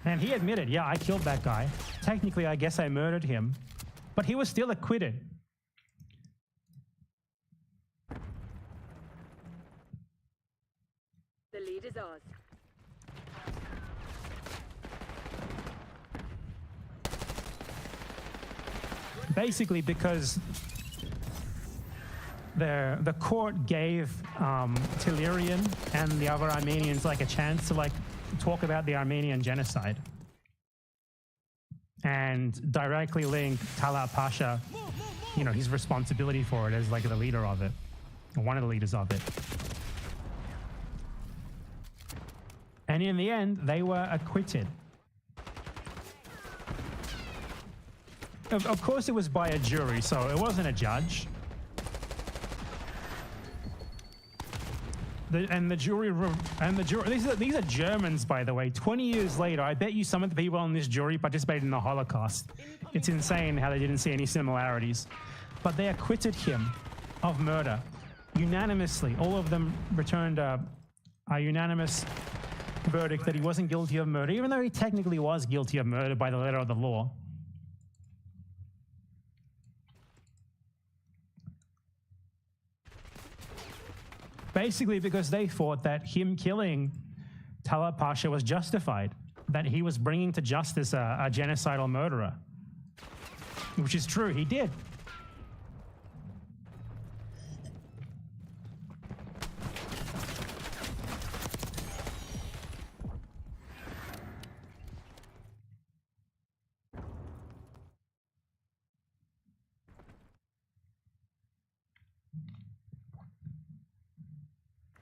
And he admitted, yeah, I killed that guy. Technically, I guess I murdered him. But he was still acquitted. The lead is ours. Basically because the court gave Telerian and the other Armenians like a chance to like talk about the Armenian genocide and directly link Talat Pasha, you know, his responsibility for it as like the leader of it, or one of the leaders of it. And in the end, they were acquitted. Of course, it was by a jury, so it wasn't a judge. The jury, these are Germans, by the way. 20 years later, I bet you some of the people on this jury participated in the Holocaust. It's insane how they didn't see any similarities. But they acquitted him of murder unanimously. All of them returned a unanimous verdict that he wasn't guilty of murder, even though he technically was guilty of murder by the letter of the law. Basically because they thought that him killing Talat Pasha was justified, that he was bringing to justice a genocidal murderer. Which is true, he did.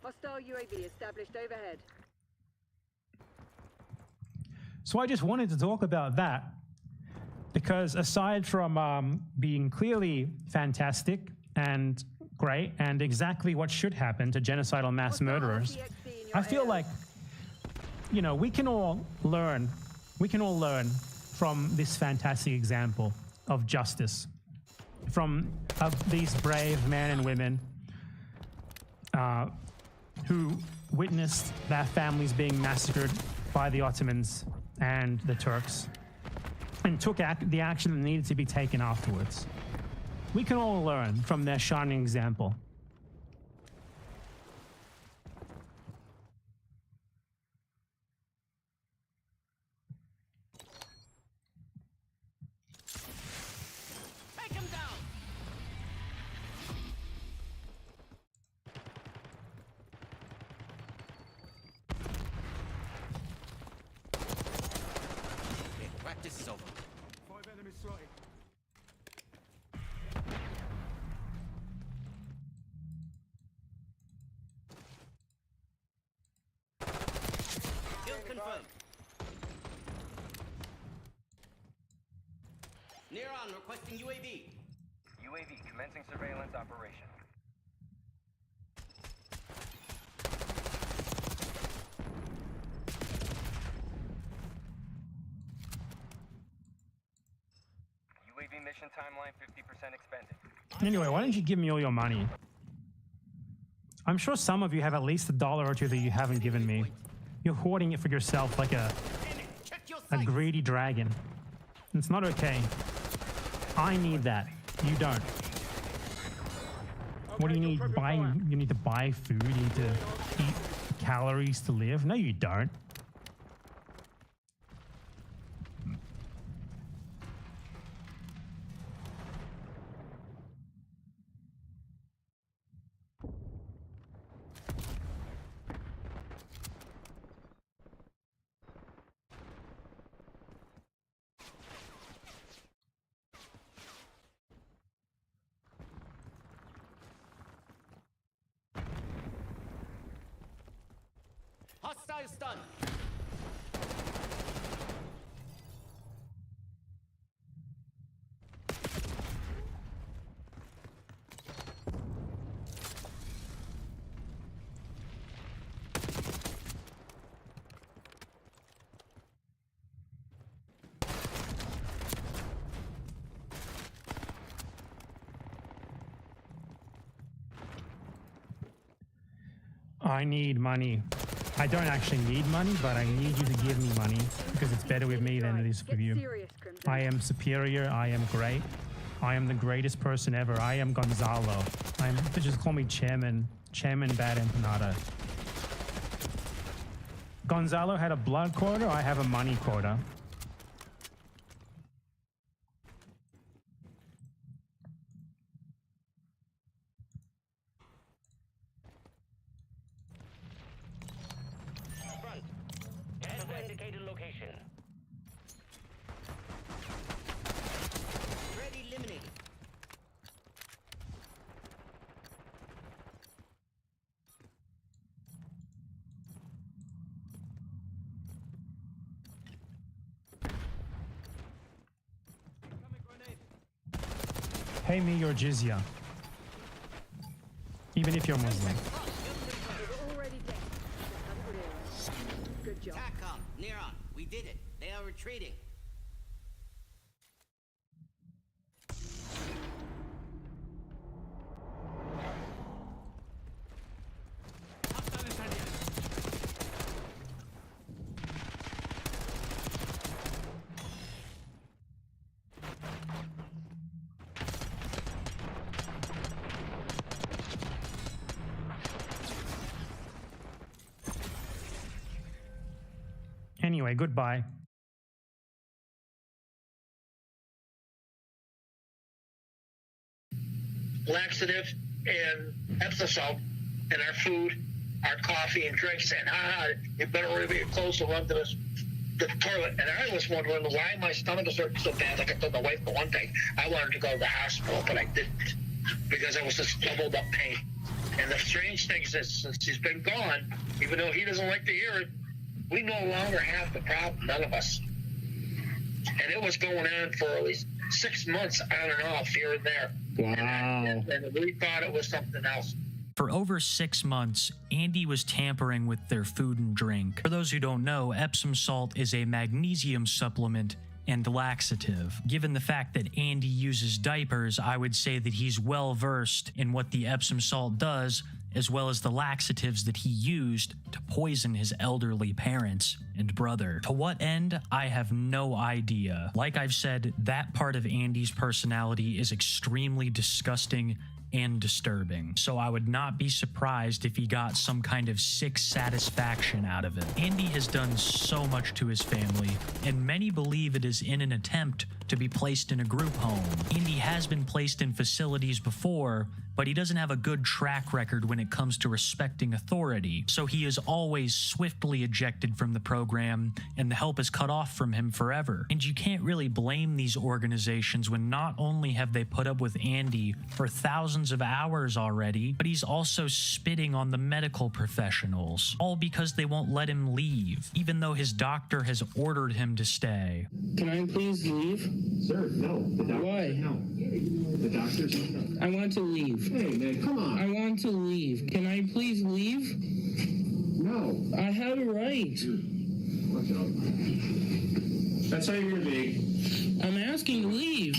Hostile UAV established overhead. So I just wanted to talk about that because aside from being clearly fantastic and great and exactly what should happen to genocidal mass murderers, I feel like, you know, we can all learn from this fantastic example of justice from these brave men and women who witnessed their families being massacred by the Ottomans and the Turks and took the action that needed to be taken afterwards. We can all learn from their shining example. Take him down! Practice is over. 5 enemies spotted. Kill confirmed. Near-on requesting UAV. UAV commencing surveillance operation. UAV mission timeline 50% expended. Anyway, why don't you give me all your money? I'm sure some of you have at least $1 or $2 that you haven't given me. You're hoarding it for yourself like a greedy dragon. It's not okay. I need that. You don't. What do you need? You need to buy food? You need to eat calories to live? No, you don't. Hostile stun. I need money. I don't actually need money, but I need you to give me money because it's better with me than it is with you. I am superior. I am great. I am the greatest person ever. I am Gonzalo. Just call me Chairman Bad Empanada. Gonzalo had a blood quota. I have a money quota. Indicated location. Threat eliminated. Pay me your jizya. Even if you're Muslim. Good job. TACCOM, Neron, we did it. They are retreating. Anyway, goodbye. Laxative and Epsom salt in our food, our coffee and drinks, and you better really be close to run to the toilet. And I was wondering why my stomach was hurting so bad. Like I told my wife the one day, I wanted to go to the hospital, but I didn't because I was just doubled up pain. And the strange thing is that since he's been gone, even though he doesn't like to hear it, we no longer have the problem, none of us. And it was going on for at least 6 months on and off here and there. Wow. And we thought it was something else. For over 6 months, Andy was tampering with their food and drink. For those who don't know, Epsom salt is a magnesium supplement and laxative. Given the fact that Andy uses diapers, I would say that he's well versed in what the Epsom salt does, as well as the laxatives that he used to poison his elderly parents and brother. To what end, I have no idea. Like I've said, that part of Andy's personality is extremely disgusting and disturbing, so I would not be surprised if he got some kind of sick satisfaction out of it. Andy has done so much to his family, and many believe it is in an attempt to be placed in a group home. Andy has been placed in facilities before, but he doesn't have a good track record when it comes to respecting authority, so he is always swiftly ejected from the program, and the help is cut off from him forever. And you can't really blame these organizations when not only have they put up with Andy for thousands of hours already, but he's also spitting on the medical professionals, all because they won't let him leave, even though his doctor has ordered him to stay. Can I please leave? Sir, no. The doctor Why? said no. The doctor said no. I want to leave. Hey, man, come on. I want to leave. Can I please leave? No. I have a right. Watch out. That's how you're going to be. I'm asking to leave.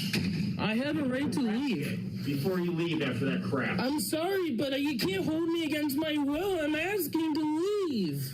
I have a right to leave. Before you leave after that crap. I'm sorry, but you can't hold me against my will. I'm asking to leave.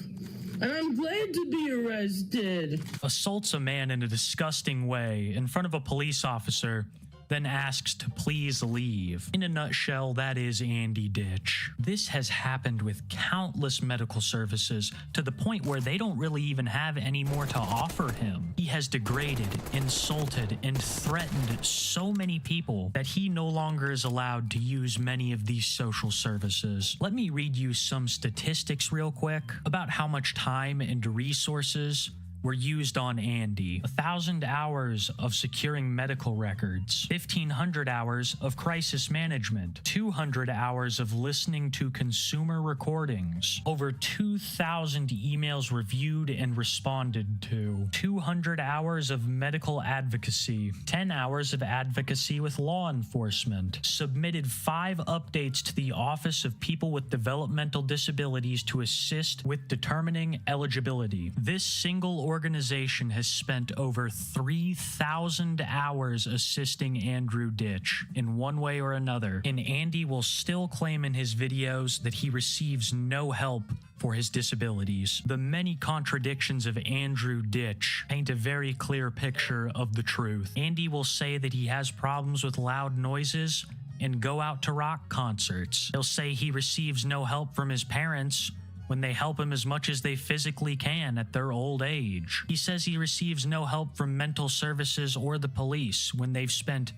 And I'm glad to be arrested. Assaults a man in a disgusting way in front of a police officer, then asks to please leave. In a nutshell, that is Andy Ditch. This has happened with countless medical services to the point where they don't really even have any more to offer him. He has degraded, insulted, and threatened so many people that he no longer is allowed to use many of these social services. Let me read you some statistics real quick about how much time and resources were used on Andy. 1,000 hours of securing medical records, 1,500 hours of crisis management, 200 hours of listening to consumer recordings, over 2,000 emails reviewed and responded to, 200 hours of medical advocacy, 10 hours of advocacy with law enforcement, submitted 5 updates to the Office of People with Developmental Disabilities to assist with determining eligibility. This single organization has spent over 3,000 hours assisting Andrew Ditch in one way or another, and Andy will still claim in his videos that he receives no help for his disabilities. The many contradictions of Andrew Ditch paint a very clear picture of the truth. Andy will say that he has problems with loud noises and go out to rock concerts. He'll say he receives no help from his parents when they help him as much as they physically can at their old age. He says he receives no help from mental services or the police when they've spent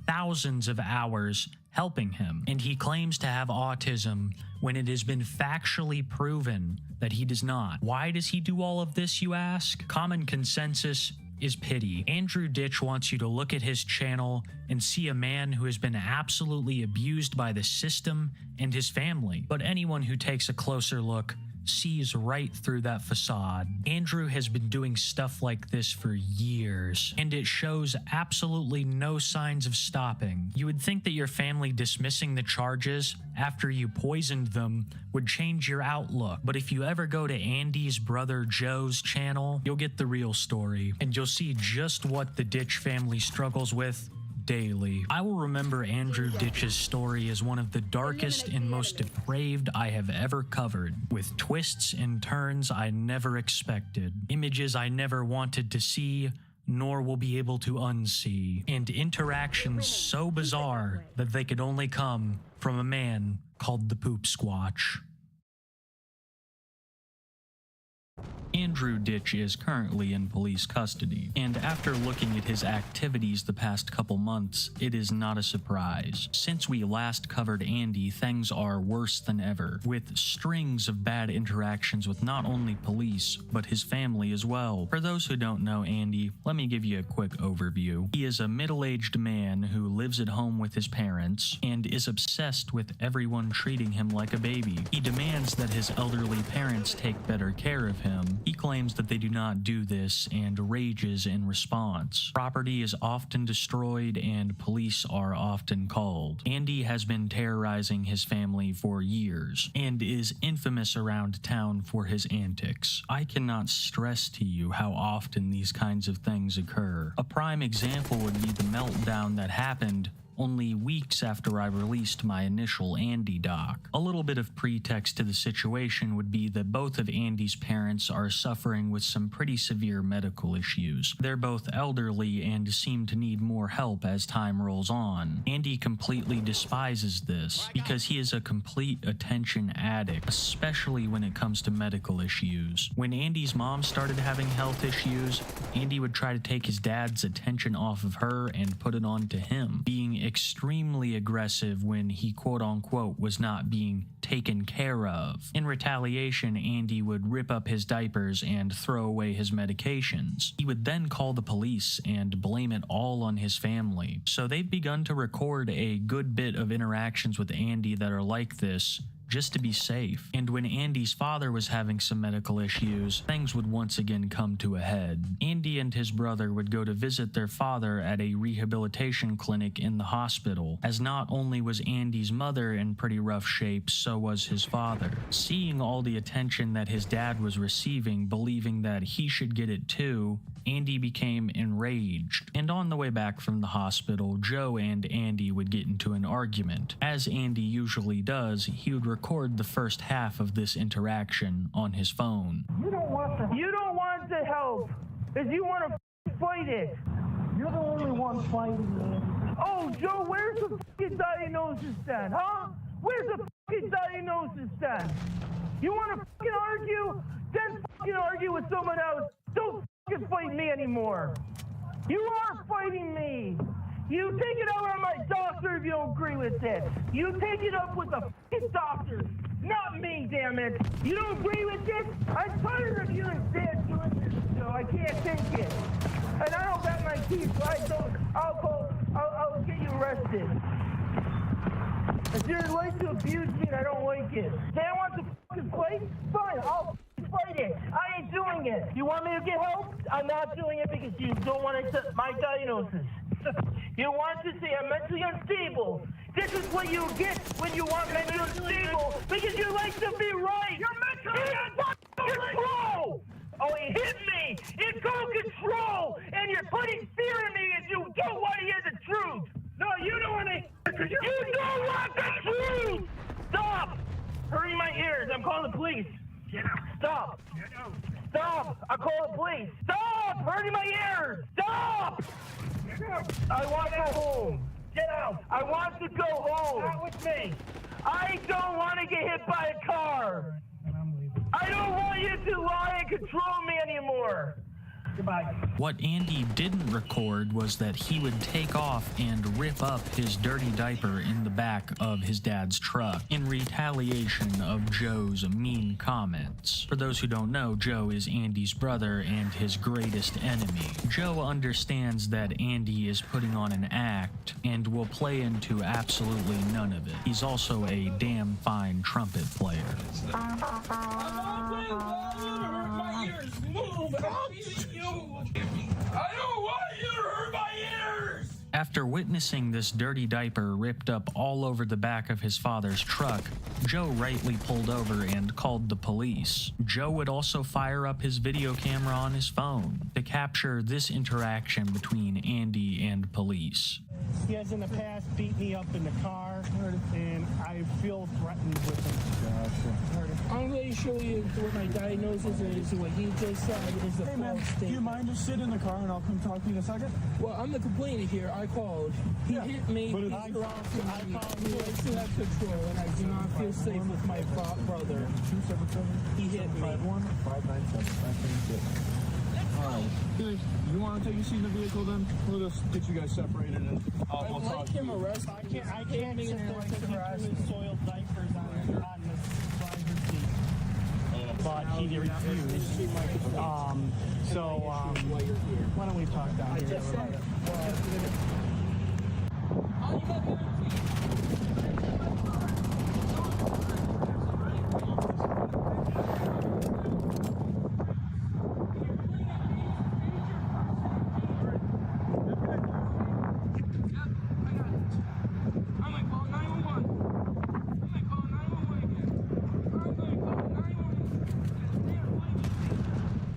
thousands of hours helping him. And he claims to have autism when it has been factually proven that he does not. Why does he do all of this, you ask? Common consensus is pity. Andrew Ditch wants you to look at his channel and see a man who has been absolutely abused by the system and his family. But anyone who takes a closer look sees right through that facade. Andrew has been doing stuff like this for years, and it shows absolutely no signs of stopping. You would think that your family dismissing the charges after you poisoned them would change your outlook, but if you ever go to Andy's brother Joe's channel, you'll get the real story, and you'll see just what the Ditch family struggles with daily. I will remember Andrew Ditch's story as one of the darkest and most depraved I have ever covered, with twists and turns I never expected, images I never wanted to see nor will be able to unsee, and interactions so bizarre that they could only come from a man called the Poop Squatch. Andrew Ditch is currently in police custody, and after looking at his activities the past couple months, it is not a surprise. Since we last covered Andy, things are worse than ever, with strings of bad interactions with not only police, but his family as well. For those who don't know Andy, let me give you a quick overview. He is a middle-aged man who lives at home with his parents, and is obsessed with everyone treating him like a baby. He demands that his elderly parents take better care of him. He claims that they do not do this and rages in response. Property is often destroyed and police are often called. Andy has been terrorizing his family for years and is infamous around town for his antics. I cannot stress to you how often these kinds of things occur. A prime example would be the meltdown that happened only weeks after I released my initial Andy doc. A little bit of pretext to the situation would be that both of Andy's parents are suffering with some pretty severe medical issues. They're both elderly and seem to need more help as time rolls on. Andy completely despises this because he is a complete attention addict, especially when it comes to medical issues. When Andy's mom started having health issues, Andy would try to take his dad's attention off of her and put it on to him, being extremely aggressive when he quote-unquote was not being taken care of. In retaliation, Andy would rip up his diapers and throw away his medications. He would then call the police and blame it all on his family. So they've begun to record a good bit of interactions with Andy that are like this, just to be safe. And when Andy's father was having some medical issues, things would once again come to a head. Andy and his brother would go to visit their father at a rehabilitation clinic in the hospital, as not only was Andy's mother in pretty rough shape, so was his father. Seeing all the attention that his dad was receiving, believing that he should get it too, Andy became enraged, and on the way back from the hospital, Joe and Andy would get into an argument. As Andy usually does, he would record the first half of this interaction on his phone. You don't want the help, because you want to fight it. You're the only one fighting, man. Oh, Joe, where's the fucking diagnosis then, huh? Where's the fucking diagnosis then? You want to fucking argue? Then fucking argue with someone else. Don't fucking fight me anymore. You are fighting me. You take it out on my doctor if you don't agree with it. You take it up with the fucking doctor. Not me, damn it! You don't agree with this? I'm tired of you and Dad doing this, so I can't take it. And I don't got my keys, so I'll get you arrested. If you're like to abuse me and I don't like it. Dad wants to fucking fight? Fine, I'll fight it. I ain't doing it. You want me to get help? I'm not doing it because you don't want to accept my diagnosis. You want to say I'm mentally unstable. This is what you get when you want mentally unstable because you like to be right. You're mentally control. Oh, he hit me. It's called control, and you're putting fear in me and you don't want to hear the truth. No, you don't want to. You don't want the truth. Stop. Hurry my ears. I'm calling the police. Get out. Stop. Get out. Stop. I'll call the police. Stop. Hurting my ears. Stop. I want to go home. Get out. I want to go home. Not with me. I don't want to get hit by a car. I don't want you to lie and control me anymore. Goodbye. What Andy didn't record was that he would take off and rip up his dirty diaper in the back of his dad's truck in retaliation of Joe's mean comments. For those who don't know, Joe is Andy's brother and his greatest enemy. Joe understands that Andy is putting on an act and will play into absolutely none of it. He's also a damn fine trumpet player. I don't want you to hurt my ears! After witnessing this dirty diaper ripped up all over the back of his father's truck, Joe rightly pulled over and called the police. Joe would also fire up his video camera on his phone to capture this interaction between Andy and police. He has in the past beat me up in the car, and I feel threatened with him. I'm going to show you what my diagnosis is. What he just said is a false statement. Do you mind just sit in the car and I'll come talk to you in a second? Well, I'm the complainant here. I called. He hit me. He's harassing me. He likes to have control, and I do not feel safe with my brother. He hit me. 517-596. Alright. You want to take your seat in the vehicle then? We'll just get you guys separated and I'd like him arrested. I can't sit there taking his soiled diapers on the driver's seat. but he refused. Why don't we talk down here?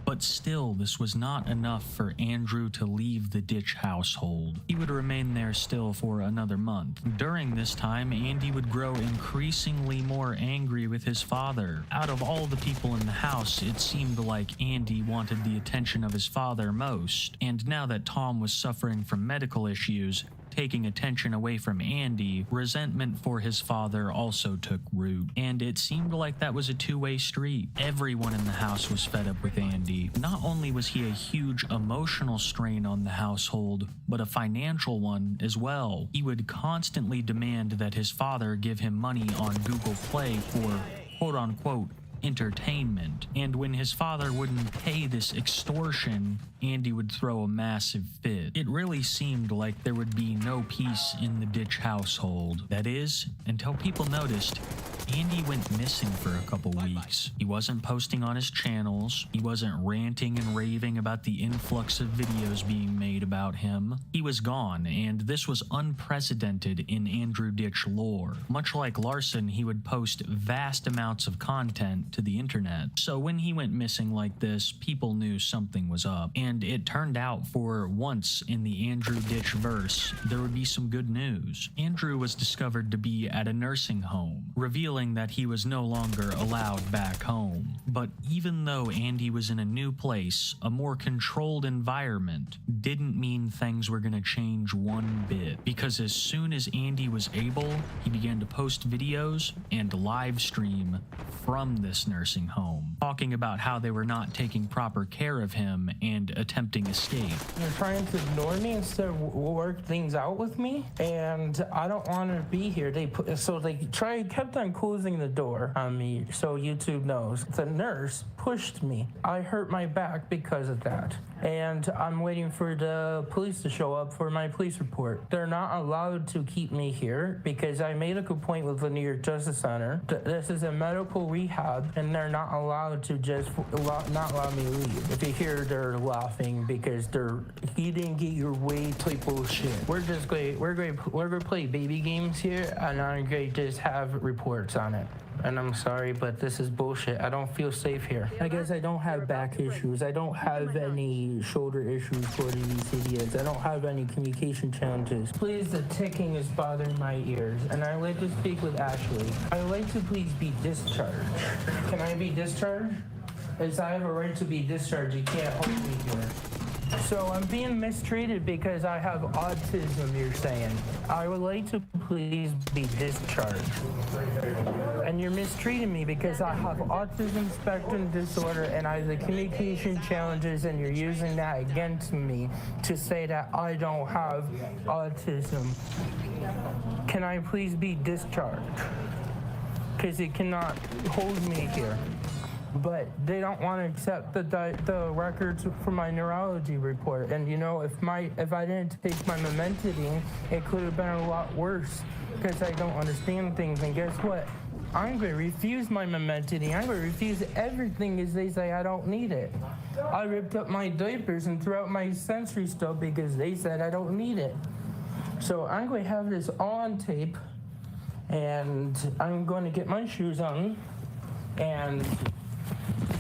But still, this was not enough for Andrew to leave the Ditch household. He would remain there still for another month. During this time, Andy would grow increasingly more angry with his father. Out of all the people in the house, it seemed like Andy wanted the attention of his father most. And now that Tom was suffering from medical issues, taking attention away from Andy, resentment for his father also took root. And it seemed like that was a two-way street. Everyone in the house was fed up with Andy. Not only was he a huge emotional strain on the household, but a financial one as well. He would constantly demand that his father give him money on Google Play for quote-unquote entertainment, and when his father wouldn't pay this extortion, Andy would throw a massive fit. It really seemed like there would be no peace in the Ditch household. That is, until people noticed Andy went missing for a couple weeks. He wasn't posting on his channels. He wasn't ranting and raving about the influx of videos being made about him. He was gone, and this was unprecedented in Andrew Ditch lore. Much like Larson, he would post vast amounts of content to the internet. So when he went missing like this, people knew something was up. And it turned out for once in the Andrew Ditch verse, there would be some good news. Andrew was discovered to be at a nursing home, revealing that he was no longer allowed back home. But even though Andy was in a new place, a more controlled environment didn't mean things were gonna change one bit. Because as soon as Andy was able, he began to post videos and live stream from this this nursing home, talking about how they were not taking proper care of him and attempting escape. They're trying to ignore me instead of work things out with me, and I don't want to be here. They kept on closing the door on me, so YouTube knows. The nurse pushed me. I hurt my back because of that, and I'm waiting for the police to show up for my police report. They're not allowed to keep me here because I made a complaint with the New York Justice Center. This is a medical rehab, and they're not allowed to just not allow me to leave. If you hear they're laughing because you didn't get your way type of shit. We're gonna play baby games here, and I'm gonna just have reports on it. And I'm sorry, but this is bullshit. I don't feel safe here. I guess I don't have back issues. I don't have any shoulder issues for these idiots. I don't have any communication challenges. Please, the ticking is bothering my ears, and I'd like to speak with Ashley. I'd like to please be discharged. Can I be discharged? As I have a right to be discharged, you can't hold me here. So I'm being mistreated because I have autism, you're saying. I would like to please be discharged. And you're mistreating me because I have autism spectrum disorder and I have the communication challenges, and you're using that against me to say that I don't have autism. Can I please be discharged? Because you cannot hold me here. But they don't want to accept the records from my neurology report. And you know, if I didn't take my Memantidine, it could have been a lot worse because I don't understand things. And guess what? I'm going to refuse my Memantidine. I'm going to refuse everything as they say I don't need it. I ripped up my diapers and threw out my sensory stuff because they said I don't need it. So I'm going to have this on tape, and I'm going to get my shoes on, and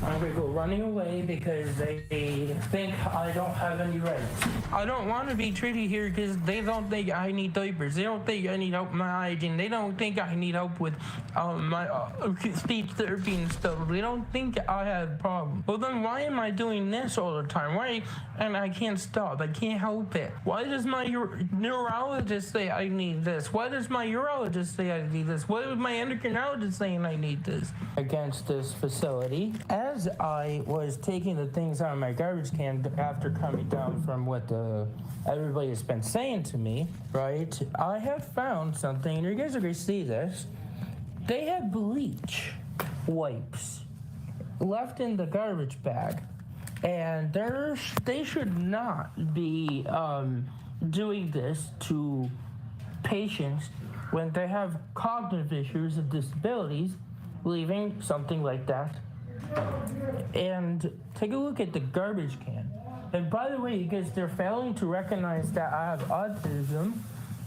I'm going to go running away because they think I don't have any rights. I don't want to be treated here because they don't think I need diapers. They don't think I need help with my hygiene. They don't think I need help with my speech therapy and stuff. They don't think I have problems. Well, then why am I doing this all the time? Why? And I can't stop. I can't help it. Why does my neurologist say I need this? Why does my urologist say I need this? Why is my endocrinologist saying I need this? Against this facility. As I was taking the things out of my garbage can after coming down from what everybody has been saying to me, right, I have found something, and you guys are going to see this. They have bleach wipes left in the garbage bag, and they should not be doing this to patients when they have cognitive issues and disabilities, leaving something like that. And take a look at the garbage can. And by the way, because they're failing to recognize that I have autism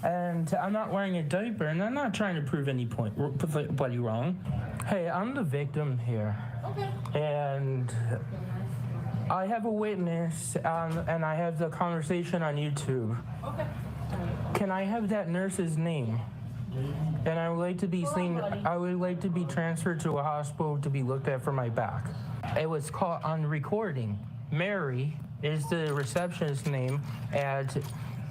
and I'm not wearing a diaper, and I'm not trying to prove anybody wrong. Hey, I'm the victim here. Okay. And I have a witness, and I have the conversation on YouTube. Okay. Can I have that nurse's name? And I would like to be seen. I would like to be transferred to a hospital to be looked at for my back. It was caught on recording. Mary is the receptionist's name at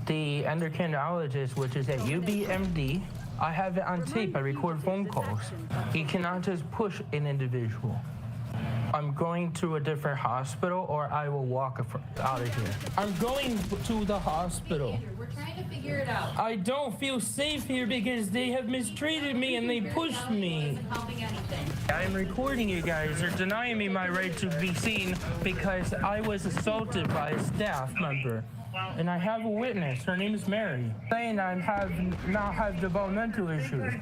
the endocrinologist, which is at UBMD. I have it on tape. I record phone calls. You cannot just push an individual. I'm going to a different hospital, or I will walk out of here. I'm going to the hospital. We're trying to figure it out. I don't feel safe here because they have mistreated me and they pushed me. I'm recording you guys. They're denying me my right to be seen because I was assaulted by a staff member. And I have a witness. Her name is Mary. Saying I now have developmental issues.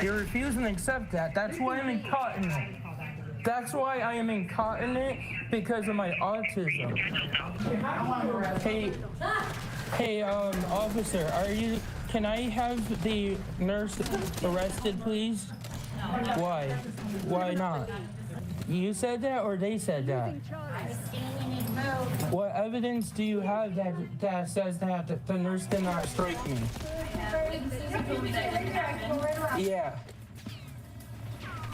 You're refusing to accept that. That's why I'm incontinent. That's why I am incontinent, because of my autism. Hey, officer, can I have the nurse arrested, please? Why? Why not? You said that, or they said that? What evidence do you have that says that the nurse did not strike me? Yeah.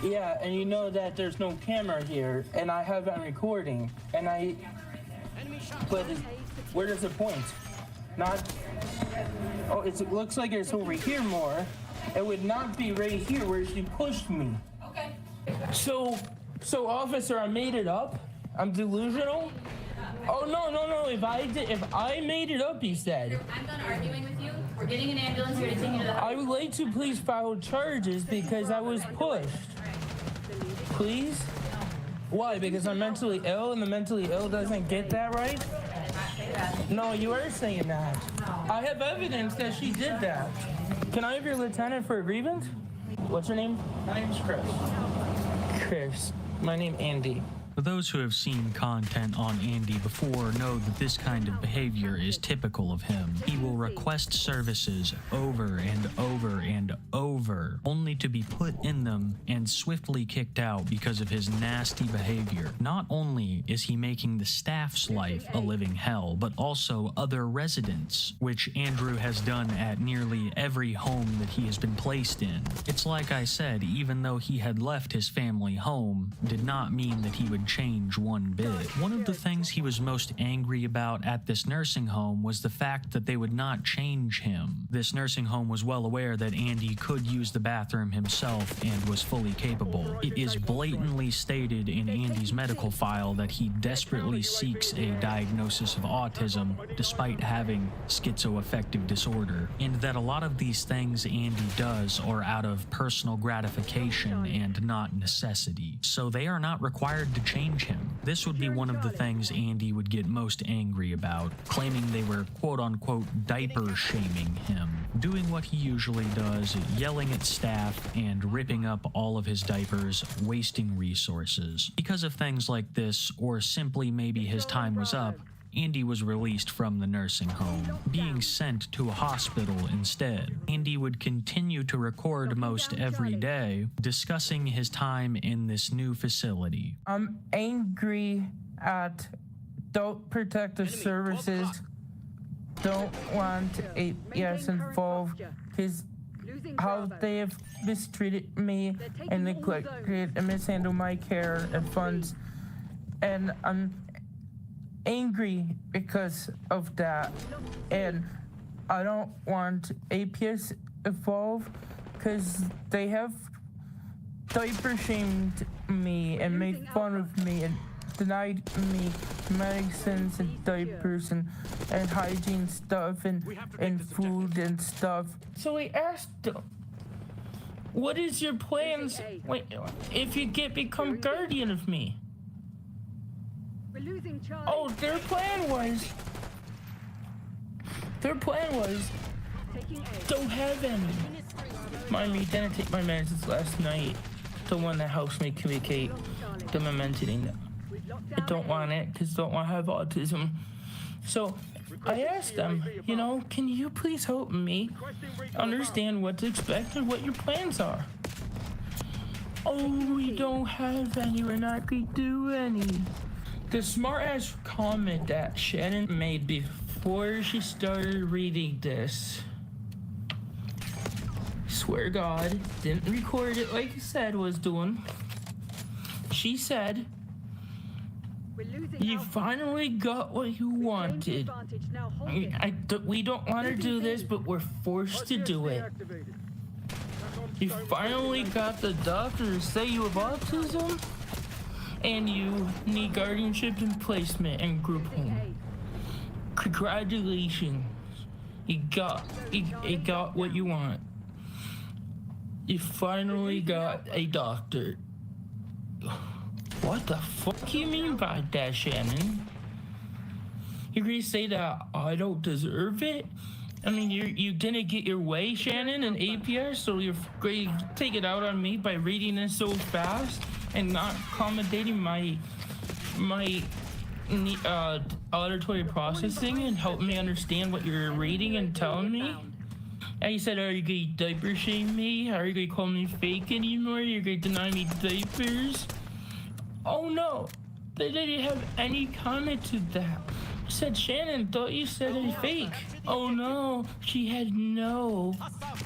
Yeah, and you know that there's no camera here, and I have it on recording, but where does it point? Not, oh, it looks like it's over here more. It would not be right here where she pushed me. Okay. So, So, officer, I made it up? I'm delusional? Oh, no. If I made it up, he said. I'm done arguing with you. We're getting an ambulance here to take you to the hospital. I would like to please file charges because I was pushed. Please? Why? Because I'm mentally ill and the mentally ill doesn't get that right? No, you are saying that. I have evidence that she did that. Can I have your lieutenant for a grievance? What's her name? My name's Chris. Chris. My name Andy. For those who have seen content on Andy before know that this kind of behavior is typical of him. He will request services over and over and over, only to be put in them and swiftly kicked out because of his nasty behavior. Not only is he making the staff's life a living hell, but also other residents, which Andrew has done at nearly every home that he has been placed in. It's like I said, even though he had left his family home, did not mean that he would change one bit. One of the things he was most angry about at this nursing home was the fact that they would not change him. This nursing home was well aware that Andy could use the bathroom himself and was fully capable. It is blatantly stated in Andy's medical file that he desperately seeks a diagnosis of autism despite having schizoaffective disorder, and that a lot of these things Andy does are out of personal gratification and not necessity. So they are not required to change him. This would be one of the things Andy would get most angry about, claiming they were quote-unquote diaper shaming him, doing what he usually does, yelling at staff and ripping up all of his diapers, wasting resources. Because of things like this, or simply maybe his time was up, Andy was released from the nursing home, being sent to a hospital instead. Andy would continue to record most every day, discussing his time in this new facility. I'm angry at Adult Protective Services. Don't want APS involved because how they have mistreated me and neglected and mishandled my care and funds. And I'm angry because of that, and I don't want APS involved because they have diaper shamed me and made fun of me and denied me medicines and diapers and hygiene stuff and food and stuff. So I asked them, what is your plans if you become guardian of me? Oh, their plan was don't have any. Mind me, didn't take my medicines last night. The one that helps me communicate the momentum. I don't want it because I don't want to have autism. So I asked them, can you please help me understand what to expect and what your plans are? Oh, we don't have any. We're not going to do any. The smart-ass comment that Shannon made before she started reading this. Swear to God, didn't record it like I said was doing. She said, you finally got what you wanted. We don't want to do this, but we're forced to do it. You finally got the doctor to say you have autism? And you need guardianship and placement and group home. Congratulations. You got what you want. You finally got a doctor. What the fuck do you mean by that, Shannon? You're gonna say that I don't deserve it? I mean, you didn't get your way, Shannon, and APS, so you're going to take it out on me by reading this so fast and not accommodating my auditory processing and helping me understand what you're reading and telling me. And you said, are you going to diaper shame me? Are you going to call me fake anymore? You're going to deny me diapers? Oh no, they didn't have any comment to that. said Shannon thought you said it fake. Oh no, she had no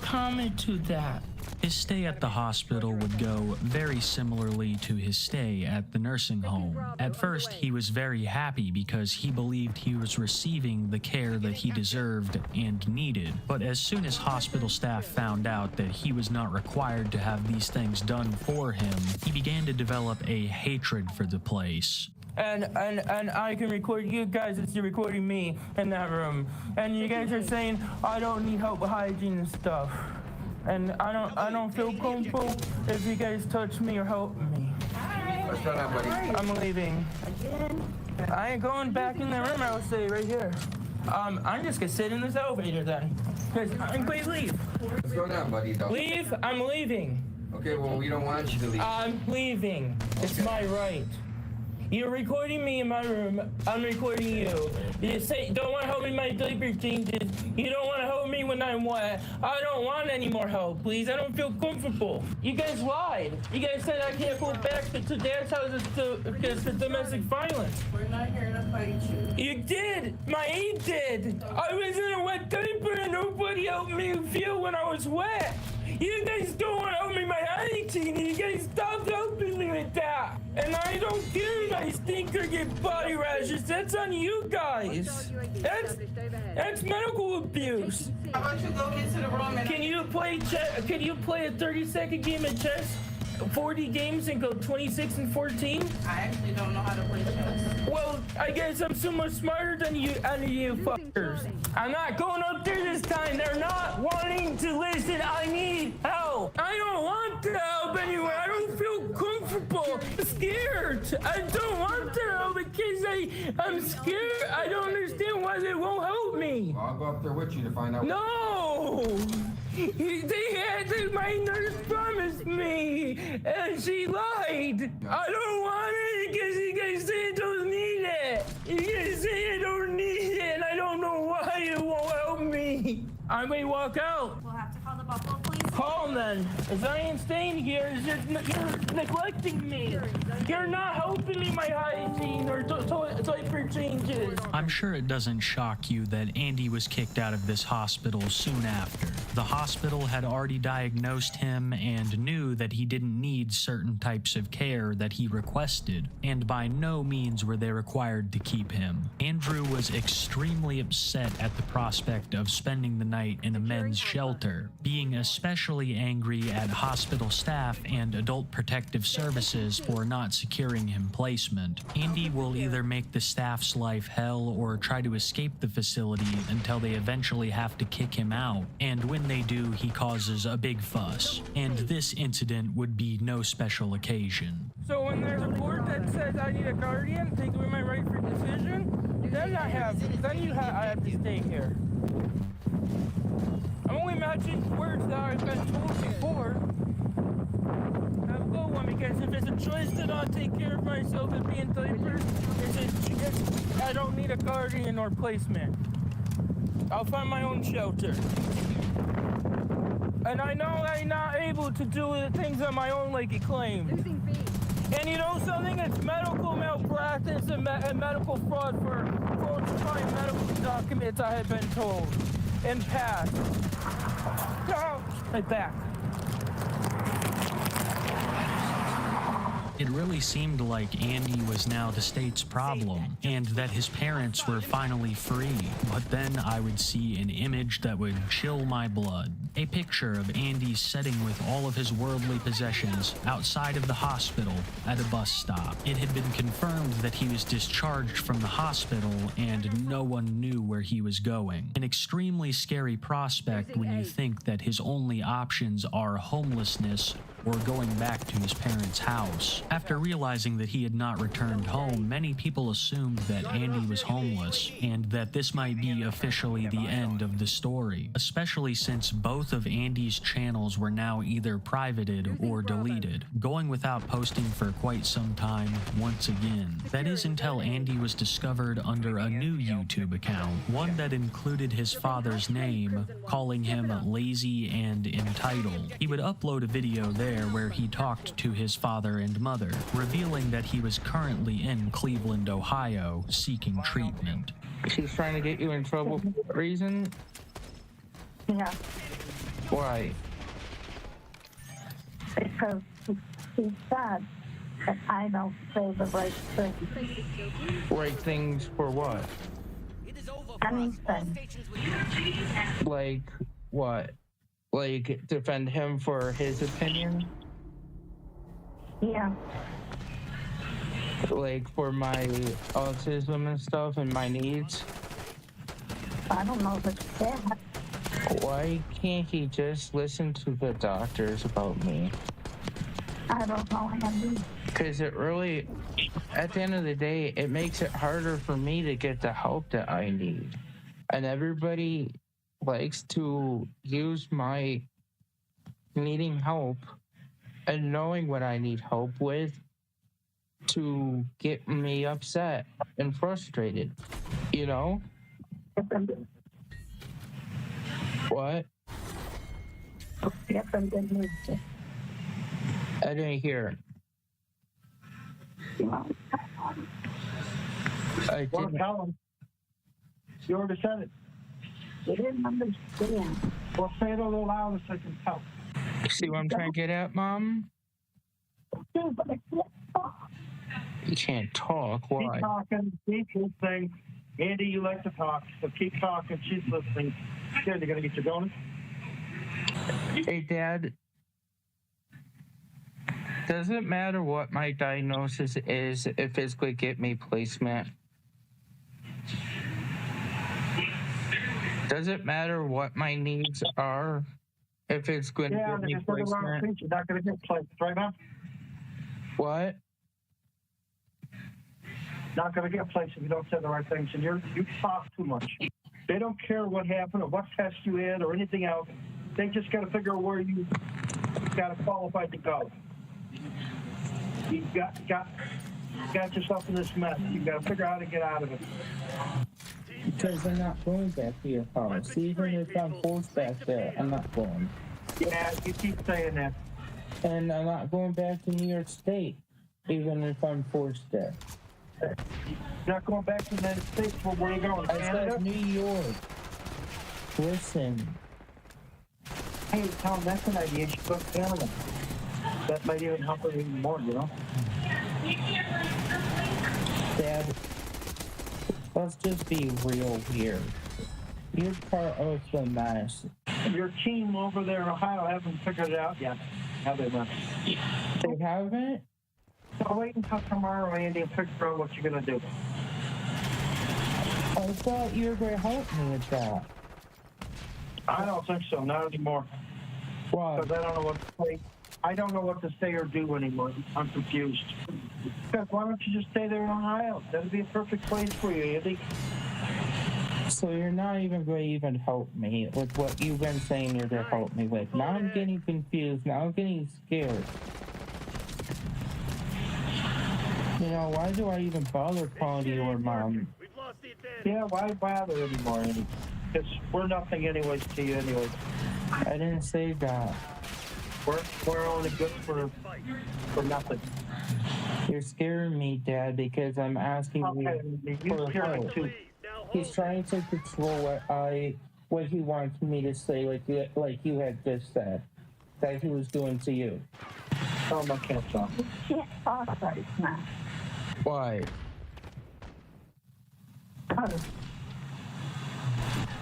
comment to that. His stay at the hospital would go very similarly to his stay at the nursing home. At first, he was very happy because he believed he was receiving the care that he deserved and needed. But as soon as hospital staff found out that he was not required to have these things done for him, he began to develop a hatred for the place. And I can record you guys as you're recording me in that room. And you guys are saying I don't need help with hygiene and stuff. And I don't feel comfortable if you guys touch me or help me. What's going on, buddy? I'm leaving. I ain't going back in the room. I will stay right here. I'm just gonna sit in this elevator then. Please leave. What's going on, buddy? Leave. I'm leaving. Okay, well, we don't want you to leave. I'm leaving. Okay. It's my right. You're recording me in my room. I'm recording you. You say don't want to help me in my diaper changes. You don't want to help me when I'm wet. I don't want any more help, please. I don't feel comfortable. You guys lied. You guys said I can't go back to Dad's house because of domestic violence. We're not here to fight you. You did. My aide did. I was in a wet diaper and nobody helped me feel when I was wet. You guys don't want to help me my hygiene. You guys stop helping me with that. And I don't care if I stink or get body rashes. That's on you guys. That's medical abuse. How about you go get to the room and Can you play a 30-second game of chess? 40 games and go 26 and 14? I actually don't know how to play chess. Well, I guess I'm so much smarter than you fuckers. I'm not going up there this time. They're not wanting to listen. I need help. I don't want the help anyway. I don't feel comfortable. I'm scared. I don't want the help because I'm scared. I don't understand why they won't help me. Well, I'll go up there with you to find out. No! My nurse promised me, and she lied. I don't want it because you guys say I don't need it. You guys say I don't need it, and I don't know why you won't help me. I may walk out. We'll have to call the Buffalo police. Call them then, as I ain't staying here. You're neglecting me. You're not helping me my hygiene or diaper changes. I'm sure it doesn't shock you that Andy was kicked out of this hospital soon after. The hospital had already diagnosed him and knew that he didn't need certain types of care that he requested, and by no means were they required to keep him. Andrew was extremely upset at the prospect of spending the night in a men's shelter, being especially angry at hospital staff and adult protective services for not securing him placement. Andy will either make the staff's life hell or try to escape the facility until they eventually have to kick him out, and when they do, he causes a big fuss. And this incident would be no special occasion. So when there's a board that says I need a guardian, take away my right for decision, then I have to stay here. I'm only matching words that I've been told before. Have a good one, because if it's a choice to not take care of myself and be in diapers, I don't need a guardian or placement. I'll find my own shelter. And I know I'm not able to do the things on my own like he claimed. And you know something? It's medical malpractice and medical fraud for falsifying medical documents, I have been told. In past. Right back. It really seemed like Andy was now the state's problem, and that his parents were finally free. But then I would see an image that would chill my blood. A picture of Andy sitting with all of his worldly possessions outside of the hospital at a bus stop. It had been confirmed that he was discharged from the hospital and no one knew where he was going. An extremely scary prospect when you think that his only options are homelessness or going back to his parents' house. After realizing that he had not returned home, many people assumed that Andy was homeless, and that this might be officially the end of the story, especially since both of Andy's channels were now either privated or deleted, going without posting for quite some time once again. That is until Andy was discovered under a new YouTube account, one that included his father's name, calling him lazy and entitled. He would upload a video there where he talked to his father and mother, revealing that he was currently in Cleveland, Ohio, seeking treatment. She's trying to get you in trouble for what reason? Yeah. Why? Because she said that I don't say the right thing. Right things for what? Anything. Like what? Like defend him for his opinion? Yeah. Like for my autism and stuff and my needs? I don't know if it's bad. Why can't he just listen to the doctors about me? I don't know, Andy. Because it really, at the end of the day, it makes it harder for me to get the help that I need. And everybody likes to use my needing help and knowing what I need help with to get me upset and frustrated, you know? What? Yes, I did. I didn't hear. I didn't. Tell him. You already said it. You didn't understand. Well, say it a little louder so I can tell. See what I'm trying to get at, Mom? You can't talk. Why? Keep talking. Keep listening. Andy, you like to talk, so keep talking. She's listening. Good, you gonna get your donuts? Hey, Dad. Does it matter what my diagnosis is if it's going to get me placement? Does it matter what my needs are if it's going to get me placement? You're not going to get placed right now. What? Not going to get placed if you don't say the right things, and you talk too much. They don't care what happened or what test you had or anything else. They just got to figure out where you got to qualify to go. You got yourself in this mess. You got to figure out how to get out of it. Because I'm not going back to your house. Even if I'm forced back there, I'm not going. Yeah, you keep saying that. And I'm not going back to New York State, even if I'm forced there. You're not going back to the United States. Well, where are you going? I said New York. Listen. Hey, Tom, that's an idea. You should go to Canada. That might even help her even more, you know? Dad, let's just be real here. You're part of the mess. Your team over there in Ohio haven't figured it out yet, have they, man? They haven't? So wait until tomorrow, Andy, and figure out what you're going to do. I thought you were going to help me with that. I don't think so, not anymore. Why? Because I don't know what to say. I don't know what to say or do anymore. I'm confused. Because why don't you just stay there in Ohio? That'd be a perfect place for you, Andy. So you're not even going to even help me with what you've been saying you're going to help me with. Now I'm getting confused. Now I'm getting scared. You know, why do I even bother calling you your mom? Yeah, why bother anymore, Andy? Because we're nothing anyways to you anyways. I didn't say that. We're only good for nothing. You're scaring me, Dad, because I'm asking you for help. He's trying to control what he wants me to say, like you had just said, that he was doing to you. Oh, my cat's off. You can't talk right now. Why?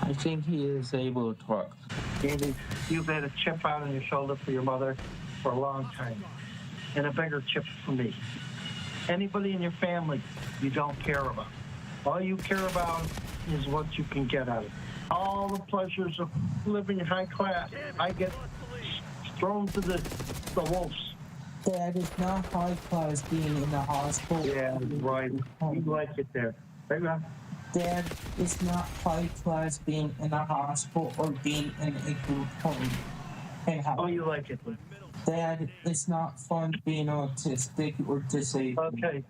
I think he is able to talk. Andy, you've had a chip out on your shoulder for your mother for a long time, and a bigger chip for me. Anybody in your family you don't care about. All you care about is what you can get out of it. All the pleasures of living high class, I get thrown to the wolves. Dad, it's not high class being in the hospital. Yeah, right. You like it there. Right, man? Dad, it's not high class being in a hospital or being in a group home. Oh, you like it. Dad, it's not fun being autistic or disabled. Okay.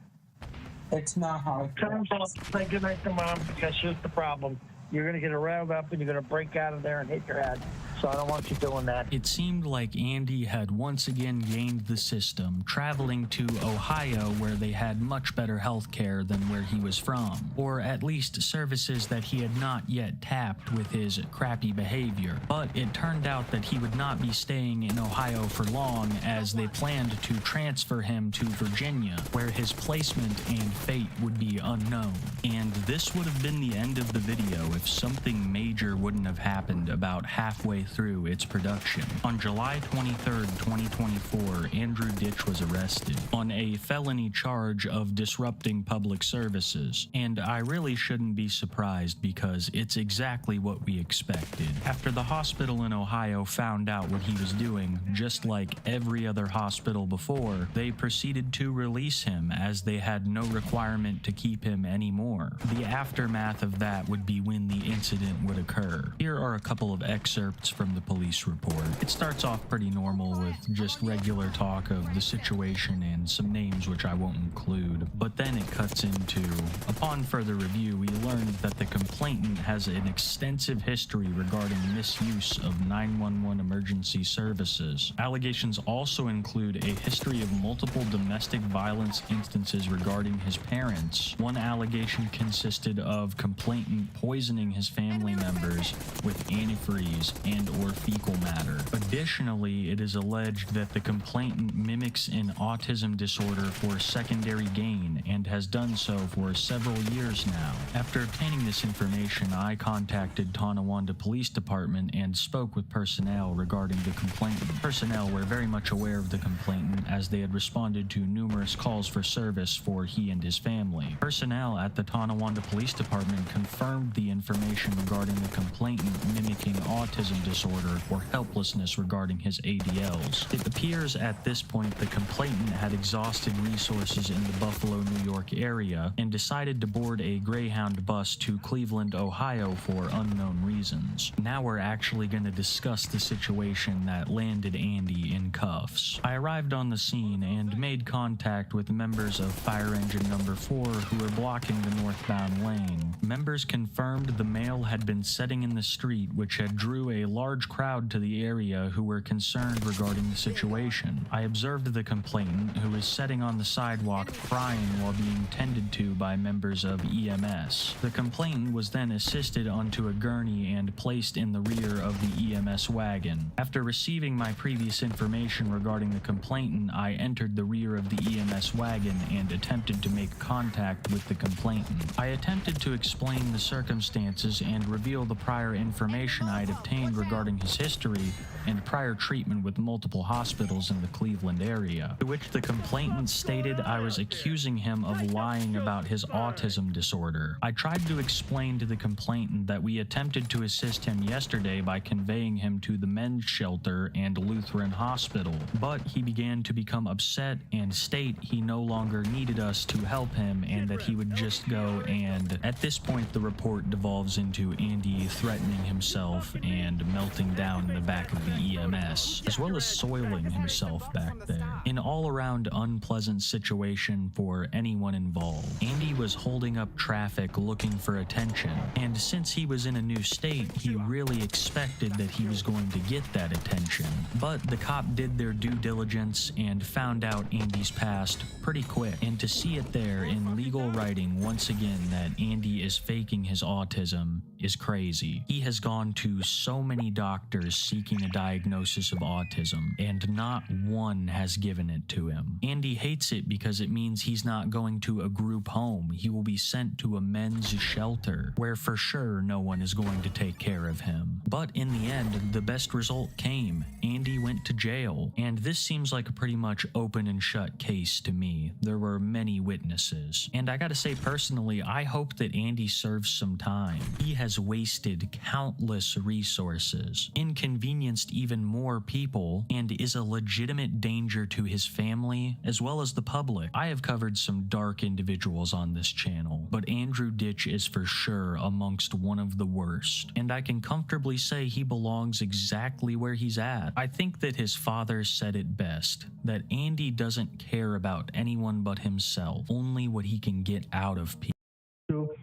It's not high class. Time's off. Say goodnight to Mom, because here's the problem. You're going to get riled up and you're going to break out of there and hit your head. so I don't want you doing that. It seemed like Andy had once again gained the system, traveling to Ohio where they had much better health care than where he was from, or at least services that he had not yet tapped with his crappy behavior. But it turned out that he would not be staying in Ohio for long, as they planned to transfer him to Virginia, where his placement and fate would be unknown. And this would have been the end of the video if something major wouldn't have happened about halfway through its production. On July 23rd, 2024, Andrew Ditch was arrested on a felony charge of disrupting public services. And I really shouldn't be surprised, because it's exactly what we expected. After the hospital in Ohio found out what he was doing, just like every other hospital before, they proceeded to release him, as they had no requirement to keep him anymore. The aftermath of that would be when the incident would occur. Here are a couple of excerpts from the police report. It starts off pretty normal with just regular talk of the situation and some names which I won't include, but then it cuts into, upon further review, we learned that the complainant has an extensive history regarding misuse of 911 emergency services. Allegations also include a history of multiple domestic violence instances regarding his parents. One allegation consisted of complainant poisoning his family members with antifreeze and or fecal matter. Additionally, it is alleged that the complainant mimics an autism disorder for secondary gain and has done so for several years now. After obtaining this information, I contacted Tonawanda Police Department and spoke with personnel regarding the complainant. Personnel were very much aware of the complainant, as they had responded to numerous calls for service for he and his family. Personnel at the Tonawanda Police Department confirmed the information regarding the complainant mimicking autism disorder or helplessness regarding his ADLs. It appears at this point the complainant had exhausted resources in the Buffalo, New York area and decided to board a Greyhound bus to Cleveland, Ohio for unknown reasons. Now we're actually going to discuss the situation that landed Andy in cuffs. I arrived on the scene and made contact with members of Fire Engine Number 4 who were blocking the northbound lane. Members confirmed the male had been sitting in the street, which had drew a large crowd to the area who were concerned regarding the situation. I observed the complainant, who was sitting on the sidewalk crying while being tended to by members of EMS. The complainant was then assisted onto a gurney and placed in the rear of the EMS wagon. After receiving my previous information regarding the complainant, I entered the rear of the EMS wagon and attempted to make contact with the complainant. I attempted to explain the circumstances and reveal the prior information I had obtained regarding his history and prior treatment with multiple hospitals in the Cleveland area, to which the complainant stated I was accusing him of lying about his autism disorder. I tried to explain to the complainant that we attempted to assist him yesterday by conveying him to the men's shelter and Lutheran hospital, but he began to become upset and state he no longer needed us to help him and that he would just go, and at this point the report devolves into Andy threatening himself and melting down in the back of the EMS, as well as soiling himself back there. An all-around unpleasant situation for anyone involved. Andy was holding up traffic looking for attention, and since he was in a new state, he really expected that he was going to get that attention. But the cop did their due diligence and found out Andy's past pretty quick, and to see it there in legal writing once again that Andy is faking his autism is crazy. He has gone to so many doctors seeking a diagnosis of autism, and not one has given it to him. Andy hates it because it means he's not going to a group home. He will be sent to a men's shelter, where for sure no one is going to take care of him. But in the end, the best result came. Andy went to jail, and this seems like a pretty much open and shut case to me. There were many witnesses, and I gotta say personally, I hope that Andy serves some time. He has wasted countless resources, inconvenienced even more people, and is a legitimate danger to his family as well as the public. I have covered some dark individuals on this channel, but Andrew Ditch is for sure amongst one of the worst, and I can comfortably say he belongs exactly where he's at. I think that his father said it best, that Andy doesn't care about anyone but himself, only what he can get out of people.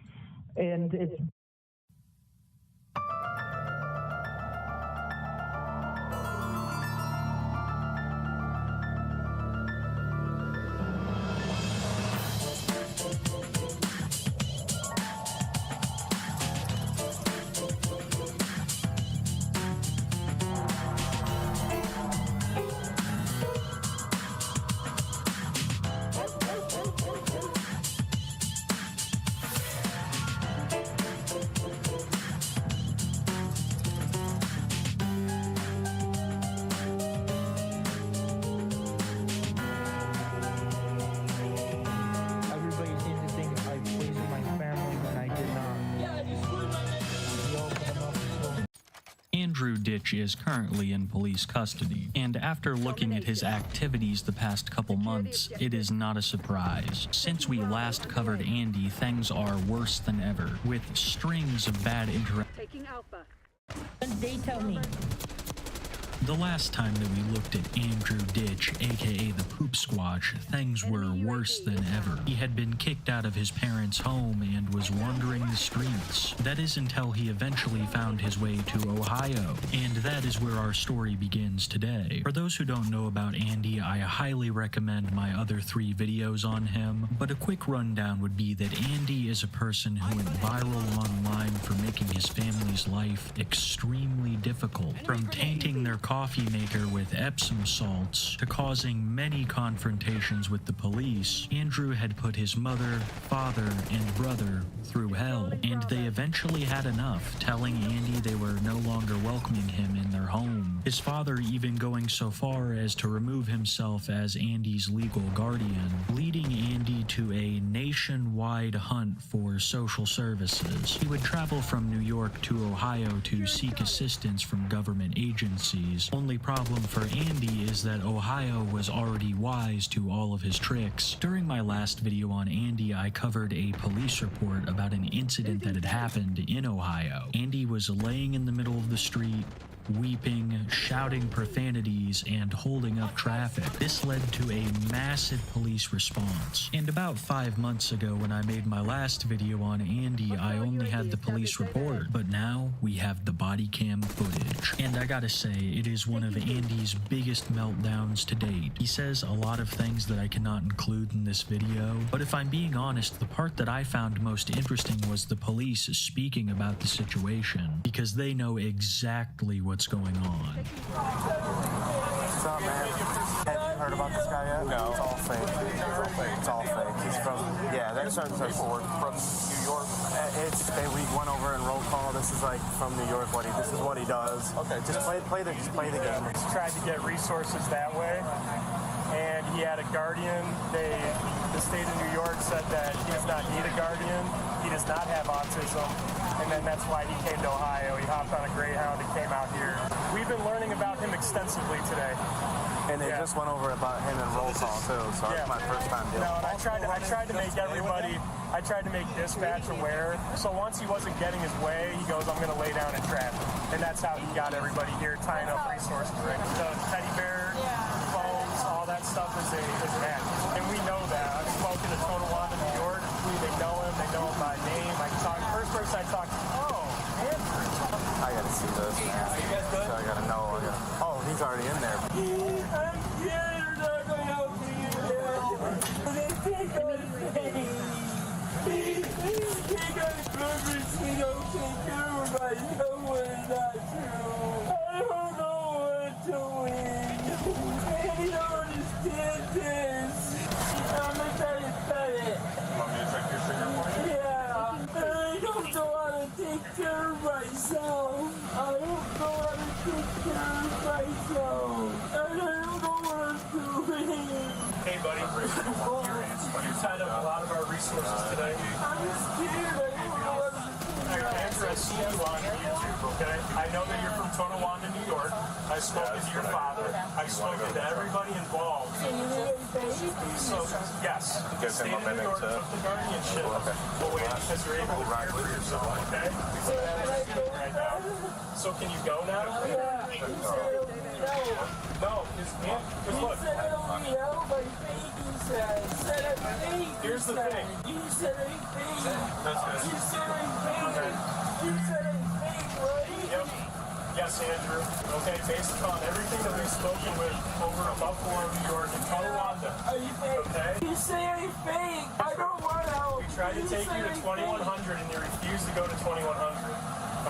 And it's Andrew Ditch is currently in police custody, and after looking at his activities the past couple months, it is not a surprise. Since we last covered Andy, things are worse than ever, with strings of bad interactions. Taking Alpha. They tell me. The last time that we looked at Andrew Ditch, aka the Poop Squatch, things were worse than ever. He had been kicked out of his parents' home and was wandering the streets. That is until he eventually found his way to Ohio, and that is where our story begins today. For those who don't know about Andy, I highly recommend my other 3 videos on him, but a quick rundown would be that Andy is a person who went viral online for making his family's life extremely difficult, from tainting their coffee maker with Epsom salts to causing many confrontations with the police. Andrew had put his mother, father, and brother through hell, and they eventually had enough, telling Andy they were no longer welcoming him in their home. His father even going so far as to remove himself as Andy's legal guardian, leading Andy to a nationwide hunt for social services. He would travel from New York to Ohio to seek assistance from government agencies. Only problem for Andy is that Ohio was already wise to all of his tricks. During my last video on Andy, I covered a police report about an incident that had happened in Ohio. Andy was laying in the middle of the street, weeping, shouting profanities, and holding up traffic. This led to a massive police response. And about 5 months ago, when I made my last video on Andy, I only had the police report, but now we have the body cam footage. And I gotta say, it is one of Andy's biggest meltdowns to date. He says a lot of things that I cannot include in this video, but if I'm being honest, the part that I found most interesting was the police speaking about the situation, because they know exactly what's going on. What's up, man? Have you heard about this guy yet? No. It's all fake. It's all fake. He's from, yeah, there's certain people from New York. We went over and roll call. This is like from New York. This is what he does. Okay. Just play the game. He's tried to get resources that way, and he had a guardian. The state of New York said that he does not need a guardian. He does not have autism, and then that's why he came to Ohio. He hopped on a Greyhound and came out here. We've been learning about him extensively today. And they just went over about him in roll call too, so it's my first time doing it. No, and I tried to make everybody, I tried to make dispatch aware. So once he wasn't getting his way, he goes, I'm going to lay down in traffic. And that's how he got everybody here, tying up resources. Right? The teddy bear, phones, all that stuff is an act. And we know that. I've spoken to Tonawanda, New York. They know him by name. First person I talked to, Andrew. I gotta see this. So I gotta know. Oh, he's already in there. I'm scared they're not going to help me. They take our things. They take our burgers. We don't take care of them. I know it's not true. I don't know what to win. They don't understand this. I'm going to try to cut it. Want me to check your finger for you? Yeah. I don't know how to take care of myself. I don't know how to take care of myself. I don't know what I'm doing. Hey, buddy. You tied up a lot of our resources today. I'm scared. I don't know what I'm doing. Andrew, I see you on YouTube, okay? I know that you're from Tonawanda, New York. I've spoken to your father. I've spoken to everybody involved. So, yes. The state of New York took the guardianship. Okay. Well, wait, because you're able to care for yourself, okay? So that's right now. So can you go now? Yeah. No, because look. Here's the thing. You said I'm fake. That's good. You said I'm fake. You said I'm fake, right? Yep. Yes, Andrew. Okay, based upon everything that we've spoken with over in Buffalo, New York, and Tonawanda. Are you fake? Okay. You say I'm fake. I don't want help. We tried to take you to 2100 and you refused to go to 2100.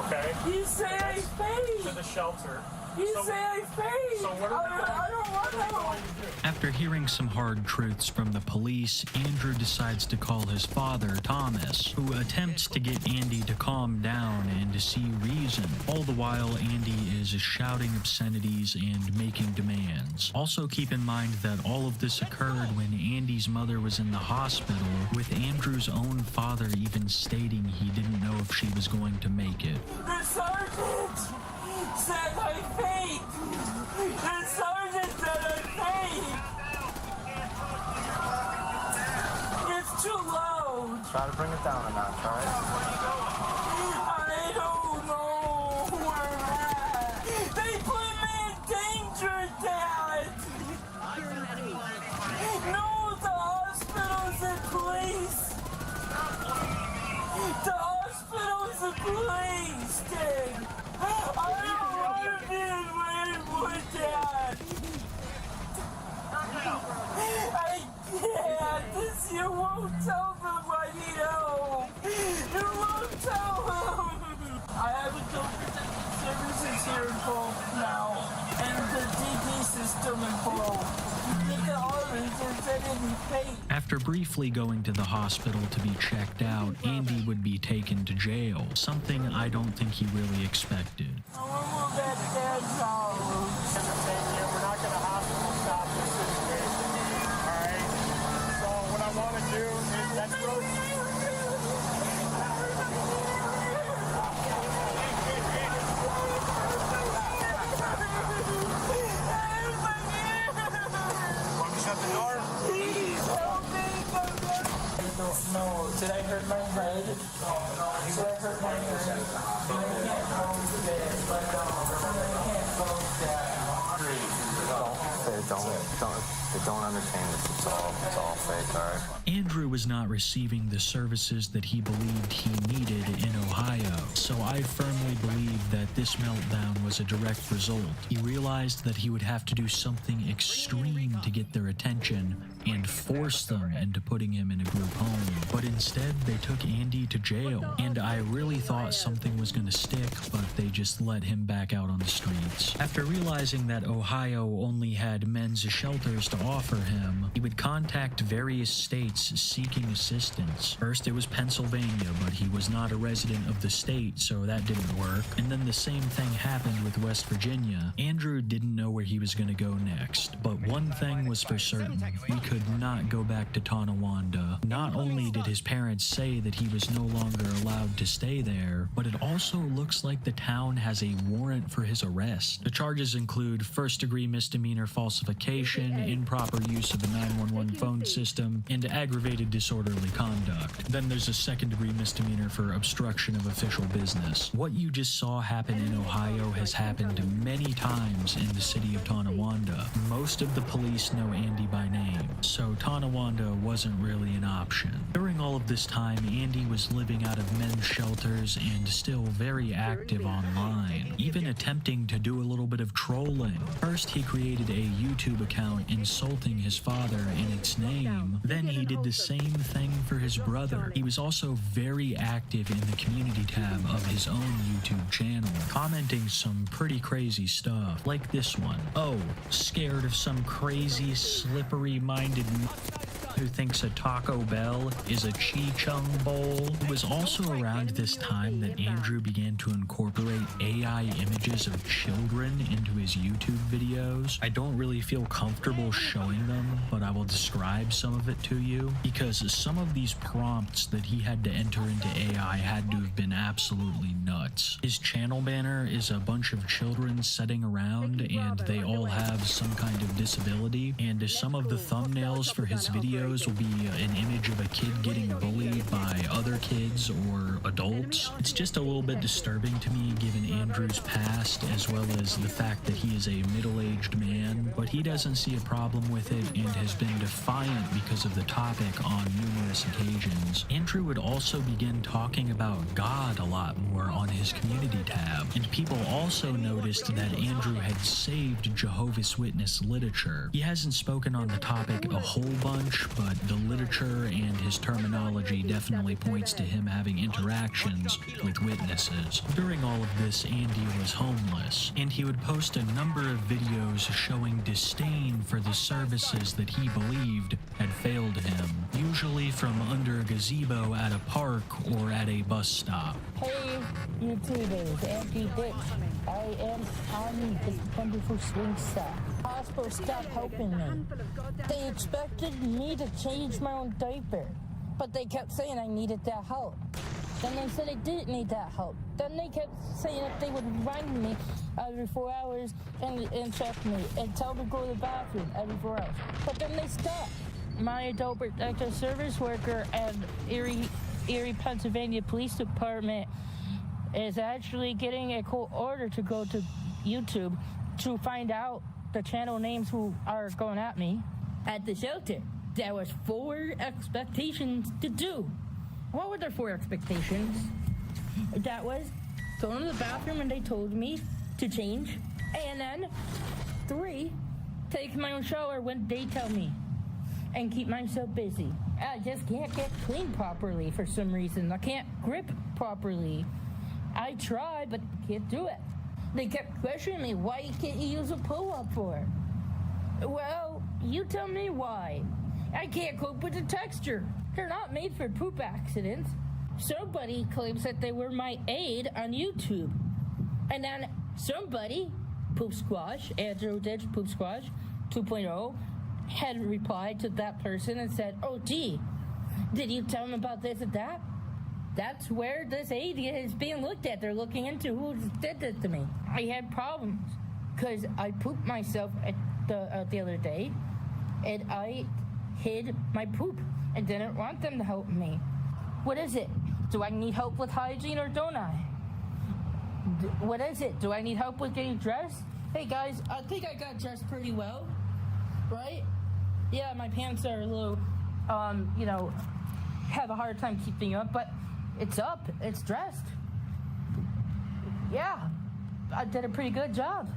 Okay? You say I'm fake. To the shelter. You say I'm fake. So what are we going to do? After hearing some hard truths from the police, Andrew decides to call his father, Thomas, who attempts to get Andy to calm down and to see reason. All the while, Andy is shouting obscenities and making demands. Also keep in mind that all of this occurred when Andy's mother was in the hospital, with Andrew's own father even stating he didn't know if she was going to make it. The sergeant! said I faked! The sergeant said I faked! It's too loud! Try to bring it down a notch, alright? I don't know where I'm at! They put me in danger, Dad! No, the hospital's in place! The hospital's in place, Dad! I don't want to be in with Dad! I can't! You won't tell them I need help! You won't tell them! I have interpreted services here involved now, and the DD system involved. After briefly going to the hospital to be checked out, Andy would be taken to jail, something I don't think he really expected. We're not going to hospital stop this situation, alright? So what I want to do is let's go... No, did I hurt my head? Did I hurt my head? I can't close this. I can't close that. They don't understand this. It's all fake, alright? Andrew was not receiving the services that he believed he needed in Ohio, so I firmly believe that this meltdown was a direct result. He realized that he would have to do something extreme to get their attention and force them into putting him in a group home. But instead, they took Andy to jail, and I really thought something was going to stick, but they just let him back out on the streets. After realizing that Ohio only had men's shelters to offer him, he would contact various states seeking assistance. First, it was Pennsylvania, but he was not a resident of the state, so that didn't work. And then the same thing happened with West Virginia. Andrew didn't know where he was going to go next, but one thing was for certain. He could not go back to Tonawanda. Not only did his parents say that he was no longer allowed to stay there, but it also looks like the town has a warrant for his arrest. The charges include first-degree misdemeanor falsification, improper use of a 911 phone system, and aggravated disorderly conduct. Then there's a second-degree misdemeanor for obstruction of official business. What you just saw happen in Ohio has happened many times in the city of Tonawanda. Most of the police know Andy by name, so Tonawanda wasn't really an option. During all of this time, Andy was living out of men's shelters and still very active online, even attempting to do a little bit of trolling. First, he created a YouTube account insulting his father in its name. Then he did the same thing for his brother. He was also very active in the community tab of his own YouTube channel, commenting some pretty crazy stuff, like this one. Oh, scared of some crazy, slippery-minded who thinks a Taco Bell is a Chi-Chung bowl. It was also around this time that Andrew began to incorporate AI images of children into his YouTube videos. I don't really feel comfortable showing them, but I will describe some of it to you, because some of these prompts that he had to enter into AI had to have been absolutely nuts. His channel banner is a bunch of children sitting around, and they all have some kind of disability, and some of the thumbnails for his videos will be an image of a kid getting bullied by other kids or adults. It's just a little bit disturbing to me given Andrew's past, as well as the fact that he is a middle-aged man, but he doesn't see a problem with it and has been defiant because of the topic on numerous occasions. Andrew would also begin talking about God a lot more on his community tab, and people also noticed that Andrew had saved Jehovah's Witness literature. He hasn't spoken on the topic a whole bunch, but the literature and his terminology definitely points to him having interactions with witnesses. During all of this, Andy was homeless, and he would post a number of videos showing disdain for the services that he believed had failed him, usually from under a gazebo at a park or at a bus stop. Hey, YouTubers, Andy Dick. I am on this wonderful swing set. Hospital stopped helping me. They expected me to change my own diaper, but they kept saying I needed that help. Then they said I didn't need that help. Then they kept saying that they would remind me every 4 hours and check me and tell me to go to the bathroom every 4 hours. But then they stopped. My adult protective service worker at Erie, Pennsylvania Police Department is actually getting a court order to go to YouTube to find out the channel names who are going at me at the shelter. There was 4 expectations to do. What were their 4 expectations? That was going to the bathroom and they told me to change. And then 3, take my own shower when they tell me. And keep myself busy. I just can't get clean properly for some reason. I can't grip properly. I try, but can't do it. They kept questioning me, why can't you use a pull-up for? Well, you tell me why. I can't cope with the texture. They're not made for poop accidents. Somebody claims that they were my aide on YouTube. And then somebody, Poop Squash, Andrew did Poop Squash 2.0, had replied to that person and said, oh, gee, did you tell them about this and that? That's where this aid is being looked at. They're looking into who did this to me. I had problems because I pooped myself at the other day and I hid my poop and didn't want them to help me. What is it? Do I need help with hygiene or don't I? What is it? Do I need help with getting dressed? Hey guys, I think I got dressed pretty well, right? Yeah, my pants are a little, have a hard time keeping up, but it's up, it's dressed. Yeah, I did a pretty good job.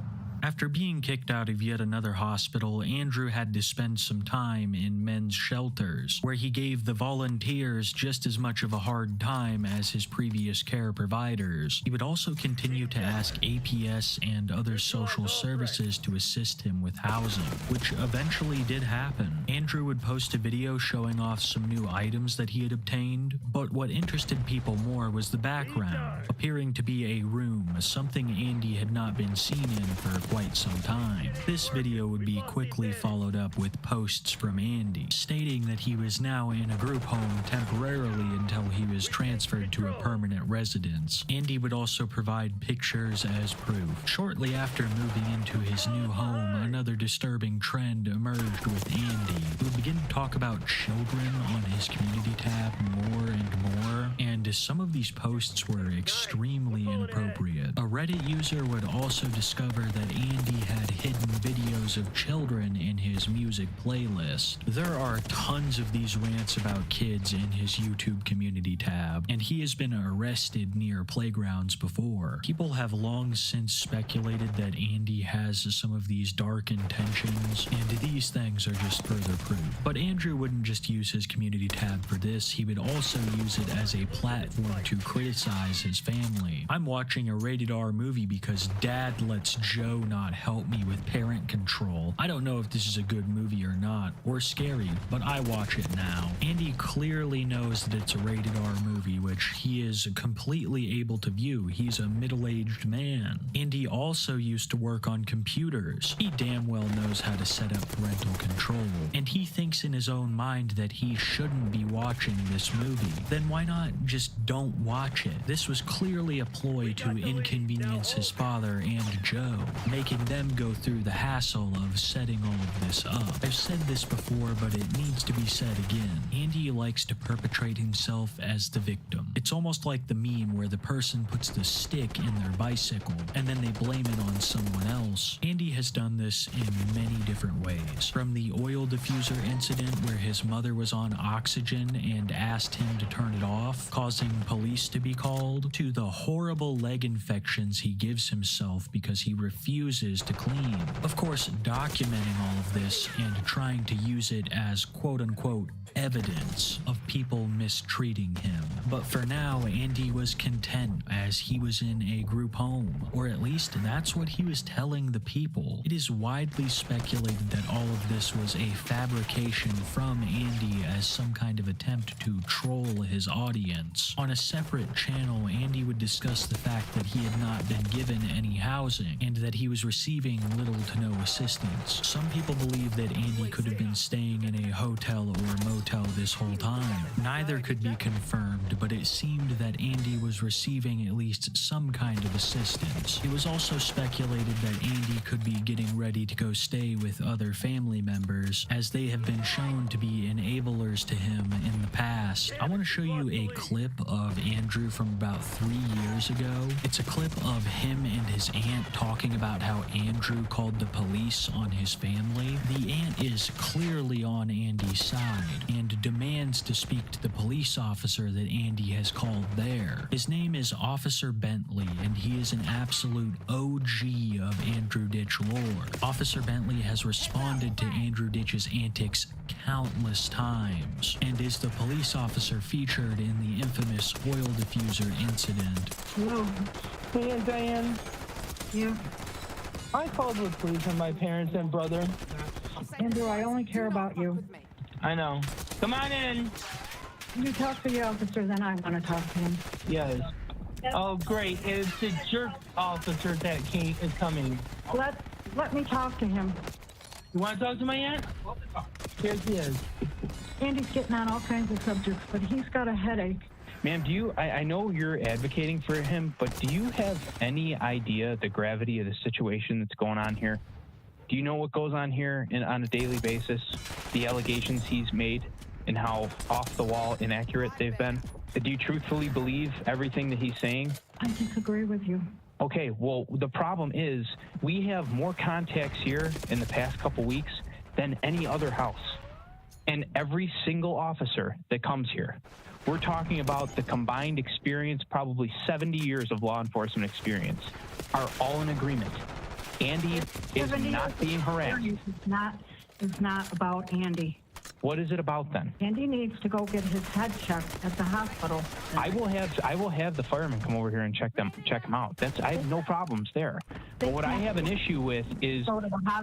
After being kicked out of yet another hospital, Andrew had to spend some time in men's shelters, where he gave the volunteers just as much of a hard time as his previous care providers. He would also continue to ask APS and other social services to assist him with housing, which eventually did happen. Andrew would post a video showing off some new items that he had obtained, but what interested people more was the background, appearing to be a room, something Andy had not been seen in for quite some time. This video would be quickly followed up with posts from Andy, stating that he was now in a group home temporarily until he was transferred to a permanent residence. Andy would also provide pictures as proof. Shortly after moving into his new home, another disturbing trend emerged with Andy. He would begin to talk about children on his community tab more and more, and some of these posts were extremely inappropriate. A Reddit user would also discover that Andy had hidden videos of children in his music playlist. There are tons of these rants about kids in his YouTube community tab, and he has been arrested near playgrounds before. People have long since speculated that Andy has some of these dark intentions, and these things are just further proof. But Andrew wouldn't just use his community tab for this, he would also use it as a platform to criticize his family. I'm watching a rated R movie because Dad lets Joe not help me with parent control. I don't know if this is a good movie or not, or scary, but I watch it now. Andy clearly knows that it's a rated R movie, which he is completely able to view. He's a middle-aged man. Andy also used to work on computers. He damn well knows how to set up parental control, and he thinks in his own mind that he shouldn't be watching this movie. Then why not just don't watch it? This was clearly a ploy to inconvenience his father and Joe, making them go through the hassle of setting all of this up. I've said this before, but it needs to be said again. Andy likes to perpetrate himself as the victim. It's almost like the meme where the person puts the stick in their bicycle and then they blame it on someone else. Andy has done this in many different ways. From the oil diffuser incident where his mother was on oxygen and asked him to turn it off, causing police to be called, to the horrible leg infections he gives himself because he refuses to clean. Of course, documenting all of this and trying to use it as quote-unquote evidence of people mistreating him. But for now, Andy was content as he was in a group home, or at least that's what he was telling the people. It is widely speculated that all of this was a fabrication from Andy as some kind of attempt to troll his audience. assistance. On a separate channel, Andy would discuss the fact that he had not been given any housing and that he was receiving little to no assistance. Some people believe that Andy could have been staying in a hotel or a motel this whole time. Neither could be confirmed, but it seemed that Andy was receiving at least some kind of assistance. It was also speculated that Andy could be getting ready to go stay with other family members, as they have been shown to be enablers to him in the past. I want to show you a clip of Andrew from about 3 years ago. It's a clip of him and his aunt talking about how Andrew called the police on his family. The aunt is clearly on Andy's side and demands to speak to the police officer that Andy has called there. His name is Officer Bentley, and he is an absolute OG of Andrew Ditch lore. Officer Bentley has responded to Andrew Ditch's antics countless times, and is the police officer featured in the infamous oil diffuser incident. Hello. Hey, Diane. Yeah. I called the police on my parents and brother. Andrew, I only care about you. I know. Come on in. You talk to the officer, then I want to talk to him. Yes. Oh, great. It's the jerk officer that is coming. Let me talk to him. You want to talk to my aunt? Here he is. Andy's getting on all kinds of subjects, but he's got a headache. Ma'am, I know you're advocating for him, but do you have any idea the gravity of the situation that's going on here? Do you know what goes on here on a daily basis? The allegations he's made and how off the wall inaccurate they've been? Do you truthfully believe everything that he's saying? I disagree with you. Okay, well, the problem is we have more contacts here in the past couple weeks than any other house. And every single officer that comes here, we're talking about the combined experience, probably 70 years of law enforcement experience, are all in agreement. Andy is not being harassed. It's not about Andy. What is it about then? Andy needs to go get his head checked at the hospital. I will have the firemen come over here and check him out. I have no problems there. But what I have an issue with is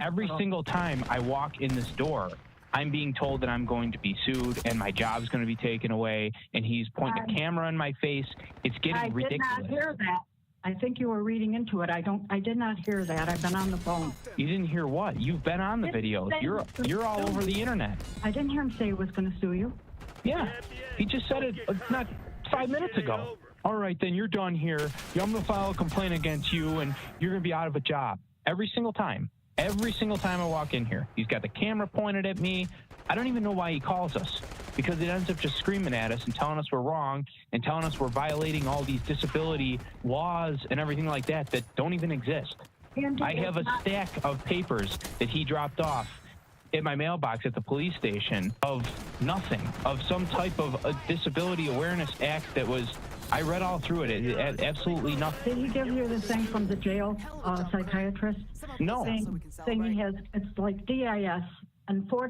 every single time I walk in this door, I'm being told that I'm going to be sued and my job's going to be taken away, and he's pointing a camera in my face. It's getting ridiculous. I did not hear that. I think you were reading into it. I did not hear that. I've been on the phone. You didn't hear what? You've been on the videos. You're all over the internet. I didn't hear him say he was going to sue you. Yeah. He just said it not 5 minutes ago. All right, then you're done here. I'm going to file a complaint against you, and you're going to be out of a job. Every single time. Every single time I walk in here. He's got the camera pointed at me. I don't even know why he calls us, because it ends up just screaming at us and telling us we're wrong and telling us we're violating all these disability laws and everything like that don't even exist. I have a stack of papers that he dropped off in my mailbox at the police station of nothing, of some type of a disability awareness act that was, I read all through it. It had absolutely nothing. Did he give you the thing from the jail psychiatrist? No. Saying he has, it's like DIS and four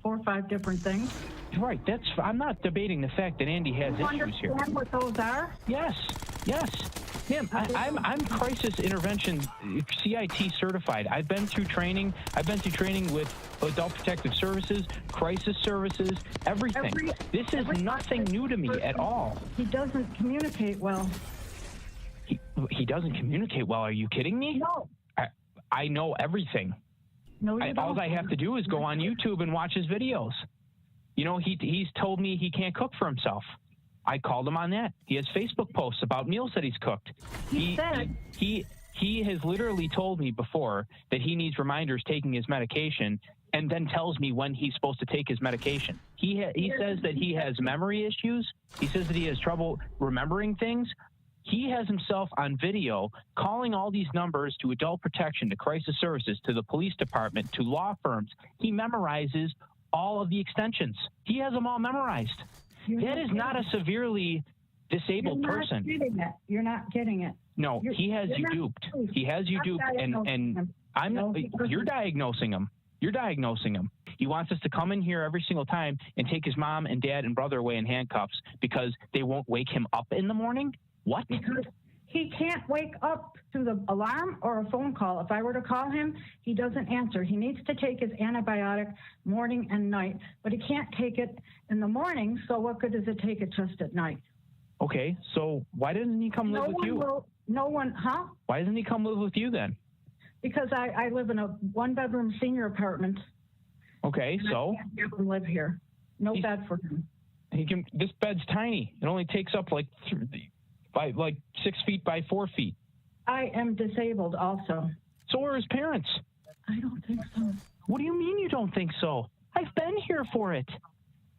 or five different things. Right. I'm not debating the fact that Andy has issues here. You understand what those are? Yes. Ma'am, I'm crisis intervention CIT certified. I've been through training. With Adult Protective Services, crisis services, everything. This is nothing new to me at all. He doesn't communicate well. He doesn't communicate well. Are you kidding me? No. I know everything. No, you don't. All I have to do is go on YouTube and watch his videos. You know, he's told me he can't cook for himself. I called him on that. He has Facebook posts about meals that he's cooked. He has literally told me before that he needs reminders taking his medication, and then tells me when he's supposed to take his medication. He says that he has memory issues. He says that he has trouble remembering things. He has himself on video calling all these numbers to adult protection, to crisis services, to the police department, to law firms. He memorizes all of the extensions. He has them all memorized. That is not a severely disabled person. You're not getting it. No, he has you duped. He has you duped, and you're diagnosing him. You're diagnosing him. He wants us to come in here every single time and take his mom and dad and brother away in handcuffs because they won't wake him up in the morning? What? Because he can't wake up to the alarm or a phone call. If I were to call him, he doesn't answer. He needs to take his antibiotic morning and night, but he can't take it in the morning, so what good does it take it just at night? Okay, so why didn't he come live with you? No one, huh? Why doesn't he come live with you then? Because I live in a one-bedroom senior apartment. Okay, so? I can't have him live here. No bed for him. This bed's tiny. It only takes up like 6 feet by 4 feet. I am disabled also. So are his parents. I don't think so. What do you mean you don't think so? I've been here for it.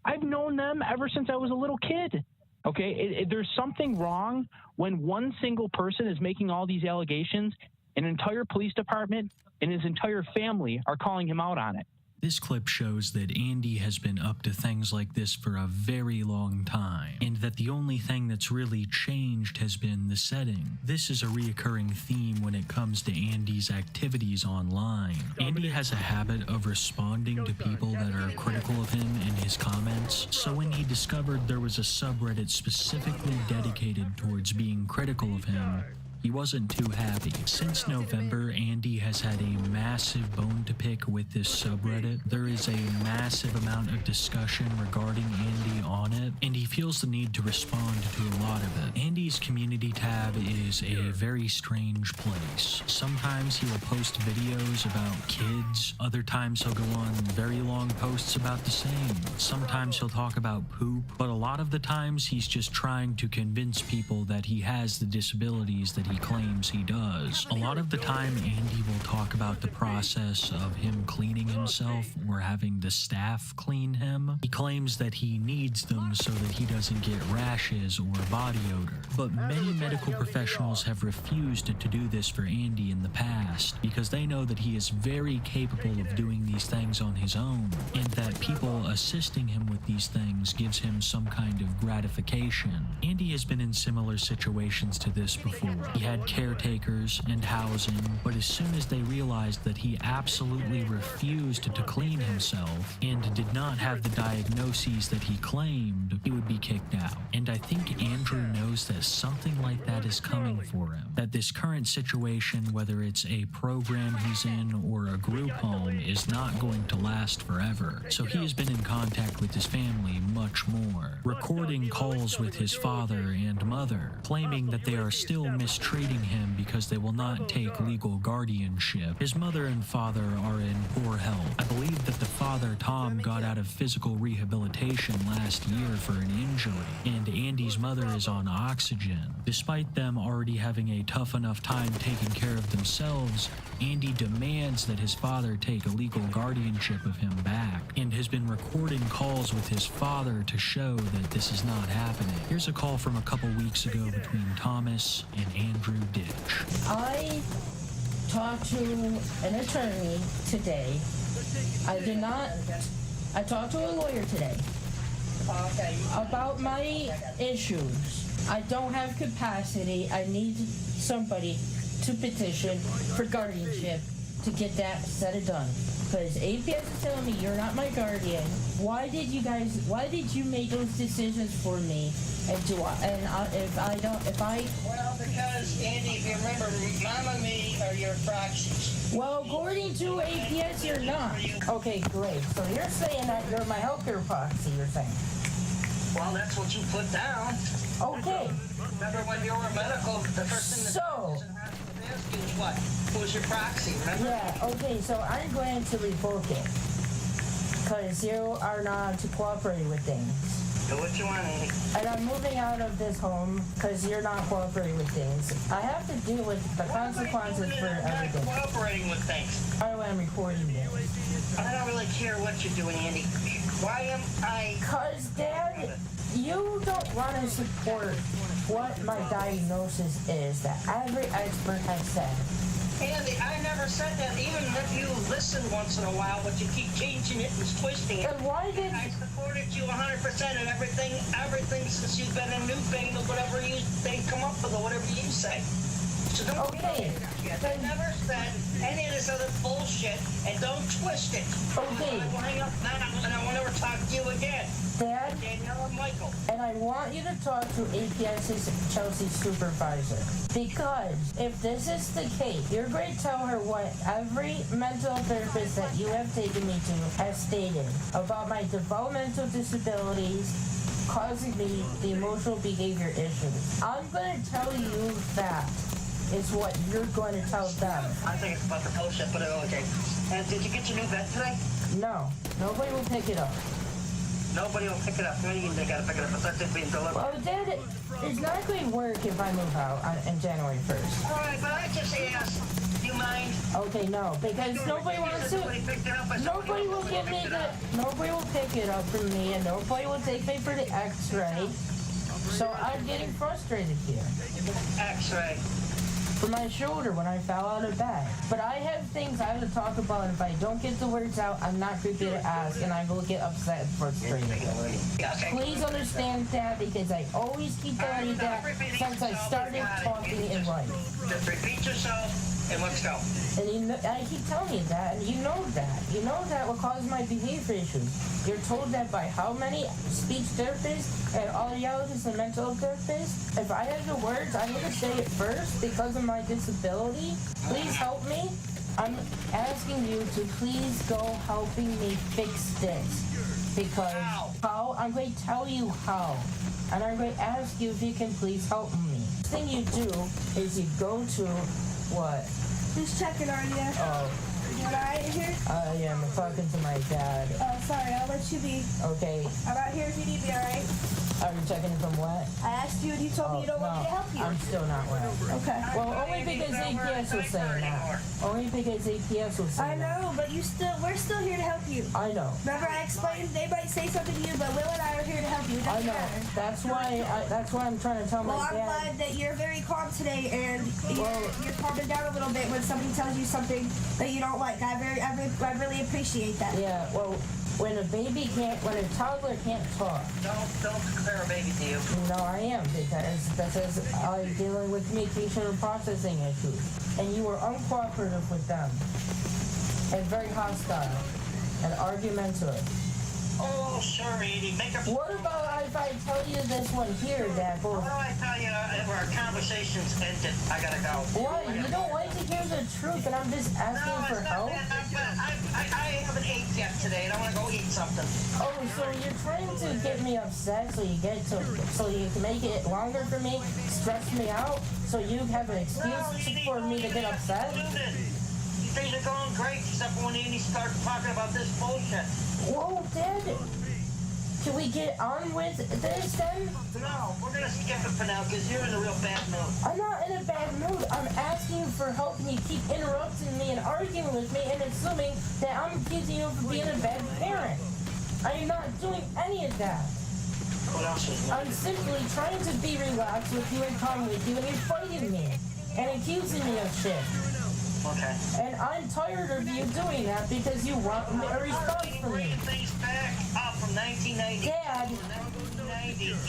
I've known them ever since I was a little kid. Okay, there's something wrong when one single person is making all these allegations. An entire police department and his entire family are calling him out on it. This clip shows that Andy has been up to things like this for a very long time, and that the only thing that's really changed has been the setting. This is a reoccurring theme when it comes to Andy's activities online. Andy has a habit of responding to people that are critical of him in his comments, so when he discovered there was a subreddit specifically dedicated towards being critical of him, he wasn't too happy. Since November, Andy has had a massive bone to pick with this subreddit. There is a massive amount of discussion regarding Andy on it, and he feels the need to respond to a lot of it. Andy's community tab is a very strange place. Sometimes he will post videos about kids, other times he'll go on very long posts about the same. Sometimes he'll talk about poop, but a lot of the times he's just trying to convince people that he has the disabilities that he claims he does. A lot of the time, Andy will talk about the process of him cleaning himself or having the staff clean him. He claims that he needs them so that he doesn't get rashes or body odor. But many medical professionals have refused to do this for Andy in the past because they know that he is very capable of doing these things on his own, and that people assisting him with these things gives him some kind of gratification. Andy has been in similar situations to this before. He had caretakers and housing, but as soon as they realized that he absolutely refused to clean himself and did not have the diagnoses that he claimed, he would be kicked out. And I think Andrew knows that something like that is coming for him. That this current situation, whether it's a program he's in or a group home, is not going to last forever. So he has been in contact with his family much more, recording calls with his father and mother, claiming that they are still mistreating him because they will not take legal guardianship. His mother and father are in poor health. I believe that the father, Tom, got out of physical rehabilitation last year for an injury, and Andy's mother is on oxygen. Despite them already having a tough enough time taking care of themselves, Andy demands that his father take a legal guardianship of him back, and has been recording calls with his father to show that this is not happening. Here's a call from a couple weeks ago between Thomas and Andrew Ditch. I talked to an attorney today. I talked to a lawyer today about my issues. I don't have capacity. I need somebody to petition for guardianship to get that set of done. Because APS is telling me you're not my guardian. Why did you make those decisions for me? And Well, because, Andy, if you remember, Mom and me are your proxies. Well, according to APS, you're not. Okay, great. So you're saying that you're my healthcare proxy, you're saying? Well, that's what you put down. Okay. Remember when you were medical, the first thing that asked you was what? Who's your proxy, remember? Yeah, okay, so I'm going to revoke it. Because you are not cooperating with things. Do what you want, Andy. And I'm moving out of this home because you're not cooperating with things. I have to deal with the consequences for everything. Not cooperating with things. Oh, I'm recording this. I don't really care what you're doing, Andy. Why am I... Because, Dad, you don't want to support what my diagnosis is that every expert has said. Andy, I never said that, even if you listen once in a while, but you keep changing it and twisting it. And why did... I supported you 100% in everything since you've been a new thing or whatever they come up with or whatever you say. So don't I never said any of this other bullshit, and don't twist it. Okay. I will hang up now, and I will never talk to you again. Dad, Danielle and Michael. And I want you to talk to APS's Chelsea supervisor. Because if this is the case, you're going to tell her what every mental therapist that you have taken me to has stated about my developmental disabilities causing me the emotional behavior issues. I'm going to tell you that is what you're going to tell them. I think it's about the bullshit, but okay. And did you get your new bed today? No, nobody will pick it up. Nobody will pick it up. When do you think they gotta pick it up? It's not just being delivered. Well, Dad, it's not going to work if I move out on January 1st. All right, but I just asked. Do you mind? Okay, no, because nobody wants to. Nobody will give me the. Nobody will pick it up from me, and nobody will take me for the X-ray. So I'm getting frustrated here. X-ray. For my shoulder when I fell out of bed. But I have things I have to talk about, and if I don't get the words out, I'm not going to ask, and I will get upset and frustrated. Please understand that, because I always keep telling you that since I started talking in life. Just repeat yourself. And let's go. And I keep telling you that, and you know that. You know that will cause my behavior issues. You're told that by how many speech therapists and audiologists and mental therapists. If I have the words, I need to say it first because of my disability. Please help me. I'm asking you to please go helping me fix this. Because how? I'm going to tell you how. And I'm going to ask you if you can please help me. The thing you do is you go to what? Who's checking on you? Oh. You alright in here? Yeah, I'm talking to my dad. Oh, sorry, I'll let you be. Okay. I'm out here if you need me, alright? Are you checking from what? I asked you and you told me you don't want me to help you. I'm still not well. Okay. Well, only because APS was saying that. Only because APS was saying that. I know, but we're still here to help you. I know. Remember I explained they might say something to you, but Will and I are here to help you. I know. That's why I'm trying to tell my dad. Well, I'm glad that you're very calm today and you're calming down a little bit when somebody tells you something that you don't like. I really appreciate that. Yeah, well, when a toddler can't talk. Don't compare a baby to you. No, I am, because this is dealing with communication and processing issues. And you were uncooperative with them. And very hostile. And argumentative. Oh, sure, Edie. What about if I tell you this one here, Dad? What do I tell you? Our conversation's ended. I gotta go. What? You don't like to hear the truth, and I'm just asking for help? I haven't ate yet today, and I want to go eat something. Oh, so you're trying to get me upset so you can make it longer for me, stress me out, so you have an excuse for me to get upset? Things are going great, except for when Edie starts talking about this bullshit. Whoa, Dad! Can we get on with this then? No, we're gonna skip it for now because you're in a real bad mood. I'm not in a bad mood. I'm asking you for help and you keep interrupting me and arguing with me and assuming that I'm accusing you of being a bad parent. I am not doing any of that. What else is I'm simply trying to be relaxed with you and calm with you, and you're fighting me and accusing me of shit. Okay. And I'm tired of you doing that because you want a response from me. Things back up from 1990. Dad,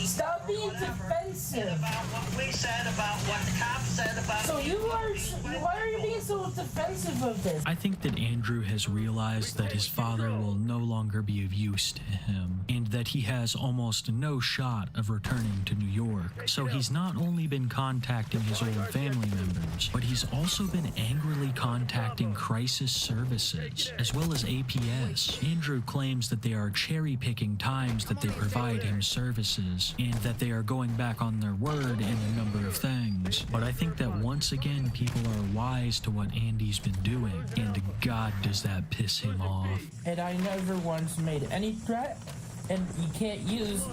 stop being defensive. About what we said, about what the cops said about So why are you being so defensive of this? I think that Andrew has realized that his father will no longer be of use to him, and that he has almost no shot of returning to New York. So he's not only been contacting his old family members, but he's also been angrily contacting crisis services, as well as APS. Andrew claims that they are cherry-picking times that they provide him services, and that they are going back on their word in a number of things. But I think that once again, people are wise to what Andy's been doing, and God does that piss him off. And I never once made any threat, and you can't use,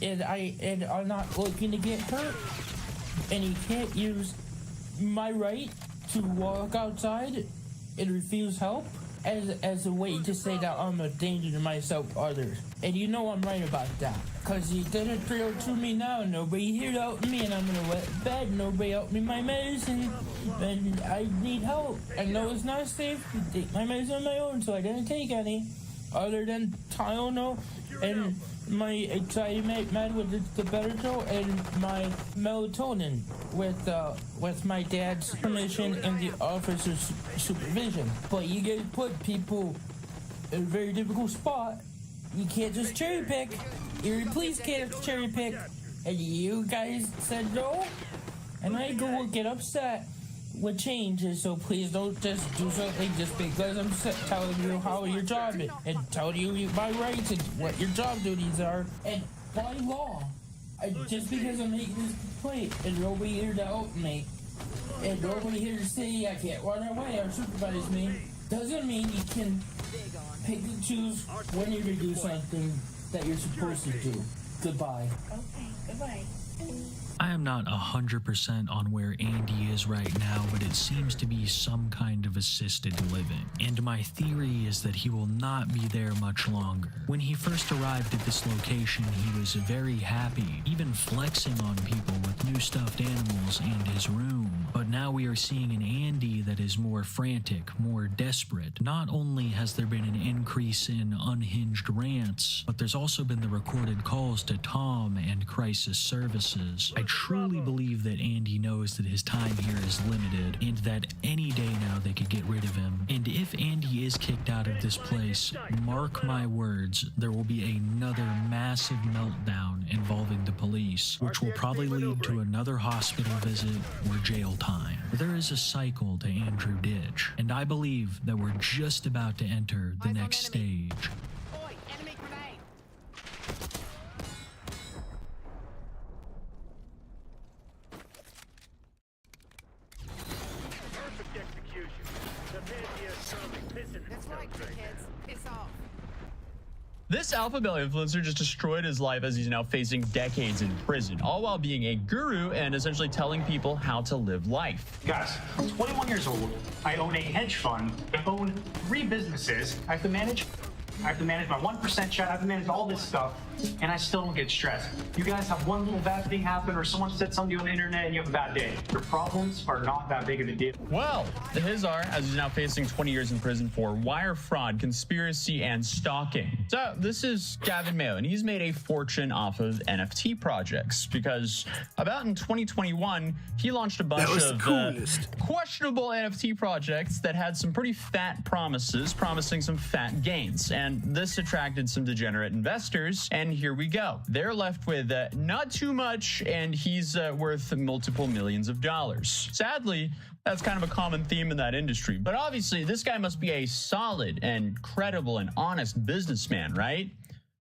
and I'm not looking to get hurt, and you can't use my right to walk outside and refuse help as a way to say that I'm a danger to myself or others. And you know I'm right about that. Because you didn't throw to me now, nobody here to help me, and I'm in a wet bed, nobody helped me my medicine, and I need help. I know it's not safe to take my medicine on my own, so I didn't take any, other than Tylenol and my anxiety med with the Rabbithole and my melatonin with my dad's permission and the officer's supervision. But you get put people in a very difficult spot. You can't just cherry pick. Your police can't cherry pick. And you guys said no, and I go get upset with changes, so please don't just do something just because I'm telling you how your job is and telling you my rights and what your job duties are. And by law. Just because I'm making this complaint and nobody here to help me, and nobody here to say I can't run away or supervise me, doesn't mean you can pick and choose when you're going to do something that you're supposed to do. Goodbye. Okay, goodbye. I am not 100% on where Andy is right now, but it seems to be some kind of assisted living. And my theory is that he will not be there much longer. When he first arrived at this location, he was very happy, even flexing on people with new stuffed animals and his room. But now we are seeing an Andy that is more frantic, more desperate. Not only has there been an increase in unhinged rants, but there's also been the recorded calls to Tom and Crisis Services. I truly believe that Andy knows that his time here is limited and that any day now they could get rid of him. And if Andy is kicked out of this place, mark my words, there will be another massive meltdown involving the police, which will probably lead to another hospital visit or jail time. There is a cycle to Andrew Ditch, and I believe that we're just about to enter the next stage. This alpha male influencer just destroyed his life as he's now facing decades in prison, all while being a guru and essentially telling people how to live life. Guys, I'm 21 years old. I own a hedge fund. I own 3 businesses. I have to manage my 1% chat. I have to manage all this stuff, and I still don't get stressed. You guys have one little bad thing happen, or someone said something to you on the internet, and you have a bad day. Your problems are not that big of a deal. Well, his are, as he's now facing 20 years in prison for wire fraud, conspiracy, and stalking. So this is Gavin Mayo, and he's made a fortune off of NFT projects because about in 2021, he launched a bunch of questionable NFT projects that had some pretty fat promises, promising some fat gains. And this attracted some degenerate investors, and here we go. They're left with not too much, and he's worth multiple millions of dollars. Sadly, that's kind of a common theme in that industry. But obviously, this guy must be a solid and credible and honest businessman, right?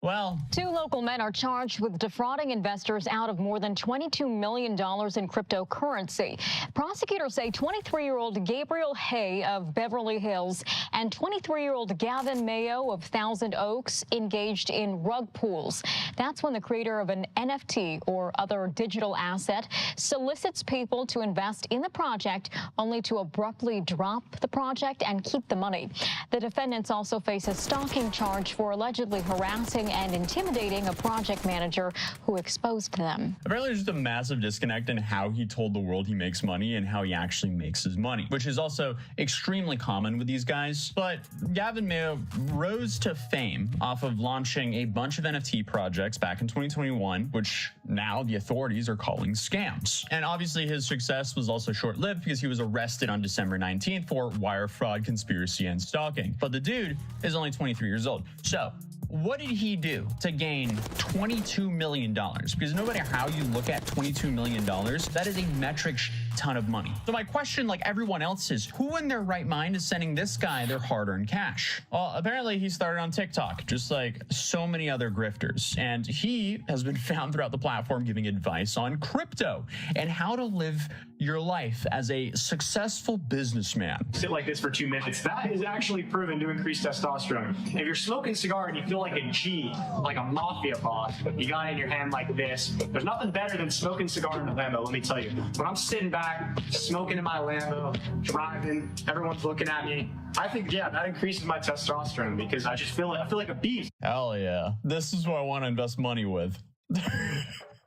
Well, 2 local men are charged with defrauding investors out of more than $22 million in cryptocurrency. Prosecutors say 23-year-old Gabriel Hay of Beverly Hills and 23-year-old Gavin Mayo of Thousand Oaks engaged in rug pulls. That's when the creator of an NFT or other digital asset solicits people to invest in the project only to abruptly drop the project and keep the money. The defendants also face a stalking charge for allegedly harassing and intimidating a project manager who exposed them. Apparently there's just a massive disconnect in how he told the world he makes money and how he actually makes his money, which is also extremely common with these guys. But Gavin Mayo rose to fame off of launching a bunch of NFT projects back in 2021, which now the authorities are calling scams. And obviously his success was also short-lived because he was arrested on December 19th for wire fraud, conspiracy, and stalking. But the dude is only 23 years old. So what did he do to gain $22 million? Because no matter how you look at $22 million, that is a metric ton of money. So my question, like everyone else, is who in their right mind is sending this guy their hard-earned cash? Well, apparently he started on TikTok, just like so many other grifters. And he has been found throughout the platform giving advice on crypto and how to live your life as a successful businessman. Sit like this for 2 minutes. That is actually proven to increase testosterone. If you're smoking a cigar and you feel like a G, like a mafia boss, you got it in your hand like this, there's nothing better than smoking a cigar in a Lambo, let me tell you. When I'm sitting back, smoking in my Lambo, driving, everyone's looking at me, I think, yeah, that increases my testosterone because I feel like a beast. Hell yeah. This is what I want to invest money with.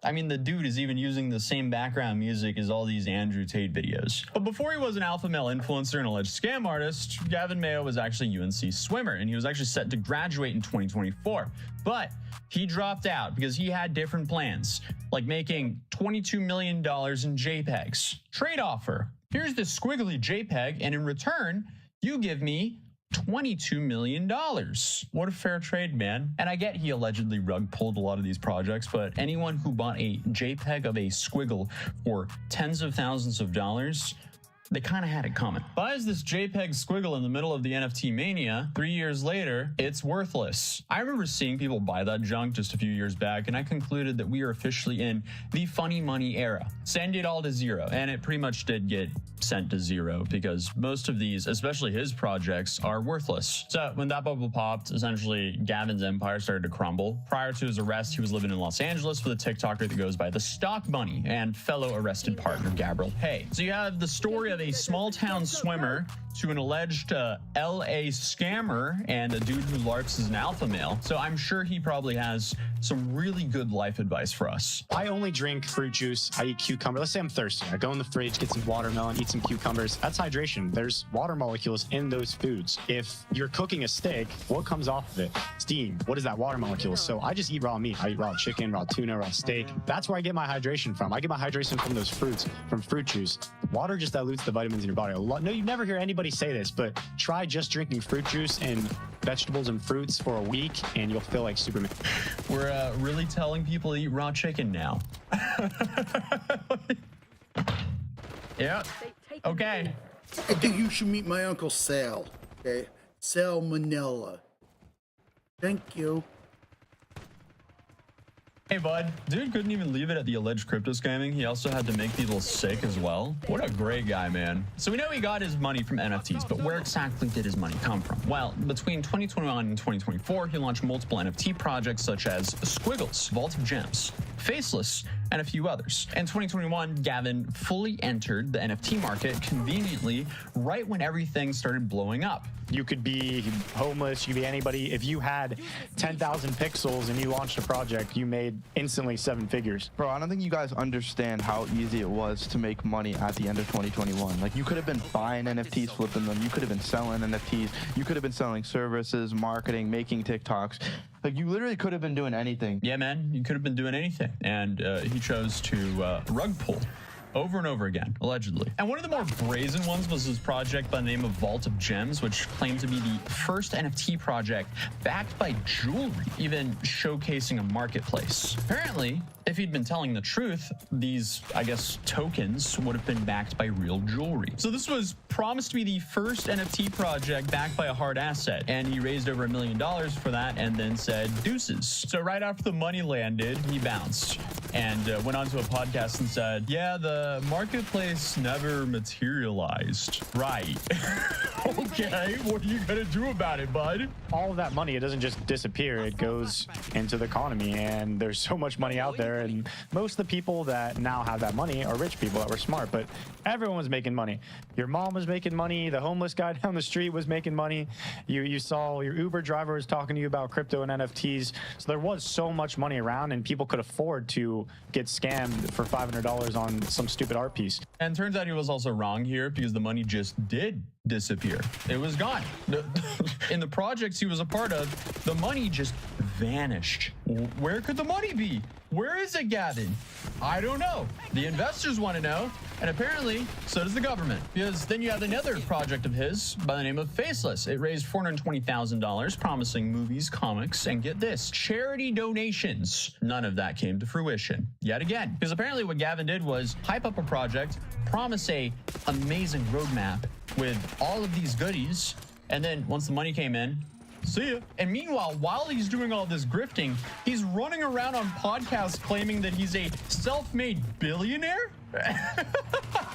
I mean, the dude is even using the same background music as all these Andrew Tate videos. But before he was an alpha male influencer and alleged scam artist, Gavin Mayo was actually a UNC swimmer, and he was actually set to graduate in 2024. But he dropped out because he had different plans, like making $22 million in JPEGs. Trade offer. Here's this squiggly JPEG, and in return, you give me $22 million. What a fair trade, man. And I get he allegedly rug pulled a lot of these projects, but anyone who bought a JPEG of a squiggle for tens of thousands of dollars, they kind of had it coming. Buys this JPEG squiggle in the middle of the NFT mania. 3 years later, it's worthless. I remember seeing people buy that junk just a few years back, and I concluded that we are officially in the funny money era. Send it all to zero, and it pretty much did get sent to zero because most of these, especially his projects, are worthless. So when that bubble popped, essentially Gavin's empire started to crumble. Prior to his arrest, he was living in Los Angeles with a TikToker that goes by the Stock Bunny and fellow arrested partner Gabriel Hay. So you have the story of a small town swimmer to an alleged LA scammer and a dude who LARPs as an alpha male. So I'm sure he probably has some really good life advice for us. I only drink fruit juice. I eat cucumber. Let's say I'm thirsty. I go in the fridge, get some watermelon, eat some cucumbers. That's hydration. There's water molecules in those foods. If you're cooking a steak, what comes off of it? Steam. What is that water molecule? So I just eat raw meat. I eat raw chicken, raw tuna, raw steak. That's where I get my hydration from. I get my hydration from those fruits, from fruit juice. Water just dilutes the vitamins in your body. No, you never hear anybody say this, but try just drinking fruit juice and vegetables and fruits for a week and you'll feel like Superman. We're really telling people to eat raw chicken now. Yeah. Okay. I think you should meet my Uncle Sal. Okay? Sal Manella. Thank you. Hey, bud. Dude couldn't even leave it at the alleged crypto scamming. He also had to make people sick as well. What a great guy, man. So we know he got his money from NFTs, but where exactly did his money come from? Well, between 2021 and 2024, he launched multiple NFT projects such as Squiggles, Vault of Gems, Faceless, and a few others. In 2021, Gavin fully entered the NFT market conveniently right when everything started blowing up. You could be homeless, you could be anybody. If you had 10,000 pixels and you launched a project, you made instantly 7 figures. Bro, I don't think you guys understand how easy it was to make money at the end of 2021. Like, you could have been buying NFTs, flipping them. You could have been selling NFTs. You could have been selling services, marketing, making TikToks. Like, you literally could have been doing anything. Yeah, man, you could have been doing anything. And he chose to rug pull over and over again, allegedly. And one of the more brazen ones was his project by the name of Vault of Gems, which claimed to be the first NFT project backed by jewelry, even showcasing a marketplace. Apparently, if he'd been telling the truth, these, I guess, tokens would have been backed by real jewelry. So this was promised to be the first NFT project backed by a hard asset, and he raised over $1 million for that and then said deuces. So right after the money landed, he bounced and went onto a podcast and said, yeah, the marketplace never materialized. Right. Okay, what are you gonna do about it, bud? All of that money, it doesn't just disappear. It goes into the economy, and there's so much money out there, and most of the people that now have that money are rich people that were smart, but everyone was making money. Your mom was making money. The homeless guy down the street was making money. You saw your Uber driver was talking to you about crypto and NFTs. So there was so much money around, and people could afford to get scammed for $500 on some stupid art piece. And turns out he was also wrong here because the money just did disappear. It was gone. In the projects he was a part of, the money just vanished. Where could the money be? Where is it, Gavin? I don't know. The investors want to know, and apparently so does the government. Because then you have another project of his by the name of Faceless. It raised $420,000, promising movies, comics, and get this, charity donations. None of that came to fruition yet again. Because apparently what Gavin did was hype up a project, promise a amazing roadmap with all of these goodies, and then once the money came in, see ya. And meanwhile, while he's doing all this grifting, he's running around on podcasts claiming that he's a self-made billionaire?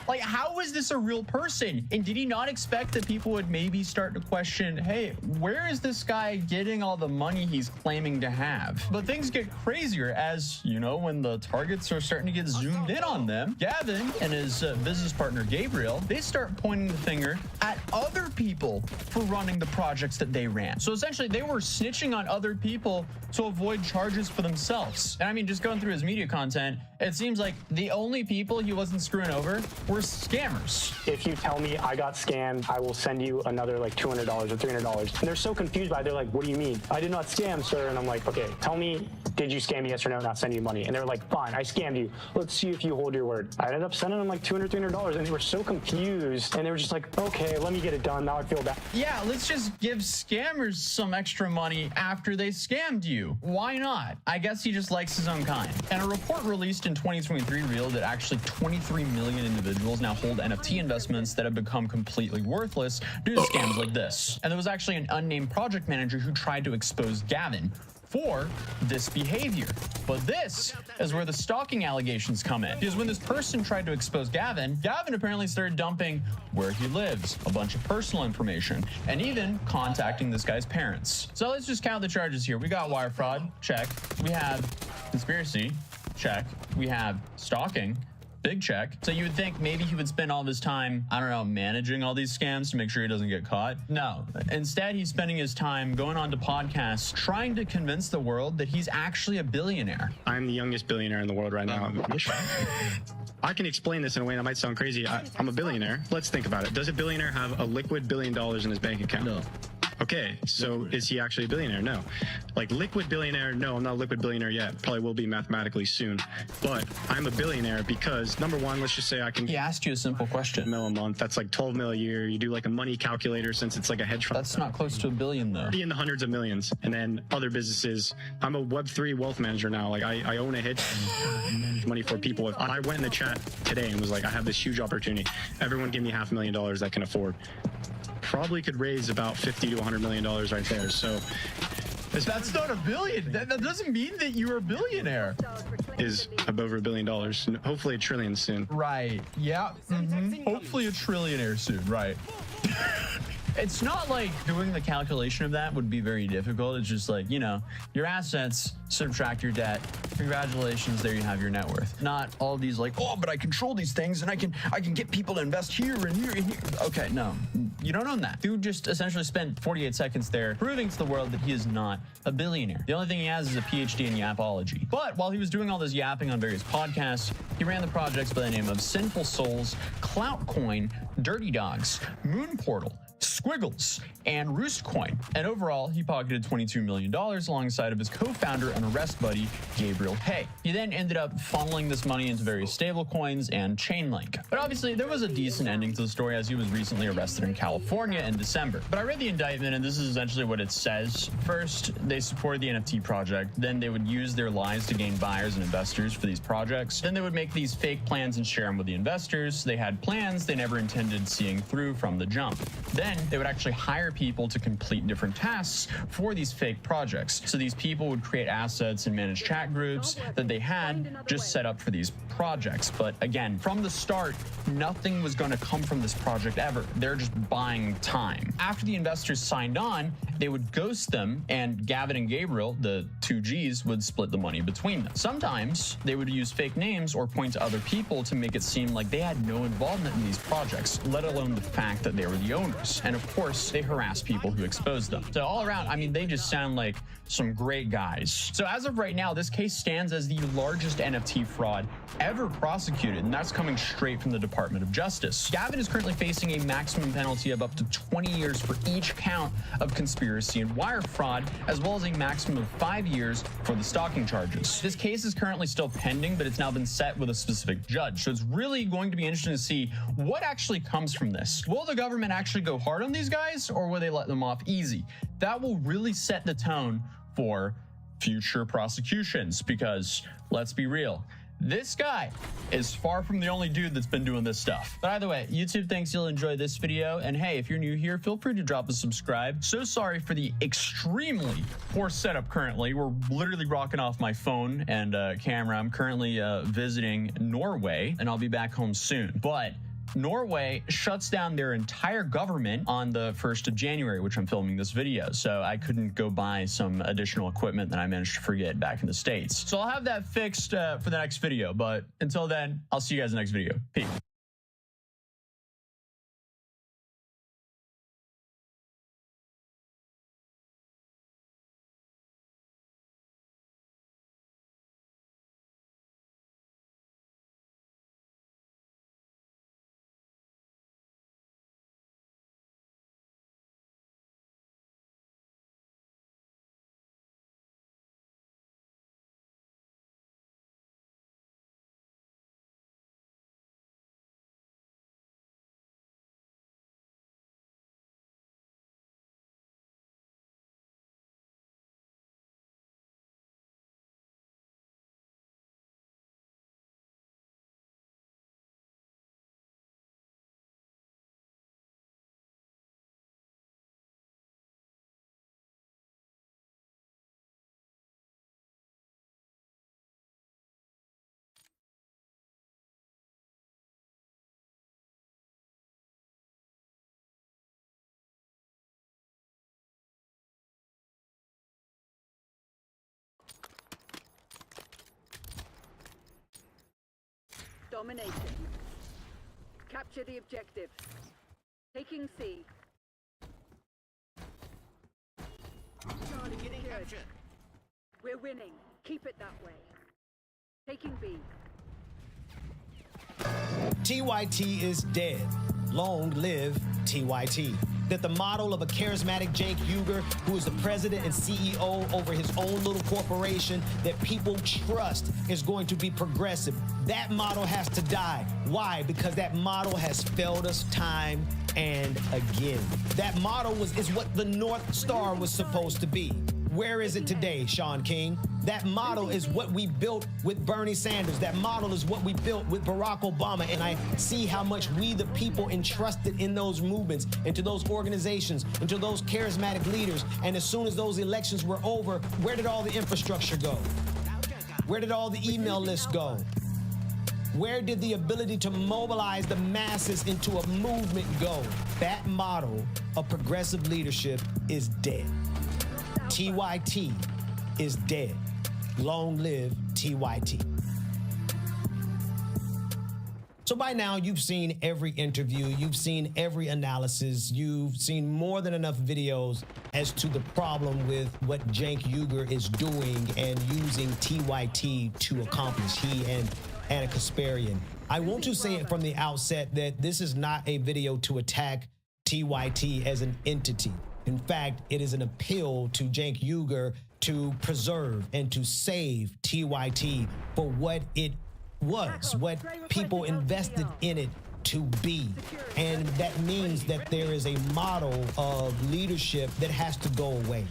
Like, how is this a real person? And did he not expect that people would maybe start to question, hey, where is this guy getting all the money he's claiming to have? But things get crazier as, you know, when the targets are starting to get zoomed in on them. Gavin and his business partner, Gabriel, they start pointing the finger at other people for running the projects that they ran. So essentially, they were snitching on other people to avoid charges for themselves. And I mean, just going through his media content, it seems like the only people he wasn't screwing over were scammers. If you tell me I got scammed, I will send you another like $200 or $300. And they're so confused by it. They're like, what do you mean? I did not scam, sir. And I'm like, okay, tell me, did you scam me, yes or no, and I'll send you money. And they're like, fine, I scammed you. Let's see if you hold your word. I ended up sending them like $200, $300, and they were so confused. And they were just like, okay, let me get it done. now I feel bad. Yeah, let's just give scammers some extra money after they scammed you. Why not? I guess he just likes his own kind. And a report released in 2023 revealed that actually 23 million individuals now hold NFT investments that have become completely worthless due to scams like this. And there was actually an unnamed project manager who tried to expose Gavin for this behavior. But this is where the stalking allegations come in. Because when this person tried to expose Gavin, Gavin apparently started dumping where he lives, a bunch of personal information, and even contacting this guy's parents. So let's just count the charges here. We got wire fraud, check. We have conspiracy, check. We have stalking, big check. So you would think maybe he would spend all of his time, I don't know, managing all these scams to make sure he doesn't get caught. No. Instead, he's spending his time going on to podcasts trying to convince the world that he's actually a billionaire. I'm the youngest billionaire in the world right now. I can explain this in a way that might sound crazy. I'm a billionaire. Let's think about it. Does a billionaire have a liquid $1 billion in his bank account? No. Okay, so is he actually a billionaire? No. Like liquid billionaire? No, I'm not a liquid billionaire yet. Probably will be mathematically soon. But I'm a billionaire because, number one, let's just say I can... He asked you a simple question. ...mil a month. That's like 12 mil a year. You do like a money calculator since it's like a hedge fund. That's not close to $1 billion, though. In the hundreds of millions. And then other businesses. I'm a Web3 wealth manager now. Like I own a hedge money for people. If I went in the chat today and was like, I have this huge opportunity. Everyone give me $500,000 that can afford. Probably could raise about $50 to $100 million right there. So that's not $1 billion. That doesn't mean that you're a billionaire. Is over $1 billion. Hopefully $1 trillion soon. Right. Yeah. Hopefully a trillionaire soon. Right. It's not like doing the calculation of that would be very difficult. It's just like, you know, your assets, subtract your debt. Congratulations, there you have your net worth. Not all these like, oh, but I control these things and I can get people to invest here and here and here. Okay, no, you don't own that. Dude just essentially spent 48 seconds there proving to the world that he is not a billionaire. The only thing he has is a PhD in yapology. But while he was doing all this yapping on various podcasts, he ran the projects by the name of Sinful Souls, Clout Coin, Dirty Dogs, Moon Portal, Squiggles, and Roost Coin. And overall, he pocketed $22 million alongside of his co-founder and arrest buddy, Gabriel Hay. He then ended up funneling this money into various stable coins and Chainlink. But obviously, there was a decent ending to the story as he was recently arrested in California in December. But I read the indictment, and this is essentially what it says. First, they supported the NFT project. Then they would use their lies to gain buyers and investors for these projects. Then they would make these fake plans and share them with the investors. They had plans they never intended seeing through from the jump. Then they would actually hire people to complete different tasks for these fake projects. So these people would create assets and manage chat groups that they had just set up for these projects. But again, from the start, nothing was going to come from this project ever. They're just buying time. After the investors signed on, they would ghost them, and Gavin and Gabriel, the two Gs, would split the money between them. Sometimes they would use fake names or point to other people to make it seem like they had no involvement in these projects, let alone the fact that they were the owners. And of course, they harass people who expose them. So all around, I mean, they just sound like some great guys. So as of right now, this case stands as the largest NFT fraud ever prosecuted, and that's coming straight from the Department of Justice. Gavin is currently facing a maximum penalty of up to 20 years for each count of conspiracy and wire fraud, as well as a maximum of 5 years for the stalking charges. This case is currently still pending, but it's now been set with a specific judge. So it's really going to be interesting to see what actually comes from this. Will the government actually go hard on these guys, or will they let them off easy? That will really set the tone for future prosecutions, because let's be real, this guy is far from the only dude that's been doing this stuff. But either way, YouTube thinks you'll enjoy this video. And hey, if you're new here, feel free to drop a subscribe. So sorry for the extremely poor setup currently. We're literally rocking off my phone and camera. I'm currently visiting Norway, and I'll be back home soon. But Norway shuts down their entire government on the 1st of January, which I'm filming this video. So I couldn't go buy some additional equipment that I managed to forget back in the States. So I'll have that fixed for the next video. But until then, I'll see you guys in the next video. Peace. Domination. Capture the objective. Taking C. Charlie, getting captured. We're winning. Keep it that way. Taking B. TYT is dead. Long live TYT. That the model of a charismatic Cenk Uygur, who is the president and CEO over his own little corporation that people trust is going to be progressive, that model has to die. Why? Because that model has failed us time and again. That model is what the North Star was supposed to be. Where is it today, Sean King? That model is what we built with Bernie Sanders. That model is what we built with Barack Obama. And I see how much we, the people, entrusted in those movements, into those organizations, into those charismatic leaders. And as soon as those elections were over, where did all the infrastructure go? Where did all the email lists go? Where did the ability to mobilize the masses into a movement go? That model of progressive leadership is dead. TYT is dead. Long live TYT. So by now, you've seen every interview, you've seen every analysis, you've seen more than enough videos as to the problem with what Cenk Uygur is doing and using TYT to accomplish, he and Anna Kasparian. I want to say it from the outset that this is not a video to attack TYT as an entity. In fact, it is an appeal to Cenk Uygur to preserve and to save TYT for what it was, what people invested in it to be. And that means that there is a model of leadership that has to go away.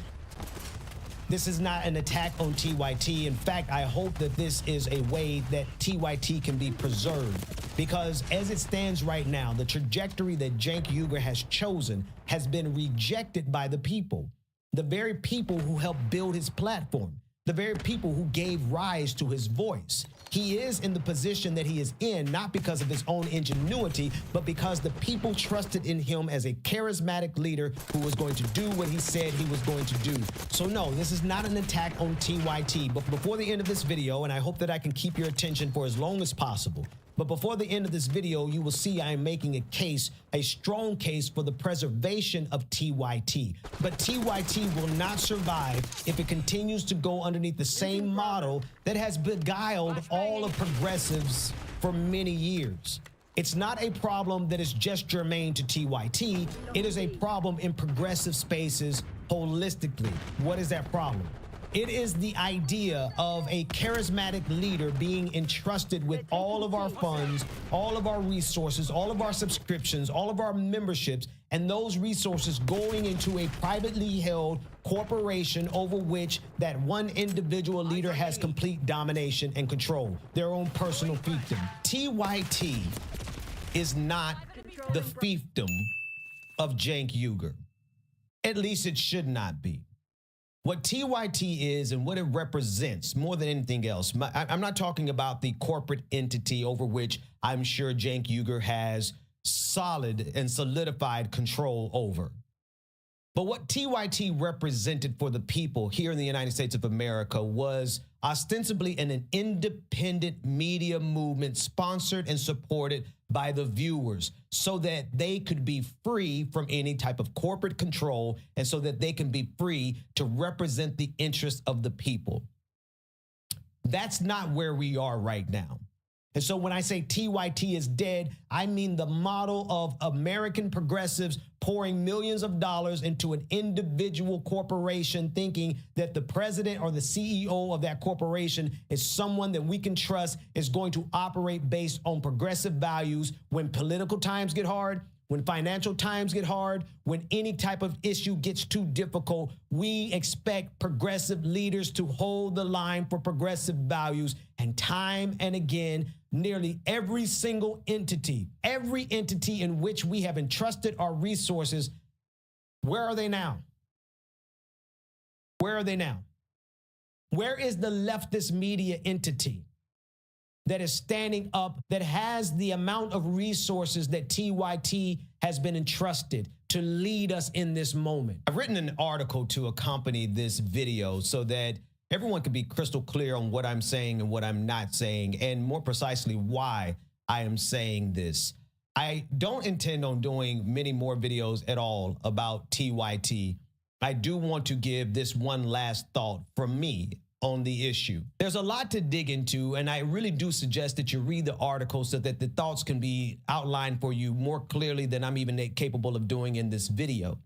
This is not an attack on TYT. In fact, I hope that this is a way that TYT can be preserved, because as it stands right now, the trajectory that Cenk Uygur has chosen has been rejected by the people, the very people who helped build his platform, the very people who gave rise to his voice. He is in the position that he is in, not because of his own ingenuity, but because the people trusted in him as a charismatic leader who was going to do what he said he was going to do. So no, this is not an attack on TYT, but before the end of this video, and I hope that I can keep your attention for as long as possible, but before the end of this video, you will see I am making a case, a strong case for the preservation of TYT. But TYT will not survive if it continues to go underneath the same model that has beguiled all of progressives for many years. It's not a problem that is just germane to TYT. It is a problem in progressive spaces holistically. What is that problem? It is the idea of a charismatic leader being entrusted with all of our funds, all of our resources, all of our subscriptions, all of our memberships, and those resources going into a privately held corporation over which that one individual leader has complete domination and control, their own personal fiefdom. TYT is not the fiefdom of Cenk Uygur. At least it should not be. What TYT is and what it represents more than anything else, I'm not talking about the corporate entity over which I'm sure Cenk Uygur has solid and solidified control over. But what TYT represented for the people here in the United States of America was ostensibly an independent media movement sponsored and supported by the viewers so that they could be free from any type of corporate control and so that they can be free to represent the interests of the people. That's not where we are right now. And so when I say TYT is dead, I mean the model of American progressives pouring millions of dollars into an individual corporation thinking that the president or the CEO of that corporation is someone that we can trust is going to operate based on progressive values when political times get hard, when financial times get hard, when any type of issue gets too difficult. We expect progressive leaders to hold the line for progressive values. And time and again, nearly every single entity, every entity in which we have entrusted our resources, where are they now? Where are they now? Where is the leftist media entity that is standing up, that has the amount of resources that TYT has been entrusted to lead us in this moment? I've written an article to accompany this video so that everyone can be crystal clear on what I'm saying and what I'm not saying, and more precisely, why I am saying this. I don't intend on doing many more videos at all about TYT. I do want to give this one last thought from me on the issue. There's a lot to dig into, and I really do suggest that you read the article so that the thoughts can be outlined for you more clearly than I'm even capable of doing in this video.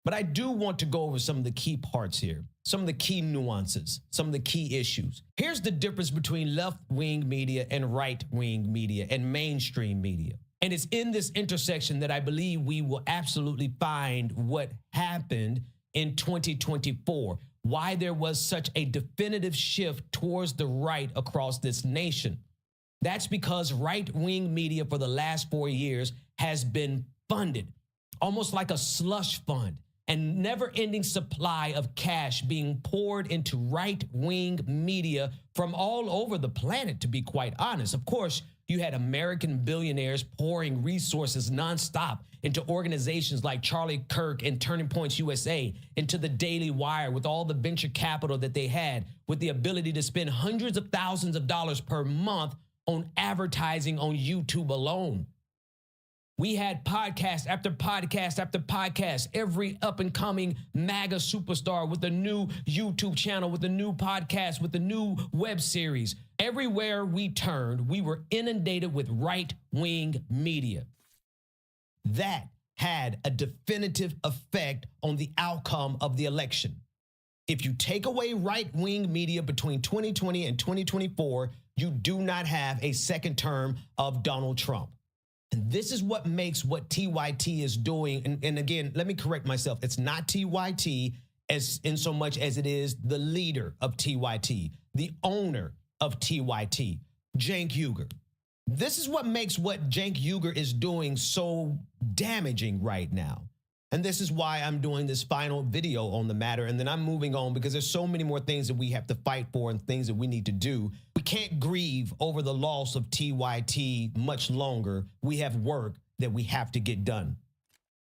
But I do want to go over some of the key parts here, some of the key nuances, some of the key issues. Here's the difference between left-wing media and right-wing media and mainstream media. And it's in this intersection that I believe we will absolutely find what happened in 2024, why there was such a definitive shift towards the right across this nation. That's because right-wing media for the last 4 years has been funded, almost like a slush fund, and never-ending supply of cash being poured into right-wing media from all over the planet, to be quite honest. Of course, you had American billionaires pouring resources nonstop into organizations like Charlie Kirk and Turning Points USA, into the Daily Wire with all the venture capital that they had, with the ability to spend hundreds of thousands of dollars per month on advertising on YouTube alone. We had podcast after podcast after podcast, every up-and-coming MAGA superstar with a new YouTube channel, with a new podcast, with a new web series. Everywhere we turned, we were inundated with right-wing media. That had a definitive effect on the outcome of the election. If you take away right-wing media between 2020 and 2024, you do not have a second term of Donald Trump. And this is what makes what TYT is doing. And again, let me correct myself. It's not TYT as in so much as it is the leader of TYT, the owner of TYT, Cenk Uygur. This is what makes what Cenk Uygur is doing so damaging right now. And this is why I'm doing this final video on the matter. And then I'm moving on because there's so many more things that we have to fight for and things that we need to do. We can't grieve over the loss of TYT much longer. We have work that we have to get done.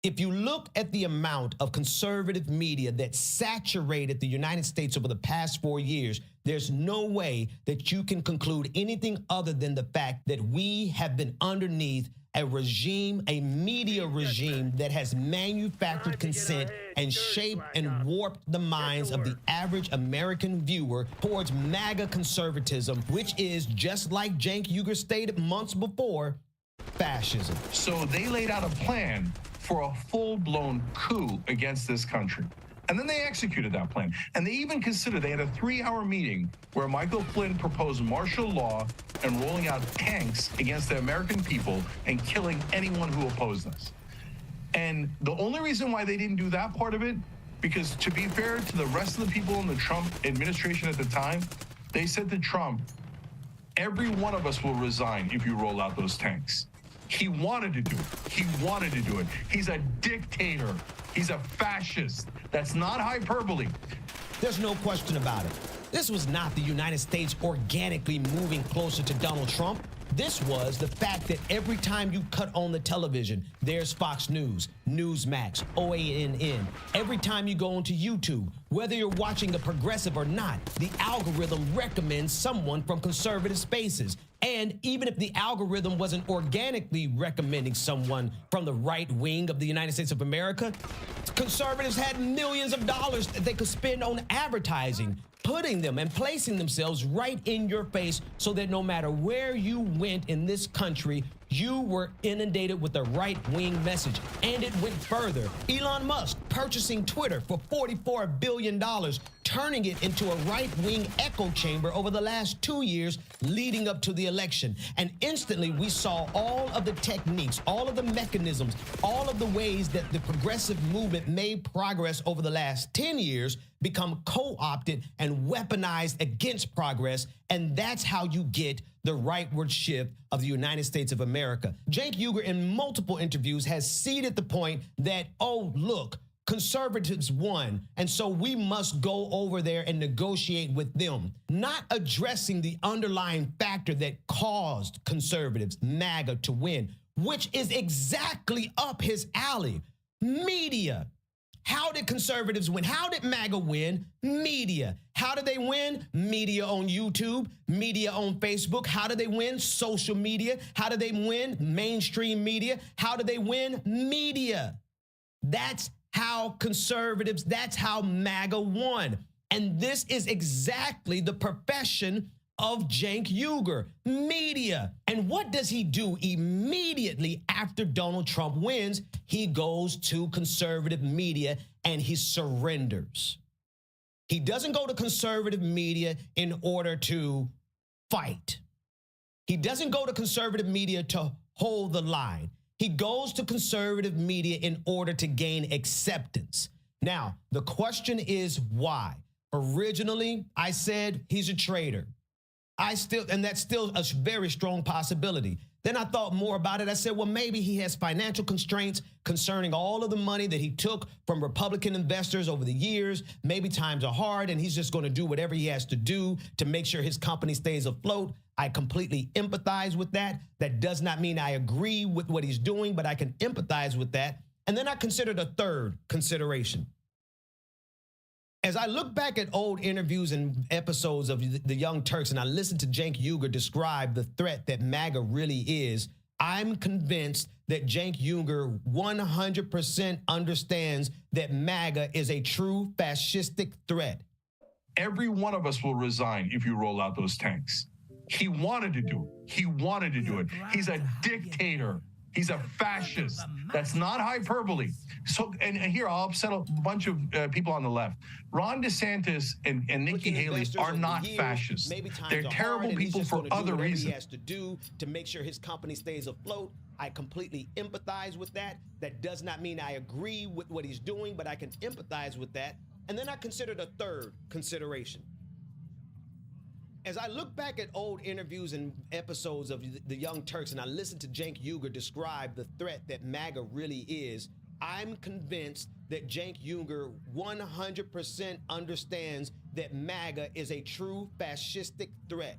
If you look at the amount of conservative media that saturated the United States over the past 4 years, there's no way that you can conclude anything other than the fact that we have been underneath a regime, a media regime that has manufactured consent and shaped and warped the minds of the average American viewer towards MAGA conservatism, which is, just like Cenk Uygur stated months before, fascism. So they laid out a plan for a full-blown coup against this country. And then they executed that plan. And they even considered, they had a 3-hour meeting where Michael Flynn proposed martial law and rolling out tanks against the American people and killing anyone who opposed us. And the only reason why they didn't do that part of it, because to be fair to the rest of the people in the Trump administration at the time, they said to Trump, every one of us will resign if you roll out those tanks. He wanted to do it. He wanted to do it. He's a dictator. He's a fascist. That's not hyperbole. There's no question about it. This was not the United States organically moving closer to Donald Trump. This was the fact that every time you cut on the television, there's Fox News, Newsmax, OANN. Every time you go onto YouTube, whether you're watching the progressive or not, the algorithm recommends someone from conservative spaces. And even if the algorithm wasn't organically recommending someone from the right wing of the United States of America, conservatives had millions of dollars that they could spend on advertising, putting them and placing themselves right in your face so that no matter where you went in this country, you were inundated with the right-wing message. And it went further. Elon Musk purchasing Twitter for $44 billion, turning it into a right-wing echo chamber over the last 2 years leading up to the election. And instantly we saw all of the techniques, all of the mechanisms, all of the ways that the progressive movement made progress over the last 10 years become co-opted and weaponized against progress. And that's how you get the rightward shift of the United States of America. Cenk Uygur in multiple interviews has ceded the point that, oh, look, conservatives won, and so we must go over there and negotiate with them, not addressing the underlying factor that caused conservatives, MAGA, to win, which is exactly up his alley. Media. How did conservatives win? How did MAGA win? Media. How did they win? Media on YouTube, media on Facebook. How did they win? Social media. How did they win? Mainstream media. How did they win? Media. That's how conservatives, that's how MAGA won. And this is exactly the profession of Cenk Uygur, media. And what does he do immediately after Donald Trump wins? He goes to conservative media and he surrenders. He doesn't go to conservative media in order to fight. He doesn't go to conservative media to hold the line. He goes to conservative media in order to gain acceptance. Now, the question is why? Originally, I said he's a traitor. And that's still a very strong possibility. Then I thought more about it. I said, well, maybe he has financial constraints concerning all of the money that he took from Republican investors over the years. Maybe times are hard and he's just going to do whatever he has to do to make sure his company stays afloat. I completely empathize with that. That does not mean I agree with what he's doing, but I can empathize with that. And then I considered a third consideration. As I look back at old interviews and episodes of the Young Turks and I listen to Cenk Uygur describe the threat that MAGA really is, I'm convinced that Cenk Uygur 100% understands that MAGA is a true fascistic threat. Every one of us will resign if you roll out those tanks. He wanted to do it. He wanted to do it. He's a dictator. He's a fascist. That's not hyperbole. So, and here, I'll upset a bunch of people on the left. Ron DeSantis and Nikki Haley are not fascists. They're terrible people for other reasons. He has to do to make sure his company stays afloat. I completely empathize with that. That does not mean I agree with what he's doing, but I can empathize with that. And then I considered a third consideration. As I look back at old interviews and episodes of the Young Turks and I listen to Cenk Uygur describe the threat that MAGA really is, I'm convinced that Cenk Uygur 100% understands that MAGA is a true fascistic threat.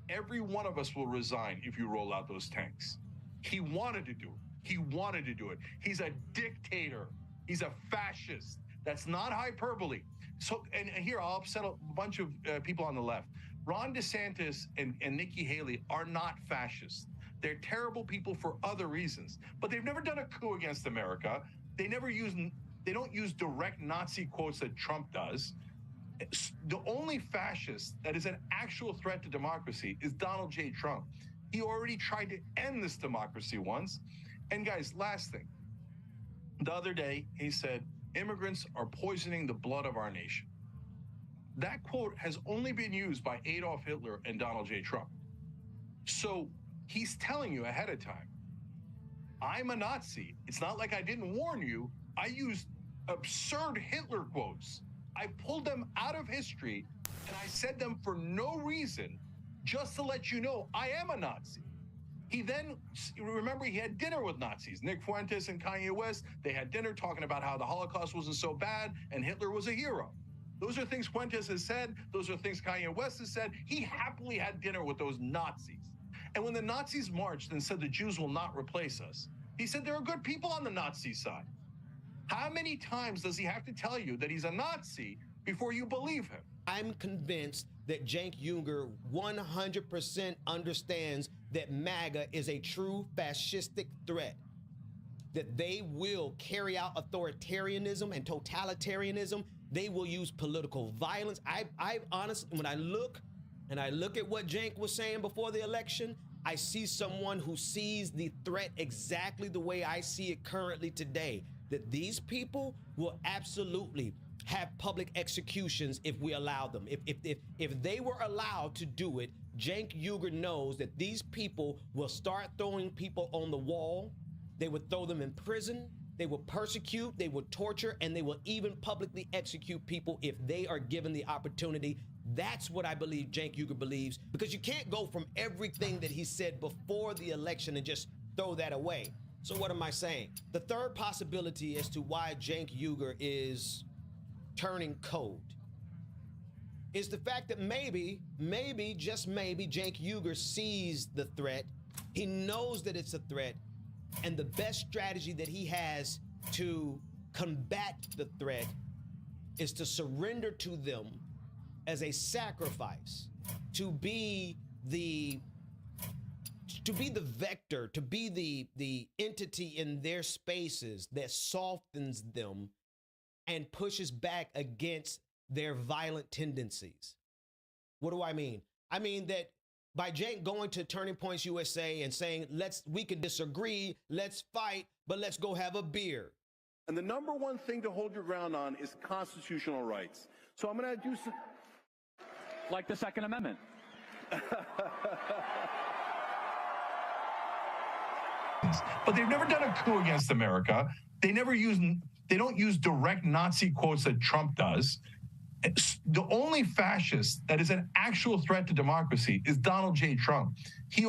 Every one of us will resign if you roll out those tanks. He wanted to do it. He wanted to do it. He's a dictator. He's a fascist. That's not hyperbole. So, and here, I'll upset a bunch of people on the left. Ron DeSantis and Nikki Haley are not fascists. They're terrible people for other reasons, but they've never done a coup against America. They don't use direct Nazi quotes that Trump does. The only fascist that is an actual threat to democracy is Donald J. Trump. He already tried to end this democracy once. And guys, last thing. The other day, he said, immigrants are poisoning the blood of our nation. That quote has only been used by Adolf Hitler and Donald J. Trump. So he's telling you ahead of time, I'm a Nazi. It's not like I didn't warn you. I used absurd Hitler quotes. I pulled them out of history and I said them for no reason, just to let you know I am a Nazi. He then, remember, he had dinner with Nazis. Nick Fuentes and Kanye West, they had dinner talking about how the Holocaust wasn't so bad and Hitler was a hero. Those are things Fuentes has said. Those are things Kanye West has said. He happily had dinner with those Nazis. And when the Nazis marched and said the Jews will not replace us, he said there are good people on the Nazi side. How many times does he have to tell you that he's a Nazi before you believe him? I'm convinced that Cenk Uygur 100% understands that MAGA is a true fascistic threat, that they will carry out authoritarianism and totalitarianism. They will use political violence. I honestly, when I look at what Cenk was saying before the election, I see someone who sees the threat exactly the way I see it currently today, that these people will absolutely have public executions if we allow them. If they were allowed to do it, Cenk Uygur knows that these people will start throwing people on the wall. They would throw them in prison. They will persecute, they will torture, and they will even publicly execute people if they are given the opportunity. That's what I believe Cenk Uygur believes, because you can't go from everything that he said before the election and just throw that away. So what am I saying? The third possibility as to why Cenk Uygur is turning cold is the fact that maybe, just maybe, Cenk Uygur sees the threat. He knows that it's a threat. And the best strategy that he has to combat the threat is to surrender to them as a sacrifice, to be the vector, to be the entity in their spaces that softens them and pushes back against their violent tendencies. What do I mean? I mean that by Cenk going to Turning Points USA and saying, we can disagree, let's fight, but let's go have a beer. And the number one thing to hold your ground on is constitutional rights. So I'm going to do some... Like the Second Amendment. But they've never done a coup against America. They don't use direct Nazi quotes that Trump does. The only fascist that is an actual threat to democracy is Donald J. Trump. He